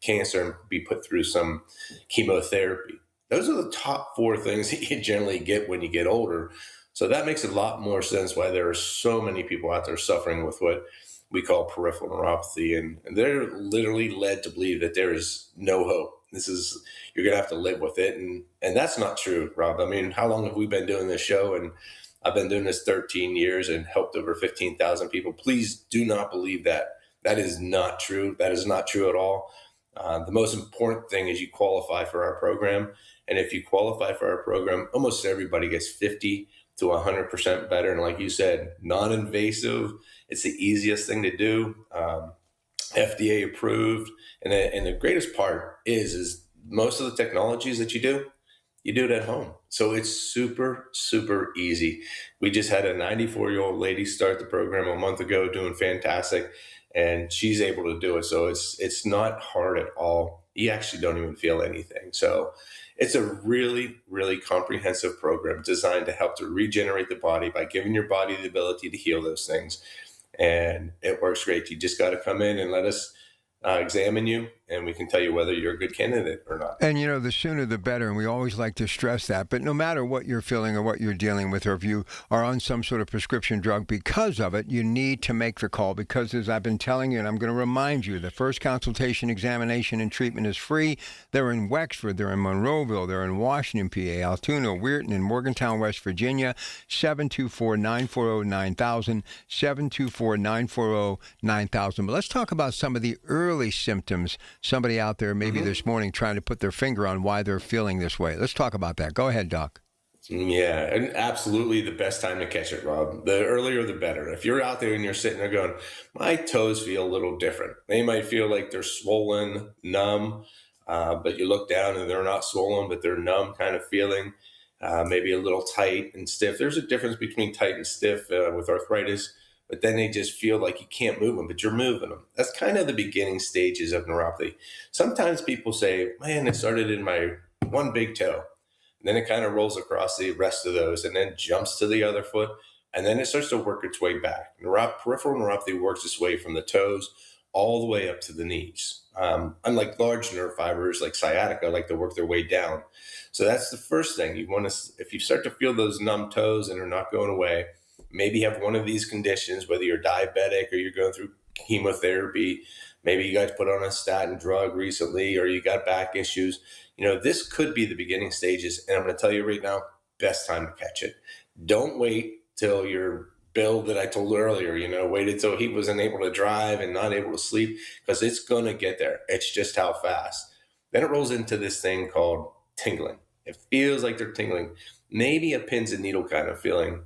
cancer, and be put through some chemotherapy. Those are the top four things that you generally get when you get older. So that makes a lot more sense why there are so many people out there suffering with what we call peripheral neuropathy. And they're literally led to believe that there is no hope. You're going to have to live with it. And that's not true, Rob. I mean, how long have we been doing this show? And I've been doing this 13 years and helped over 15,000 people. Please do not believe that. That is not true. That is not true at all. The most important thing is you qualify for our program. And if you qualify for our program, almost everybody gets 50 to 100% better. And like you said, non-invasive, it's the easiest thing to do. FDA approved. And the greatest part is most of the technologies that you do it at home. So it's super, super easy. We just had a 94-year-old lady start the program a month ago doing fantastic, and she's able to do it. So it's not hard at all. You actually don't even feel anything. So it's a really, really comprehensive program designed to help to regenerate the body by giving your body the ability to heal those things. And it works great. You just got to come in and let us examine you, and we can tell you whether you're a good candidate or not. And, the sooner the better, and we always like to stress that. But no matter what you're feeling or what you're dealing with, or if you are on some sort of prescription drug because of it, you need to make the call because, as I've been telling you, and I'm going to remind you, the first consultation, examination, and treatment is free. They're in Wexford, they're in Monroeville, they're in Washington, PA, Altoona, Weirton, and Morgantown, West Virginia, 724-940-9000, 724-940-9000. But let's talk about some of the early symptoms. Somebody out there maybe this morning trying to put their finger on why they're feeling this way. Let's talk about that. Go ahead, Doc. Yeah, and absolutely the best time to catch it, Rob. The earlier, the better. If you're out there and you're sitting there going, my toes feel a little different. They might feel like they're swollen, numb, but you look down and they're not swollen, but they're numb kind of feeling, maybe a little tight and stiff. There's a difference between tight and stiff with arthritis. But then they just feel like you can't move them, but you're moving them. That's kind of the beginning stages of neuropathy. Sometimes people say, man, it started in my one big toe. And then it kind of rolls across the rest of those and then jumps to the other foot. And then it starts to work its way back. Peripheral neuropathy works its way from the toes all the way up to the knees. Unlike large nerve fibers like sciatica, like to work their way down. So that's the first thing. You want to, if you start to feel those numb toes and they're not going away, maybe have one of these conditions, whether you're diabetic or you're going through chemotherapy, maybe you got put on a statin drug recently, or you got back issues. This could be the beginning stages. And I'm going to tell you right now, best time to catch it. Don't wait till your Bill that I told earlier, waited till he wasn't able to drive and not able to sleep, because it's going to get there. It's just how fast. Then it rolls into this thing called tingling. It feels like they're tingling, maybe a pins and needle kind of feeling.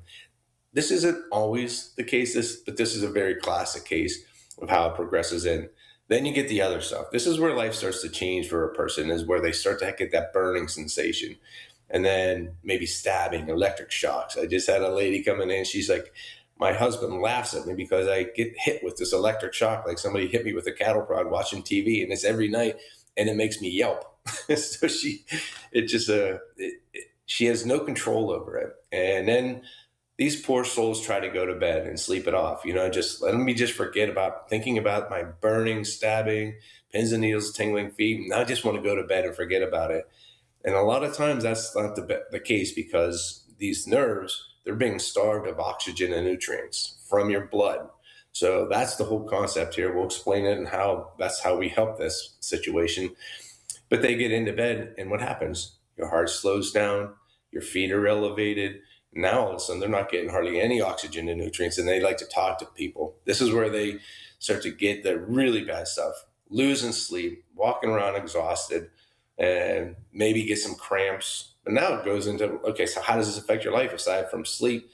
This isn't always the case, but this is a very classic case of how it progresses in. Then you get the other stuff. This is where life starts to change for a person, is where they start to get that burning sensation. And then maybe stabbing, electric shocks. I just had a lady coming in. She's like, my husband laughs at me because I get hit with this electric shock, like somebody hit me with a cattle prod watching TV, and it's every night, and it makes me yelp. So she has no control over it. And then these poor souls try to go to bed and sleep it off. Just let me just forget about thinking about my burning, stabbing, pins and needles, tingling feet. And I just want to go to bed and forget about it. And a lot of times that's not the case, because these nerves, they're being starved of oxygen and nutrients from your blood. So that's the whole concept here. We'll explain it and that's how we help this situation. But they get into bed, and what happens? Your heart slows down, your feet are elevated. Now all of a sudden they're not getting hardly any oxygen and nutrients, and they like to talk to people. This is where they start to get the really bad stuff, losing sleep, walking around exhausted, and maybe get some cramps. But now it goes into, okay, so how does this affect your life aside from sleep?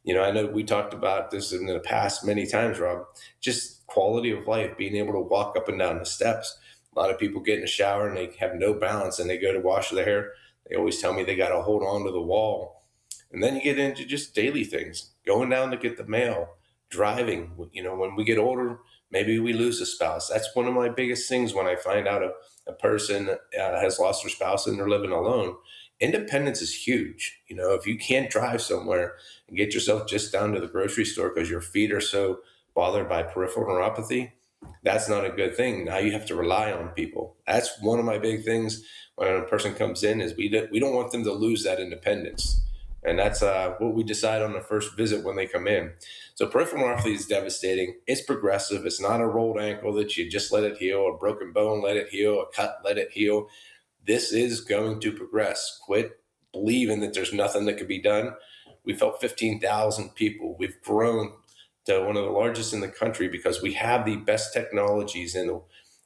I know we talked about this in the past many times, Rob, just quality of life, being able to walk up and down the steps. A lot of people get in the shower and they have no balance, and they go to wash their hair. They always tell me they got to hold on to the wall. And then you get into just daily things, going down to get the mail, driving. When we get older, maybe we lose a spouse. That's one of my biggest things when I find out a person has lost their spouse and they're living alone. Independence is huge. If you can't drive somewhere and get yourself just down to the grocery store because your feet are so bothered by peripheral neuropathy, that's not a good thing. Now you have to rely on people. That's one of my big things when a person comes in, is we don't want them to lose that independence. And that's what we decide on the first visit when they come in. So peripheral neuropathy is devastating. It's progressive. It's not a rolled ankle that you just let it heal, a broken bone, let it heal, a cut, let it heal. This is going to progress. Quit believing that there's nothing that can be done. We've helped 15,000 people. We've grown to one of the largest in the country because we have the best technologies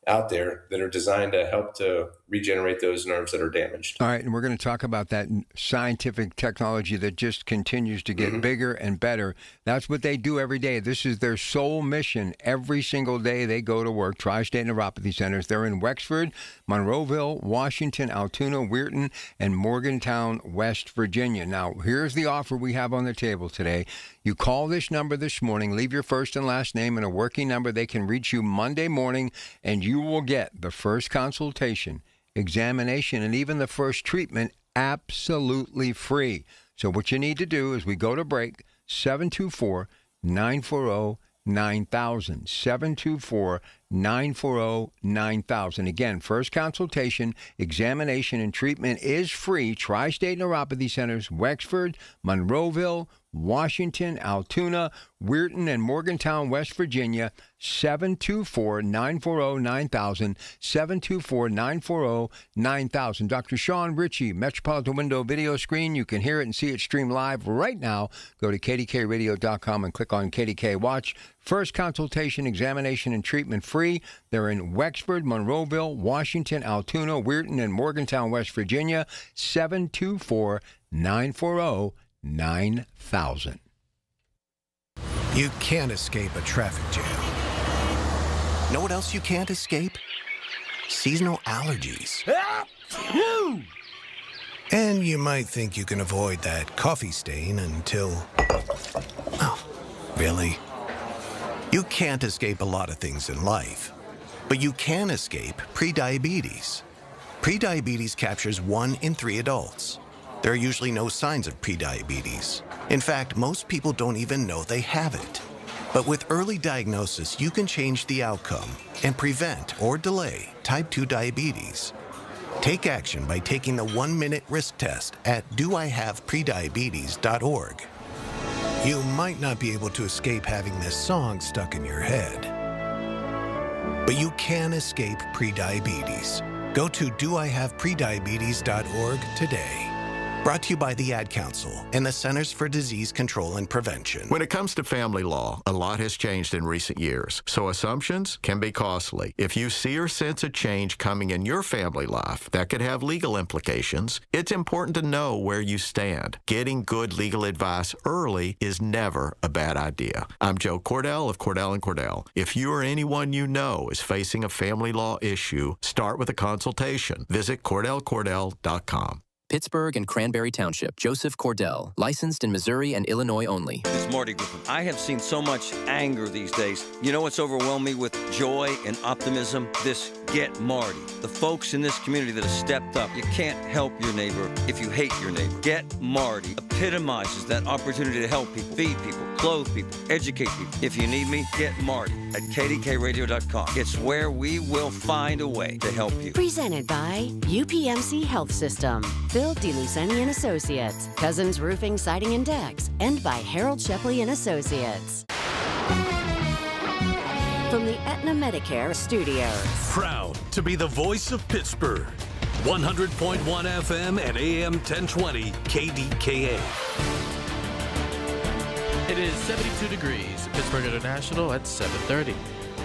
out there that are designed to help to regenerate those nerves that are damaged. All right, and we're going to talk about that scientific technology that just continues to get bigger and better. That's what they do every day. This is their sole mission. Every single day they go to work. Tri-State Neuropathy Centers. They're in Wexford, Monroeville, Washington, Altoona, Weirton, and Morgantown, West Virginia. Now, here's the offer we have on the table today. You call this number this morning, leave your first and last name and a working number. They can reach you Monday morning, and you will get the first consultation, examination, and even the first treatment absolutely free. So what you need to do is we go to break, 724-940-9000, 724-940-9000. Again, first consultation, examination, and treatment is free. Tri-State Neuropathy Centers, Wexford, Monroeville, Washington, Altoona, Weirton, and Morgantown, West Virginia, 724-940-9000, 724-940-9000. Dr. Sean Ritchie, Metropolitan Window Video Screen. You can hear it and see it stream live right now. Go to KDKRadio.com and click on KDK Watch. First consultation, examination, and treatment free. They're in Wexford, Monroeville, Washington, Altoona, Weirton, and Morgantown, West Virginia, 724-940-9000. You can't escape a traffic jam. Know what else you can't escape? Seasonal allergies. And you might think you can avoid that coffee stain until... Oh, really? You can't escape a lot of things in life, but you can escape prediabetes. Prediabetes captures 1 in 3 adults. There are usually no signs of prediabetes. In fact, most people don't even know they have it. But with early diagnosis, you can change the outcome and prevent or delay type 2 diabetes. Take action by taking the 1-minute risk test at doihaveprediabetes.org. You might not be able to escape having this song stuck in your head, but you can escape prediabetes. Go to doihaveprediabetes.org today. Brought to you by the Ad Council and the Centers for Disease Control and Prevention. When it comes to family law, a lot has changed in recent years, so assumptions can be costly. If you see or sense a change coming in your family life that could have legal implications, it's important to know where you stand. Getting good legal advice early is never a bad idea. I'm Joe Cordell of Cordell & Cordell. If you or anyone you know is facing a family law issue, start with a consultation. Visit CordellCordell.com. Pittsburgh and Cranberry Township. Joseph Cordell, licensed in Missouri and Illinois only. It's Marty Griffin. I have seen so much anger these days. You know what's overwhelmed me with joy and optimism? This Get Marty. The folks in this community that have stepped up. You can't help your neighbor if you hate your neighbor. Get Marty epitomizes that opportunity to help people, feed people, clothe people, educate people. If you need me, get Marty at KDKRadio.com. It's where we will find a way to help you. Presented by UPMC Health System, Bill DeLuceni and Associates, Cousins Roofing, Siding and Decks, and by Harold Shepley and Associates. From the Aetna Medicare Studios. Proud to be the voice of Pittsburgh. 100.1 FM and AM 1020 KDKA. It is 72 degrees at Pittsburgh International at 7:30.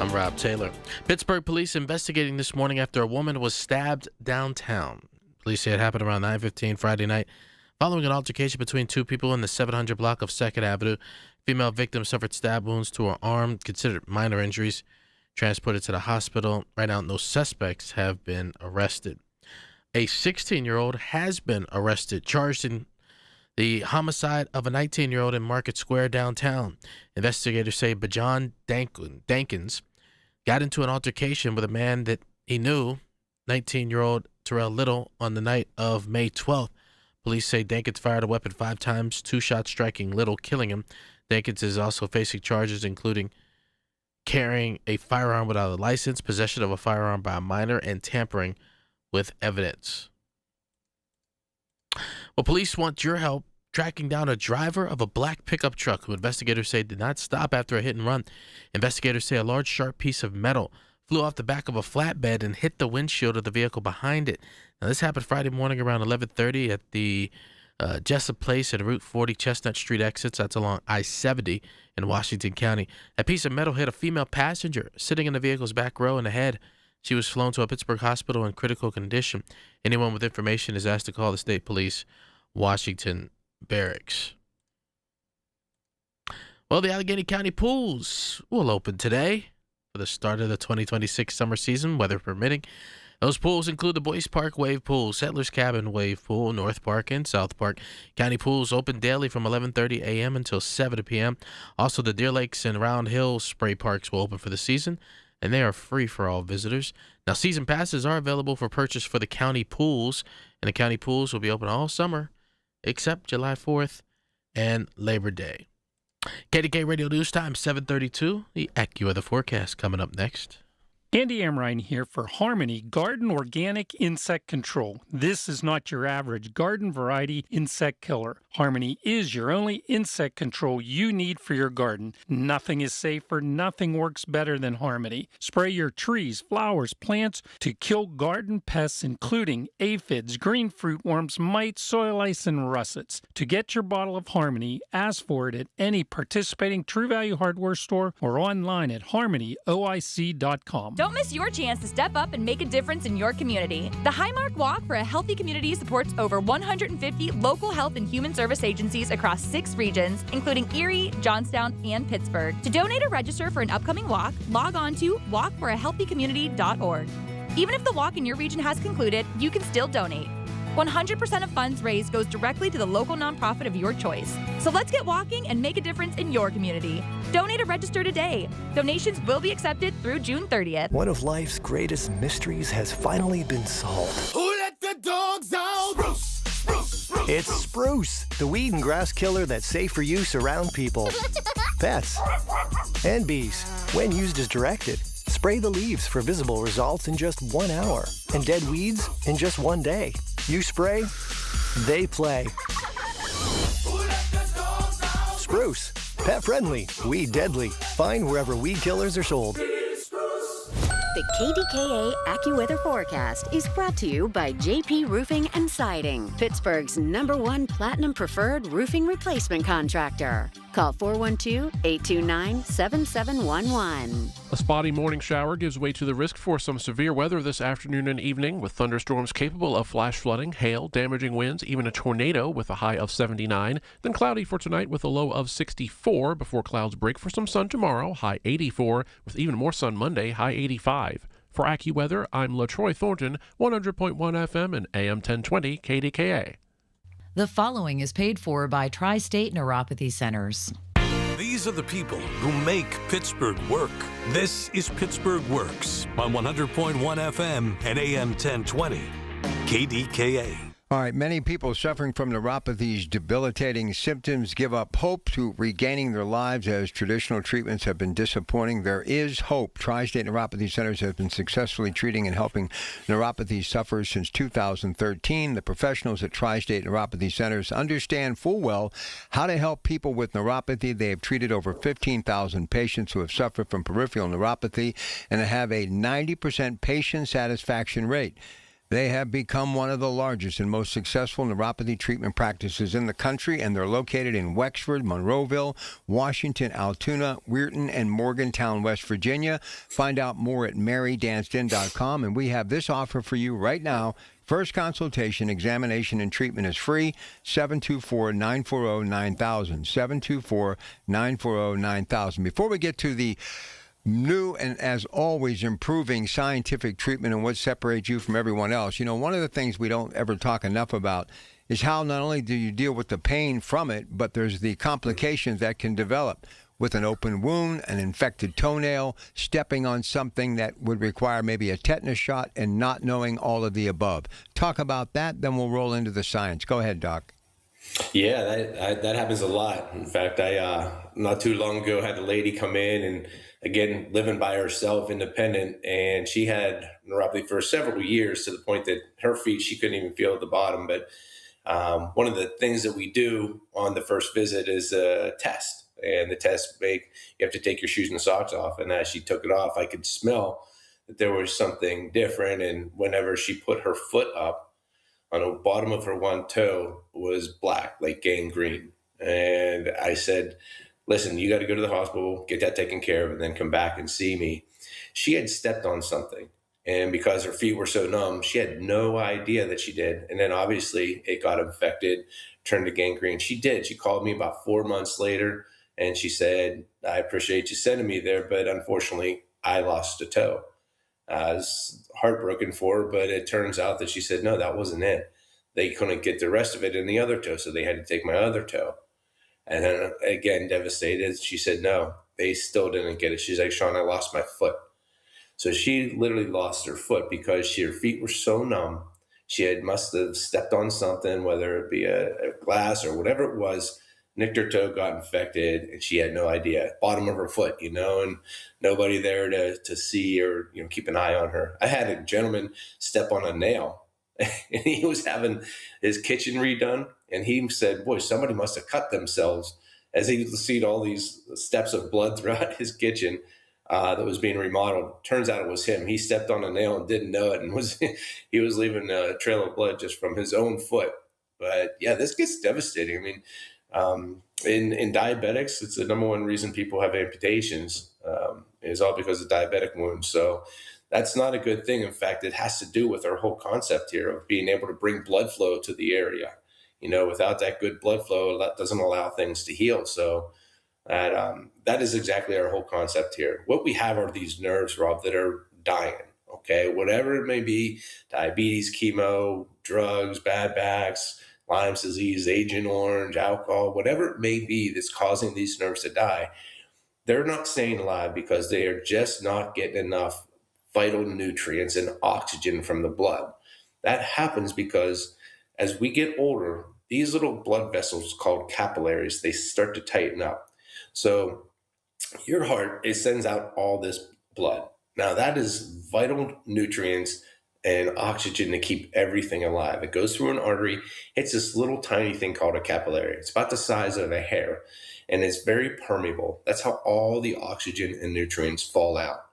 I'm Rob Taylor. Pittsburgh police investigating this morning after a woman was stabbed downtown. Police say it happened around 9:15 Friday night following an altercation between two people in the 700 block of 2nd Avenue. Female victim suffered stab wounds to her arm, considered minor injuries, transported to the hospital. Right now, no suspects have been arrested. A 16-year-old has been arrested, charged in the homicide of a 19-year-old in Market Square downtown. Investigators say Bajan Dankins got into an altercation with a man that he knew, 19-year-old Terrell Little, on the night of May 12th. Police say Dankins fired a weapon 5 times, 2 shots striking Little, killing him. Dankins is also facing charges including carrying a firearm without a license, possession of a firearm by a minor, and tampering with evidence. Well, police want your help tracking down a driver of a black pickup truck who investigators say did not stop after a hit and run. Investigators say a large sharp piece of metal flew off the back of a flatbed and hit the windshield of the vehicle behind it. Now, this happened Friday morning around 11:30 at the Jessup Place and Route 40 Chestnut Street exits. That's along I-70 in Washington County. That piece of metal hit a female passenger sitting in the vehicle's back row in the head. She was flown to a Pittsburgh hospital in critical condition. Anyone with information is asked to call the State Police Washington Barracks. Well, the Allegheny County pools will open today for the start of the 2026 summer season, weather permitting. Those pools include the Boyce Park Wave Pool, Settlers Cabin Wave Pool, North Park, and South Park. County pools open daily from 11:30 a.m. until 7 p.m. Also, the Deer Lakes and Round Hill Spray Parks will open for the season, and they are free for all visitors. Now, season passes are available for purchase for the county pools, and the county pools will be open all summer except July 4th and Labor Day. KDK Radio News Time, 7:32. The AccuWeather forecast coming up next. Andy Amrine here for Harmony Garden Organic Insect Control. This is not your average garden variety insect killer. Harmony is your only insect control you need for your garden. Nothing is safer, nothing works better than Harmony. Spray your trees, flowers, plants to kill garden pests including aphids, green fruit worms, mites, soil lice, and russets. To get your bottle of Harmony, ask for it at any participating True Value hardware store or online at harmonyoic.com. Don't miss your chance to step up and make a difference in your community. The Highmark Walk for a Healthy Community supports over 150 local health and human service agencies across 6 regions, including Erie, Johnstown, and Pittsburgh. To donate or register for an upcoming walk, log on to walkforahealthycommunity.org. Even if the walk in your region has concluded, you can still donate. 100% of funds raised goes directly to the local nonprofit of your choice. So let's get walking and make a difference in your community. Donate or register today. Donations will be accepted through June 30th. One of life's greatest mysteries has finally been solved. Who let the dogs out? Spruce, spruce, spruce. It's Spruce, the weed and grass killer that's safe for use around people, pets, and bees. When used as directed, spray the leaves for visible results in just 1 hour and dead weeds in just 1 day. You spray, they play. Spruce, pet friendly, weed deadly. Find wherever weed killers are sold. The KDKA AccuWeather forecast is brought to you by JP Roofing and Siding, Pittsburgh's #1 Platinum Preferred roofing replacement contractor. Call 412-829-7711. A spotty morning shower gives way to the risk for some severe weather this afternoon and evening, with thunderstorms capable of flash flooding, hail, damaging winds, even a tornado with a high of 79. Then cloudy for tonight with a low of 64 before clouds break for some sun tomorrow, high 84, with even more sun Monday, high 85. For AccuWeather, I'm LaTroy Thornton, 100.1 FM and AM 1020 KDKA. The following is paid for by Tri-State Neuropathy Centers. These are the people who make Pittsburgh work. This is Pittsburgh Works on 100.1 FM and AM 1020 KDKA. All right, many people suffering from neuropathy's debilitating symptoms give up hope to regaining their lives as traditional treatments have been disappointing. There is hope. Tri-State Neuropathy Centers have been successfully treating and helping neuropathy sufferers since 2013. The professionals at Tri-State Neuropathy Centers understand full well how to help people with neuropathy. They have treated over 15,000 patients who have suffered from peripheral neuropathy and have a 90% patient satisfaction rate. They have become one of the largest and most successful neuropathy treatment practices in the country, and they're located in Wexford, Monroeville, Washington, Altoona, Weirton, and Morgantown, West Virginia. Find out more at marydanston.com, and we have this offer for you right now. First consultation, examination, and treatment is free. 724-940-9000. 724-940-9000. Before we get to the new and, as always, improving scientific treatment and what separates you from everyone else. You know, one of the things we don't ever talk enough about is how not only do you deal with the pain from it, but there's the complications that can develop with an open wound, an infected toenail, stepping on something that would require maybe a tetanus shot, and not knowing all of the above. Talk about that, then we'll roll into the science. Go ahead, Doc. Yeah, that happens a lot. In fact, I not too long ago had a lady come in, and again, living by herself, independent, and she had neuropathy for several years to the point that her feet, she couldn't even feel at the bottom. But one of the things that we do on the first visit is a test, and the test you have to take your shoes and socks off. And as she took it off, I could smell that there was something different. And whenever she put her foot up, on the bottom of her one toe was black, like gangrene. And I said, listen, you got to go to the hospital, get that taken care of, and then come back and see me. She had stepped on something, and because her feet were so numb, she had no idea that she did. And then obviously it got infected, turned to gangrene. She did. She called me about 4 months later, and she said, I appreciate you sending me there, but unfortunately I lost a toe. I was heartbroken for her, but it turns out that she said, no, that wasn't it. They couldn't get the rest of it in the other toe, so they had to take my other toe. And then again, devastated, she said, no, they still didn't get it. She's like, Sean, I lost my foot. So she literally lost her foot because her feet were so numb. She must have stepped on something, whether it be a glass or whatever it was, nicked her toe, got infected, and she had no idea. Bottom of her foot, and nobody there to see or, keep an eye on her. I had a gentleman step on a nail, and he was having his kitchen redone, and he said, boy, somebody must have cut themselves, as he seen all these steps of blood throughout his kitchen that was being remodeled. Turns out it was him. He stepped on a nail and didn't know it, and he was leaving a trail of blood just from his own foot. But yeah, this gets devastating. I mean, in diabetics, it's the number one reason people have amputations, is all because of diabetic wounds. So that's not a good thing. In fact, it has to do with our whole concept here of being able to bring blood flow to the area. Without that good blood flow, that doesn't allow things to heal. So that is exactly our whole concept here. What we have are these nerves, Rob, that are dying. Okay, whatever it may be, diabetes, chemo, drugs, bad backs, Lyme's disease, Agent Orange, alcohol, whatever it may be that's causing these nerves to die, they're not staying alive because they are just not getting enough vital nutrients and oxygen from the blood. That happens because as we get older, these little blood vessels called capillaries, they start to tighten up. So your heart, it sends out all this blood. Now that is vital nutrients and oxygen to keep everything alive. It goes through an artery, hits this little tiny thing called a capillary. It's about the size of a hair, and it's very permeable. That's how all the oxygen and nutrients fall out.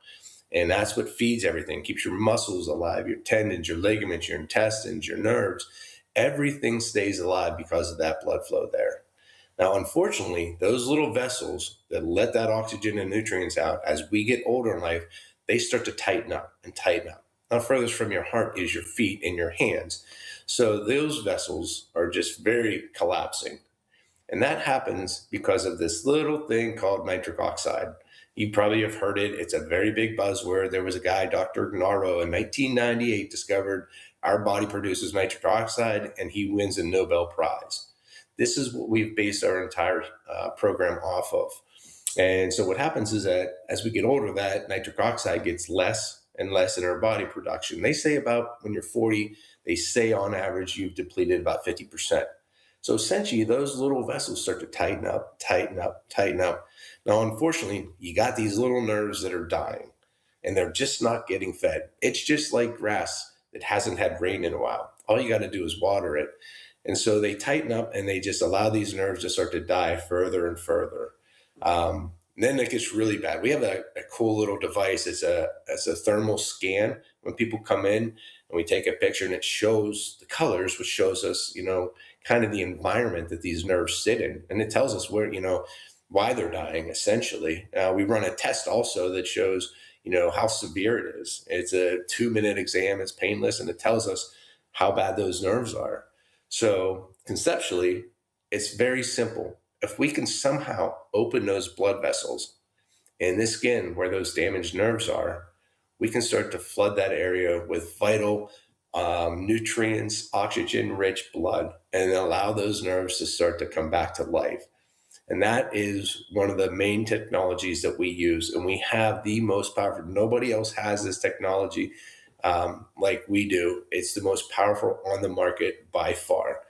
And that's what feeds everything, keeps your muscles alive, your tendons, your ligaments, your intestines, your nerves. Everything stays alive because of that blood flow there. Now, unfortunately, those little vessels that let that oxygen and nutrients out, as we get older in life, they start to tighten up and tighten up. Now, furthest from your heart is your feet and your hands. So those vessels are just very collapsing. And that happens because of this little thing called nitric oxide. You probably have heard it. It's a very big buzzword. There was a guy, Dr. Gnarro, in 1998 discovered our body produces nitric oxide, and he wins a Nobel Prize. This is what we've based our entire program off of. And so what happens is that as we get older, that nitric oxide gets less and less in our body production. They say about when you're 40, they say on average you've depleted about 50%. So essentially, those little vessels start to tighten up, tighten up, tighten up. Now, unfortunately, you got these little nerves that are dying, and they're just not getting fed. It's just like grass that hasn't had rain in a while. All you got to do is water it. And so they tighten up, and they just allow these nerves to start to die further and further. Then it gets really bad. We have a cool little device. It's a thermal scan. When people come in and we take a picture, and it shows the colors, which shows us, kind of the environment that these nerves sit in. And it tells us where, why they're dying, essentially. We run a test also that shows, how severe it is. It's a 2-minute exam. It's painless, and it tells us how bad those nerves are. So conceptually, it's very simple. If we can somehow open those blood vessels in the skin where those damaged nerves are, we can start to flood that area with vital nutrients, oxygen-rich blood, and allow those nerves to start to come back to life. And that is one of the main technologies that we use. And we have the most powerful. Nobody else has this technology like we do. It's the most powerful on the market by far.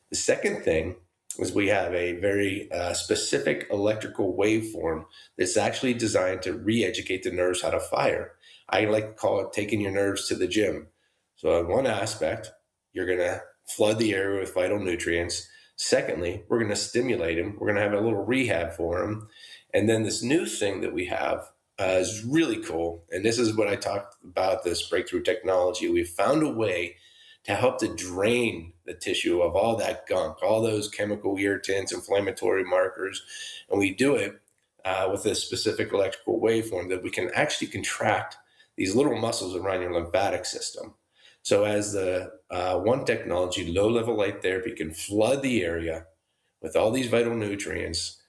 The second thing is we have a very specific electrical waveform that's actually designed to re-educate the nerves how to fire. I like to call it taking your nerves to the gym. So in one aspect, you're going to flood the area with vital nutrients. Secondly, we're going to stimulate them. We're going to have a little rehab for them. And then this new thing that we have is really cool. And this is what I talked about, this breakthrough technology. We found a way to help to drain the tissue of all that gunk, all those chemical irritants, inflammatory markers. And we do it with a specific electrical waveform that we can actually contract these little muscles around your lymphatic system. So as the one technology, low-level light therapy, can flood the area with all these vital nutrients,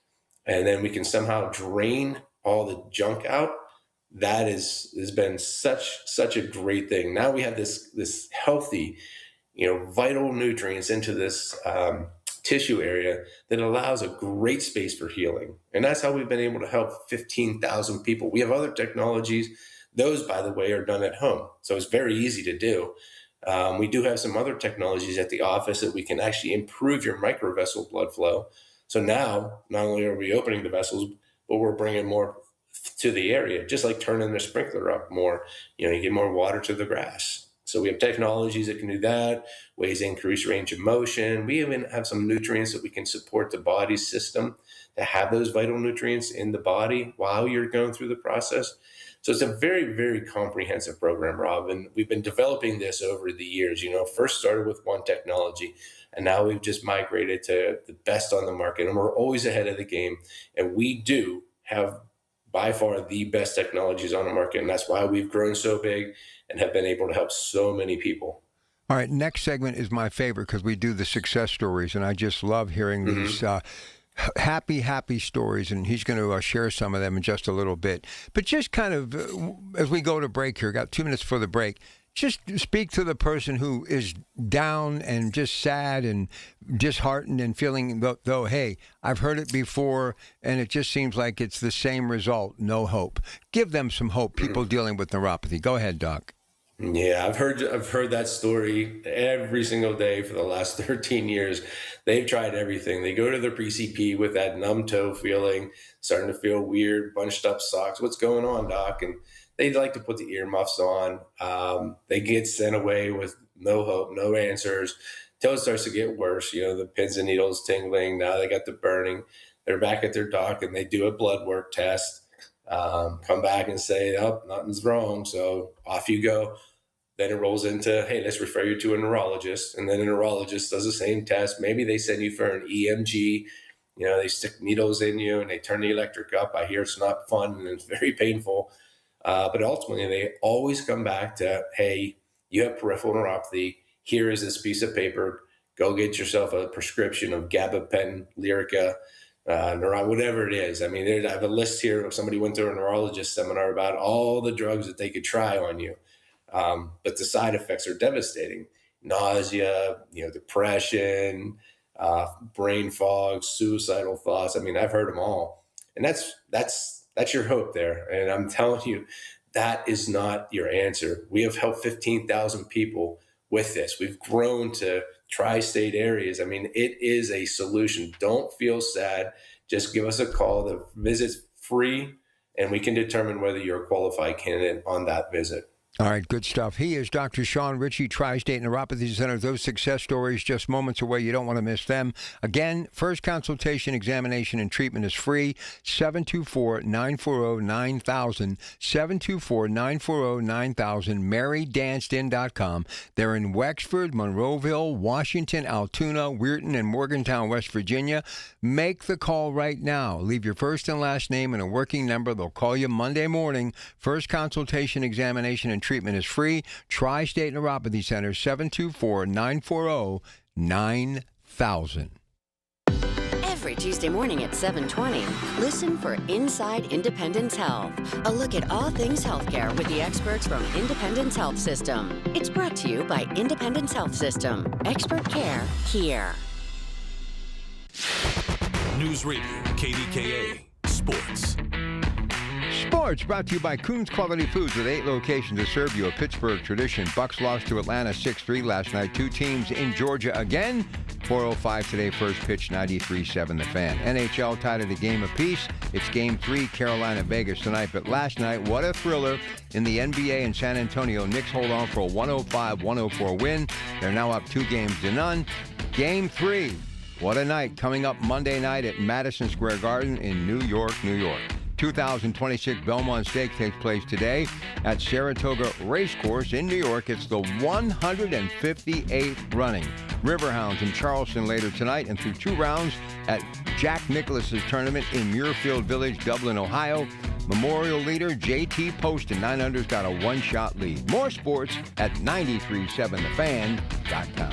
and then we can somehow drain all the junk out, that has been such a great thing. Now we have this healthy, vital nutrients into this tissue area that allows a great space for healing. And that's how we've been able to help 15,000 people. We have other technologies. Those, by the way, are done at home. So it's very easy to do. We do have some other technologies at the office that we can actually improve your microvessel blood flow. So now, not only are we opening the vessels, but we're bringing more to the area, just like turning the sprinkler up more. You get more water to the grass. So we have technologies that can do that, ways to increase range of motion. We even have some nutrients that we can support the body's system to have those vital nutrients in the body while you're going through the process. So it's a very, very comprehensive program, Rob, and we've been developing this over the years. First started with one technology, and now we've just migrated to the best on the market, and we're always ahead of the game. And we do have by far the best technologies on the market, and that's why we've grown so big and have been able to help so many people. All right, next segment is my favorite because we do the success stories, and I just love hearing these happy stories, and he's going to share some of them in just a little bit. But just kind of, as we go to break here, got 2 minutes for the break, just speak to the person who is down and just sad and disheartened and feeling, though, hey, I've heard it before, and it just seems like it's the same result, no hope. Give them some hope, people dealing with neuropathy. Go ahead, Doc. Yeah, I've heard that story every single day for the last 13 years. They've tried everything. They go to their PCP with that numb toe feeling, starting to feel weird, bunched up socks. What's going on, Doc? And they'd like to put the earmuffs on. They get sent away with no hope, no answers, till it starts to get worse. The pins and needles tingling. Now they got the burning. They're back at their doc, and they do a blood work test. come back and say, oh, nothing's wrong. So off you go. Then it rolls into, hey, let's refer you to a neurologist. And then a neurologist does the same test. Maybe they send you for an EMG. They stick needles in you and they turn the electric up. I hear it's not fun and it's very painful. But ultimately, they always come back to, hey, you have peripheral neuropathy. Here is this piece of paper. Go get yourself a prescription of gabapentin, Lyrica, whatever it is. I mean, I have a list here of somebody went to a neurologist seminar about all the drugs that they could try on you. But the side effects are devastating. Nausea, depression, brain fog, suicidal thoughts. I mean, I've heard them all. And that's your hope there. And I'm telling you, that is not your answer. We have helped 15,000 people with this. We've grown to tri-state areas. I mean, it is a solution. Don't feel sad. Just give us a call. The visit's free, and we can determine whether you're a qualified candidate on that visit. All right, good stuff. He is Dr. Sean Ritchie, Tri-State Neuropathy Center. Those success stories just moments away. You don't want to miss them. Again, first consultation, examination, and treatment is free. 724-940-9000. 724-940-9000. MaryDanston.com. They're in Wexford, Monroeville, Washington, Altoona, Weirton, and Morgantown, West Virginia. Make the call right now. Leave your first and last name and a working number. They'll call you Monday morning. First consultation, examination, and treatment is free. Tri-State Neuropathy Center, 724-940-9000. Every Tuesday morning at 7:20, listen for Inside Independence Health, a look at all things healthcare with the experts from Independence Health System. It's brought to you by Independence Health System. Expert care here. News Radio, KDKA, Sports. Sports brought to you by Coons Quality Foods with 8 locations to serve you a Pittsburgh tradition. Bucks lost to Atlanta 6-3 last night. 2 teams in Georgia again. 4:05 today, first pitch, 93-7 the Fan. NHL tied at a game apiece. It's Game 3, Carolina-Vegas tonight. But last night, what a thriller in the NBA in San Antonio. Knicks hold on for a 105-104 win. They're now up 2-0. Game 3, what a night. Coming up Monday night at Madison Square Garden in New York, New York. 2026 Belmont Stakes takes place today at Saratoga Racecourse in New York. It's the 158th running. Riverhounds in Charleston later tonight and through 2 rounds at Jack Nicklaus's tournament in Muirfield Village, Dublin, Ohio. Memorial leader J.T. Poston, 9under's got a 1-shot lead. More sports at 937thefan.com.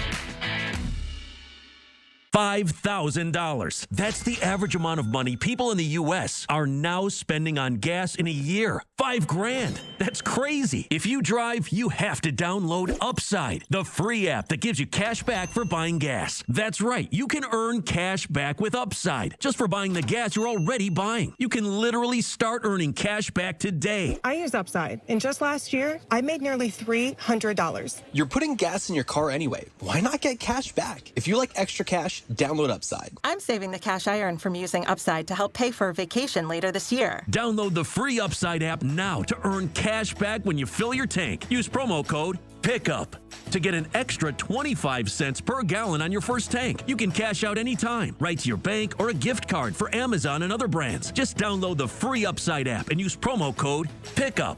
$5,000. That's the average amount of money people in the U.S. are now spending on gas in a year. $5,000. That's crazy. If you drive, you have to download Upside, the free app that gives you cash back for buying gas. That's right. You can earn cash back with Upside just for buying the gas you're already buying. You can literally start earning cash back today. I use Upside, and just last year, I made nearly $300. You're putting gas in your car anyway. Why not get cash back? If you like extra cash, download Upside. I'm saving the cash I earn from using Upside to help pay for a vacation later this year. Download the free Upside app now to earn cash back when you fill your tank. Use promo code PICKUP to get an extra 25 cents per gallon on your first tank. You can cash out anytime, right to your bank or a gift card for Amazon and other brands. Just download the free Upside app and use promo code PICKUP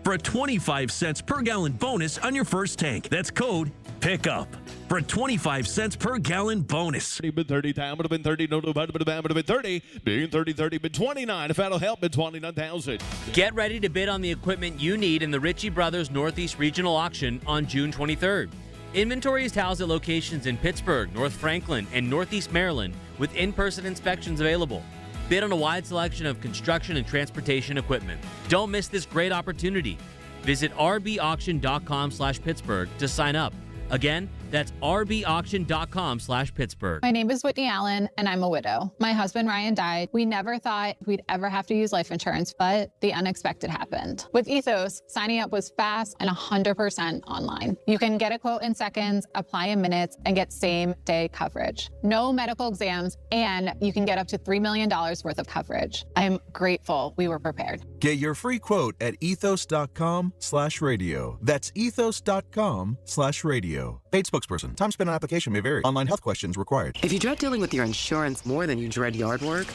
for a 25 cents per gallon bonus on your first tank. That's code PICKUP for a 25 cents per gallon bonus. Been 30 time, would have been 30, no, would have been 30, being 30, been 29. If that'll help, been 29,000. Get ready to bid on the equipment you need in the Ritchie Brothers Northeast Regional Auction on June 23rd. Inventory is housed at locations in Pittsburgh, North Franklin, and Northeast Maryland with in-person inspections available. Bid on a wide selection of construction and transportation equipment. Don't miss this great opportunity. Visit rbauction.com/Pittsburgh to sign up. Again, that's rbauction.com/Pittsburgh. My name is Whitney Allen, and I'm a widow. My husband, Ryan, died. We never thought we'd ever have to use life insurance, but the unexpected happened. With Ethos, signing up was fast and 100% online. You can get a quote in seconds, apply in minutes, and get same-day coverage. No medical exams, and you can get up to $3 million worth of coverage. I'm grateful we were prepared. Get your free quote at ethos.com/radio. That's ethos.com/radio. Paid spokesperson. Time spent on application may vary. Online health questions required. If you dread dealing with your insurance more than you dread yard work,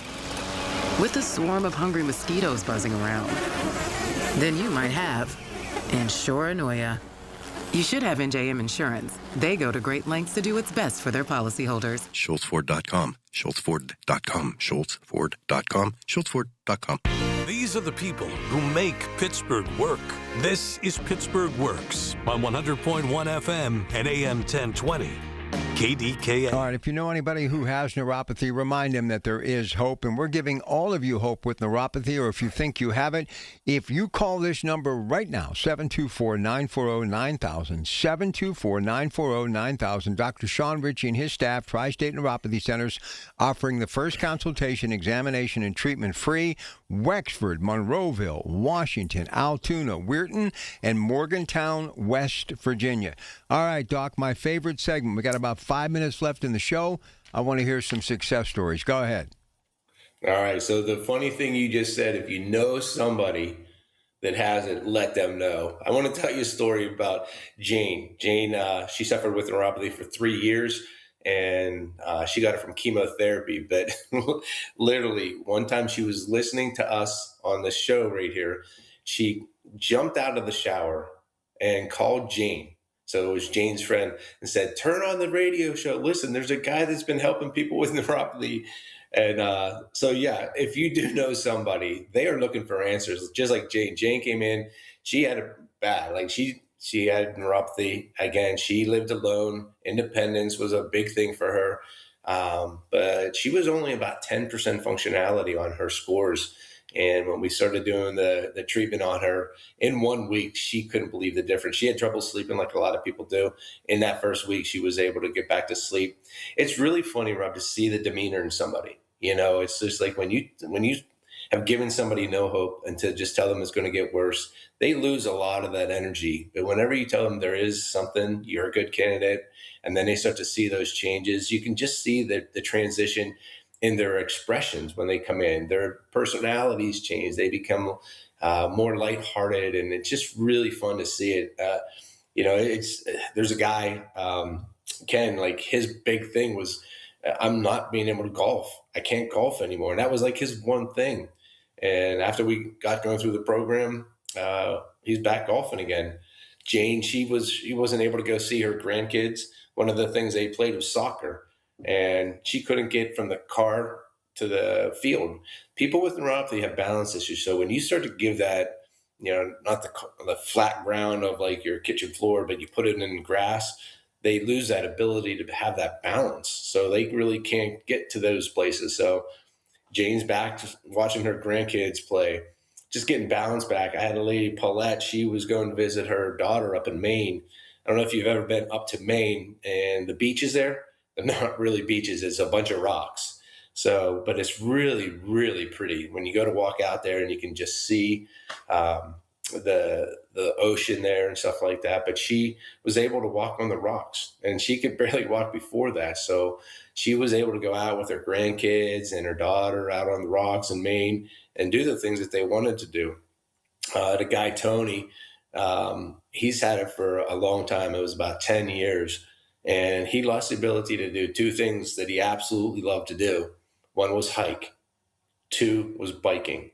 with a swarm of hungry mosquitoes buzzing around, then you might have insuranoia. You should have NJM Insurance. They go to great lengths to do what's best for their policyholders. SchultzFord.com. SchultzFord.com. SchultzFord.com. SchultzFord.com. These are the people who make Pittsburgh work. This is Pittsburgh Works on 100.1 FM and AM 1020. KDKA. All right, if you know anybody who has neuropathy, remind them that there is hope, and we're giving all of you hope with neuropathy, or if you think you have it, if you call this number right now, 724-940-9000, 724-940-9000, Dr. Sean Ritchie and his staff, Tri-State Neuropathy Centers, offering the first consultation, examination, and treatment free. Wexford, Monroeville, Washington, Altoona, Weirton, and Morgantown, West Virginia. All right, Doc, my favorite segment. We got about 5 minutes left in the show. I want to hear some success stories. Go ahead. All right. So the funny thing you just said, if you know somebody that has it, let them know. I want to tell you a story about Jane. Jane, she suffered with neuropathy for 3 years, and she got it from chemotherapy. But literally, one time she was listening to us on the show right here. She jumped out of the shower and called Jane. So it was Jane's friend, and said, turn on the radio show. Listen, there's a guy that's been helping people with neuropathy. And so, yeah, if you do know somebody, they are looking for answers, just like Jane. Jane came in. She had it bad. Like she had neuropathy. Again, she lived alone. Independence was a big thing for her. But she was only about 10% functionality on her scores. And when we started doing the treatment on her, in 1 week, she couldn't believe the difference. She had trouble sleeping like a lot of people do. In that first week, she was able to get back to sleep. It's really funny, Rob, to see the demeanor in somebody. You know, it's just like when you have given somebody no hope and to just tell them it's going to get worse, they lose a lot of that energy. But whenever you tell them there is something, you're a good candidate, and then they start to see those changes, you can just see the transition in their expressions when they come in. Their personalities change. They become more lighthearted, and it's just really fun to see it. There's a guy, Ken, like his big thing was, I'm not being able to golf. I can't golf anymore. And that was like his one thing. And after we got going through the program, he's back golfing again. Jane, she wasn't able to go see her grandkids. One of the things they played was soccer, and she couldn't get from the car to the field. People with neuropathy have balance issues. So when you start to give that, not the flat ground of like your kitchen floor, but you put it in grass, they lose that ability to have that balance. So they really can't get to those places. So Jane's back watching her grandkids play, just getting balance back. I had a lady, Paulette, she was going to visit her daughter up in Maine. I don't know if you've ever been up to Maine, and the beaches there, they're not really beaches. It's a bunch of rocks. So, but it's really, really pretty when you go to walk out there and you can just see the ocean there and stuff like that. But she was able to walk on the rocks, and she could barely walk before that. So she was able to go out with her grandkids and her daughter out on the rocks in Maine and do the things that they wanted to do. The guy, Tony, he's had it for a long time. It was about 10 years. And he lost the ability to do two things that he absolutely loved to do. One was hike. Two was biking.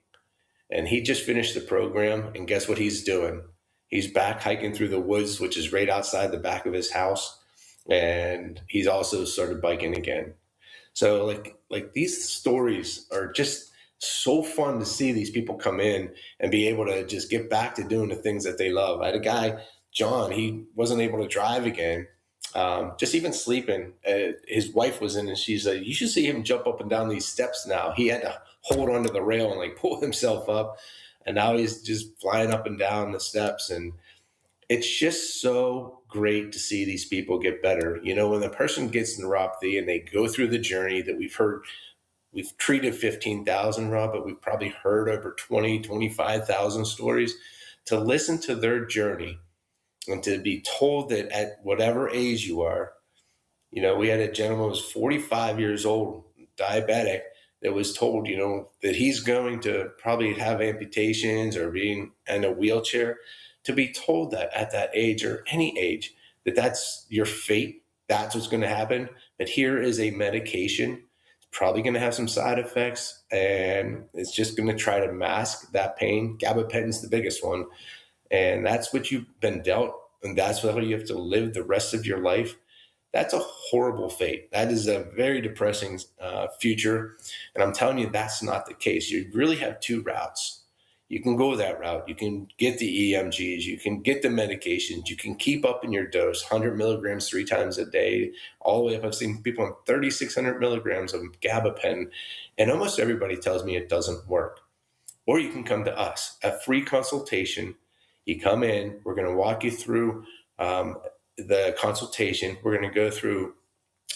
And he just finished the program, and guess what he's doing? He's back hiking through the woods, which is right outside the back of his house. And he's also started biking again. So like these stories are just so fun to see these people come in and be able to just get back to doing the things that they love. I had a guy, John, he wasn't able to drive again. Just even sleeping, his wife was in, and she's like, you should see him jump up and down these steps now. He had to hold onto the rail and like pull himself up, and now he's just flying up and down the steps. And it's just so great to see these people get better. You know, when the person gets neuropathy and they go through the journey that we've treated 15,000, Rob, but we've probably heard over 25,000 stories. To listen to their journey and to be told that at whatever age you are, we had a gentleman who was 45 years old, diabetic, that was told, that he's going to probably have amputations or being in a wheelchair. To be told that at that age or any age, that that's your fate, that's what's going to happen. But here is a medication probably going to have some side effects, and it's just going to try to mask that pain. Gabapentin's the biggest one, and that's what you've been dealt, and that's how you have to live the rest of your life. That's a horrible fate. That is a very depressing future, and I'm telling you, that's not the case. You really have two routes. You can go that route. You can get the EMGs. You can get the medications. You can keep up in your dose, 100 milligrams 3 times a day, all the way up. I've seen people on 3,600 milligrams of gabapentin, and almost everybody tells me it doesn't work. Or you can come to us, a free consultation. You come in. We're going to walk you through the consultation. We're going to go through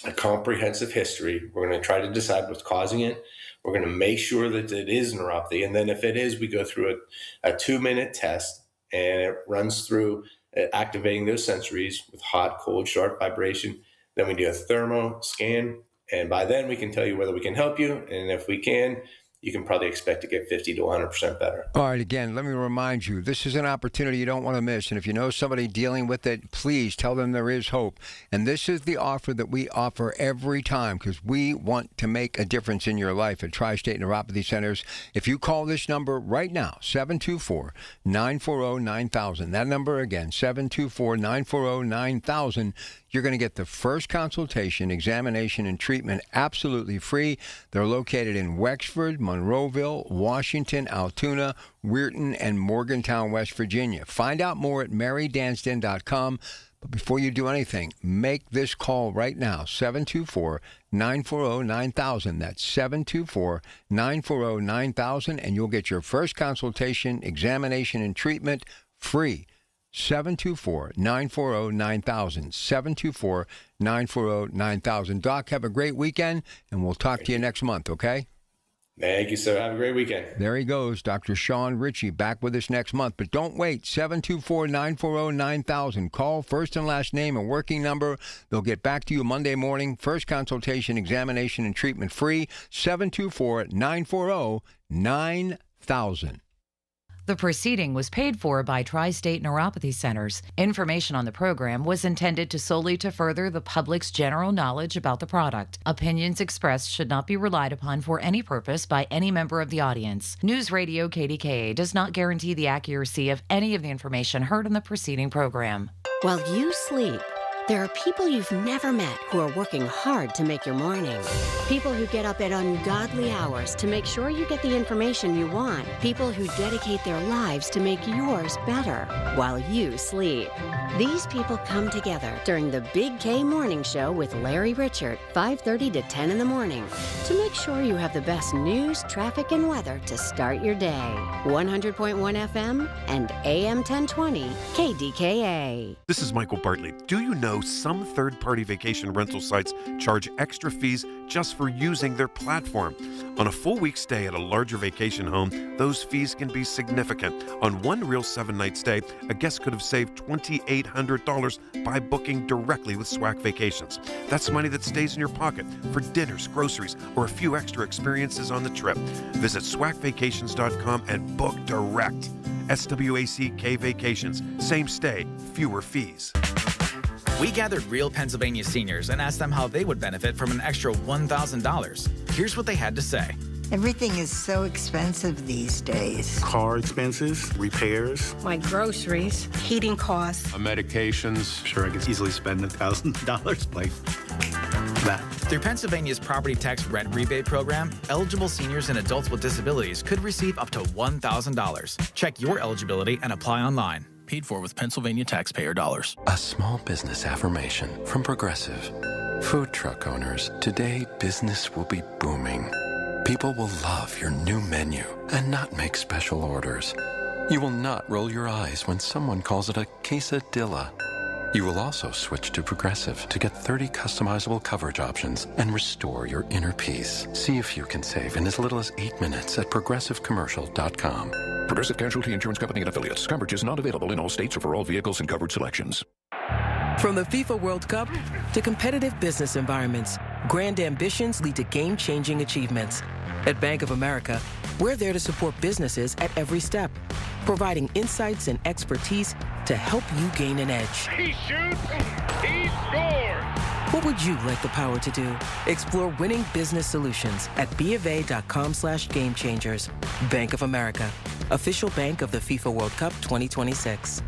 a comprehensive history. We're going to try to decide what's causing it. We're going to make sure that it is neuropathy. And then if it is, we go through a 2-minute test, and it runs through activating those sensories with hot, cold, sharp vibration. Then we do a thermo scan. And by then we can tell you whether we can help you. And if we can, you can probably expect to get 50 to 100% better. All right, again, let me remind you, this is an opportunity you don't want to miss. And if you know somebody dealing with it, please tell them there is hope. And this is the offer that we offer every time, because we want to make a difference in your life at Tri-State Neuropathy Centers. If you call this number right now, 724-940-9000, that number again, 724-940-9000, you're going to get the first consultation, examination, and treatment absolutely free. They're located in Wexford, Monroeville, Washington, Altoona, Weirton, and Morgantown, West Virginia. Find out more at marydansden.com. But before you do anything, make this call right now, 724-940-9000. That's 724-940-9000, and you'll get your first consultation, examination, and treatment free. 724-940-9000. 724-940-9000. Doc, have a great weekend, and we'll talk to you next month, okay? Thank you, sir. Have a great weekend. There he goes, Dr. Sean Ritchie, back with us next month. But don't wait, 724-940-9000. Call first and last name and working number. They'll get back to you Monday morning. First consultation, examination, and treatment free. 724-940-9000. The proceeding was paid for by Tri-State Neuropathy Centers. Information on the program was intended solely to further the public's general knowledge about the product. Opinions expressed should not be relied upon for any purpose by any member of the audience. News Radio KDKA does not guarantee the accuracy of any of the information heard in the preceding program. While you sleep, there are people you've never met who are working hard to make your morning. People who get up at ungodly hours to make sure you get the information you want. People who dedicate their lives to make yours better while you sleep. These people come together during the Big K Morning Show with Larry Richert, 5:30 to 10 in the morning, to make sure you have the best news, traffic, and weather to start your day. 100.1 FM and AM 1020 KDKA. This is Michael Bartley. Do you know some third-party vacation rental sites charge extra fees just for using their platform? On a full week stay at a larger vacation home, those fees can be significant. On one real 7-night stay, a guest could have saved $2,800 by booking directly with SWAC Vacations. That's money that stays in your pocket for dinners, groceries, or a few extra experiences on the trip. Visit swacvacations.com and book direct. SWACK Vacations. Same stay, fewer fees. We gathered real Pennsylvania seniors and asked them how they would benefit from an extra $1,000. Here's what they had to say. Everything is so expensive these days. Car expenses, repairs. My groceries, heating costs. Medications. Sure, I could easily spend $1,000 like that. Through Pennsylvania's property tax rent rebate program, eligible seniors and adults with disabilities could receive up to $1,000. Check your eligibility and apply online. Paid for with Pennsylvania taxpayer dollars. A small business affirmation from Progressive. Food truck owners, today business will be booming. People will love your new menu and not make special orders. You will not roll your eyes when someone calls it a quesadilla. You will also switch to Progressive to get 30 customizable coverage options and restore your inner peace. See if you can save in as little as 8 minutes at progressivecommercial.com. Progressive Casualty Insurance Company and Affiliates. Coverage is not available in all states or for all vehicles and covered selections. From the FIFA World Cup to competitive business environments, grand ambitions lead to game-changing achievements. At Bank of America, we're there to support businesses at every step, providing insights and expertise to help you gain an edge. He shoots, he scores! What would you like the power to do? Explore winning business solutions at BofA.com/gamechangers. Bank of America, official bank of the FIFA World Cup 2026.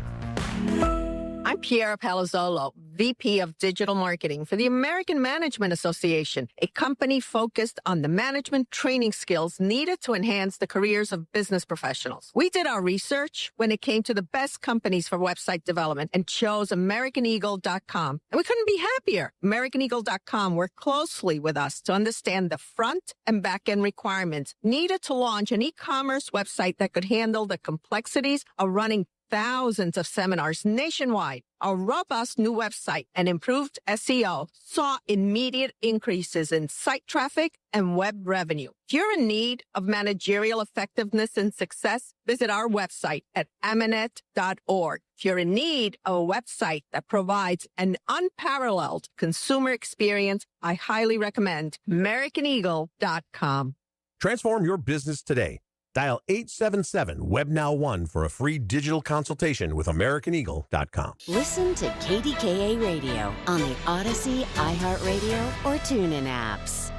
I'm Piera Palazzolo, VP of Digital Marketing for the American Management Association, a company focused on the management training skills needed to enhance the careers of business professionals. We did our research when it came to the best companies for website development and chose AmericanEagle.com. And we couldn't be happier. AmericanEagle.com worked closely with us to understand the front and back end requirements needed to launch an e-commerce website that could handle the complexities of running thousands of seminars nationwide. Our robust new website and improved SEO saw immediate increases in site traffic and web revenue. If you're in need of managerial effectiveness and success, visit our website at amanet.org. If you're in need of a website that provides an unparalleled consumer experience, I highly recommend AmericanEagle.com. Transform your business today. Dial 877-WEBNOW1 for a free digital consultation with AmericanEagle.com. Listen to KDKA Radio on the Odyssey, iHeartRadio, or TuneIn apps.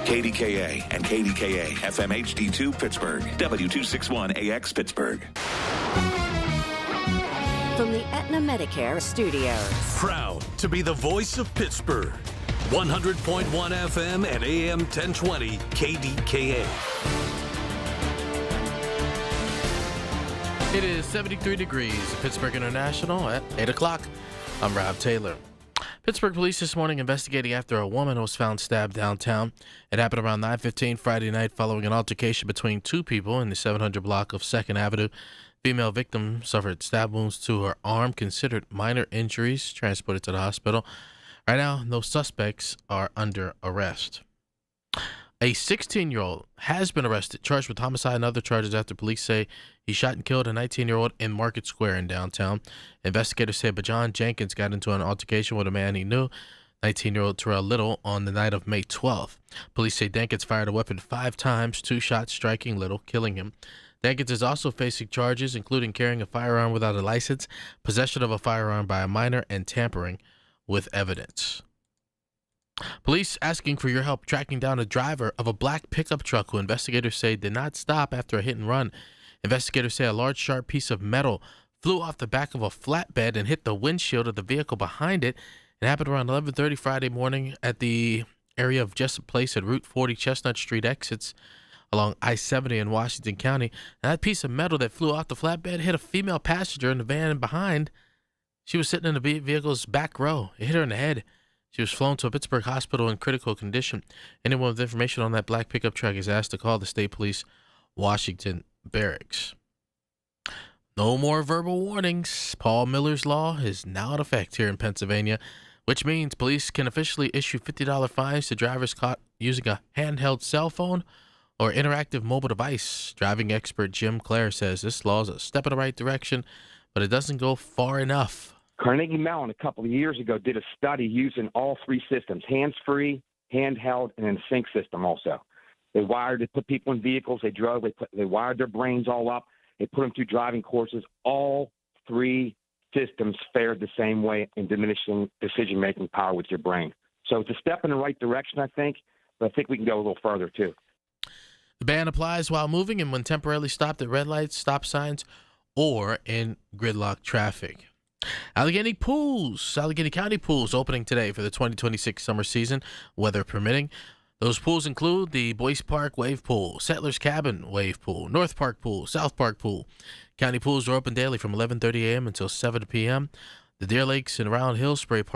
KDKA and KDKA FM HD2 Pittsburgh, W261AX Pittsburgh. From the Aetna Medicare Studios. Proud to be the voice of Pittsburgh. 100.1 FM and AM 1020 KDKA. It is 73 degrees at Pittsburgh International at 8 o'clock. I'm Rob Taylor. Pittsburgh police this morning investigating after a woman was found stabbed downtown. It happened around 9:15 Friday night following an altercation between two people in the 700 block of 2nd Avenue. Female victim suffered stab wounds to her arm, considered minor injuries, transported to the hospital. Right now, no suspects are under arrest. A 16-year-old has been arrested, charged with homicide and other charges after police say he shot and killed a 19-year-old in Market Square in downtown. Investigators say Bajan Jenkins got into an altercation with a man he knew, 19-year-old Terrell Little, on the night of May 12th. Police say Jenkins fired a weapon 5 times, 2 shots striking Little, killing him. Jenkins is also facing charges, including carrying a firearm without a license, possession of a firearm by a minor, and tampering with evidence. Police asking for your help tracking down a driver of a black pickup truck who investigators say did not stop after a hit and run. Investigators say a large sharp piece of metal flew off the back of a flatbed and hit the windshield of the vehicle behind it. It happened around 11:30 Friday morning at the area of Jessup Place at Route 40 Chestnut Street exits along I-70 in Washington County. And that piece of metal that flew off the flatbed hit a female passenger in the van behind. She was sitting in the vehicle's back row. It hit her in the head. She was flown to a Pittsburgh hospital in critical condition. Anyone with information on that black pickup truck is asked to call the State Police Washington Barracks. No more verbal warnings. Paul Miller's Law is now in effect here in Pennsylvania, which means police can officially issue $50 fines to drivers caught using a handheld cell phone or interactive mobile device. Driving expert Jim Clare says this law is a step in the right direction, but it doesn't go far enough. Carnegie Mellon a couple of years ago did a study using all 3 systems, hands-free, handheld, and then sync system also. They put people in vehicles, they drove, they wired their brains all up, they put them through driving courses. All 3 systems fared the same way in diminishing decision-making power with your brain. So it's a step in the right direction, I think, but I think we can go a little further too. The ban applies while moving and when temporarily stopped at red lights, stop signs, or in gridlock traffic. Allegheny County pools opening today for the 2026 summer season, weather permitting. Those pools include the Boyce Park Wave Pool, Settlers Cabin Wave Pool, North Park Pool, South Park Pool. County pools are open daily from 11:30 a.m. until 7 p.m. The Deer Lakes and Round Hill Spray Park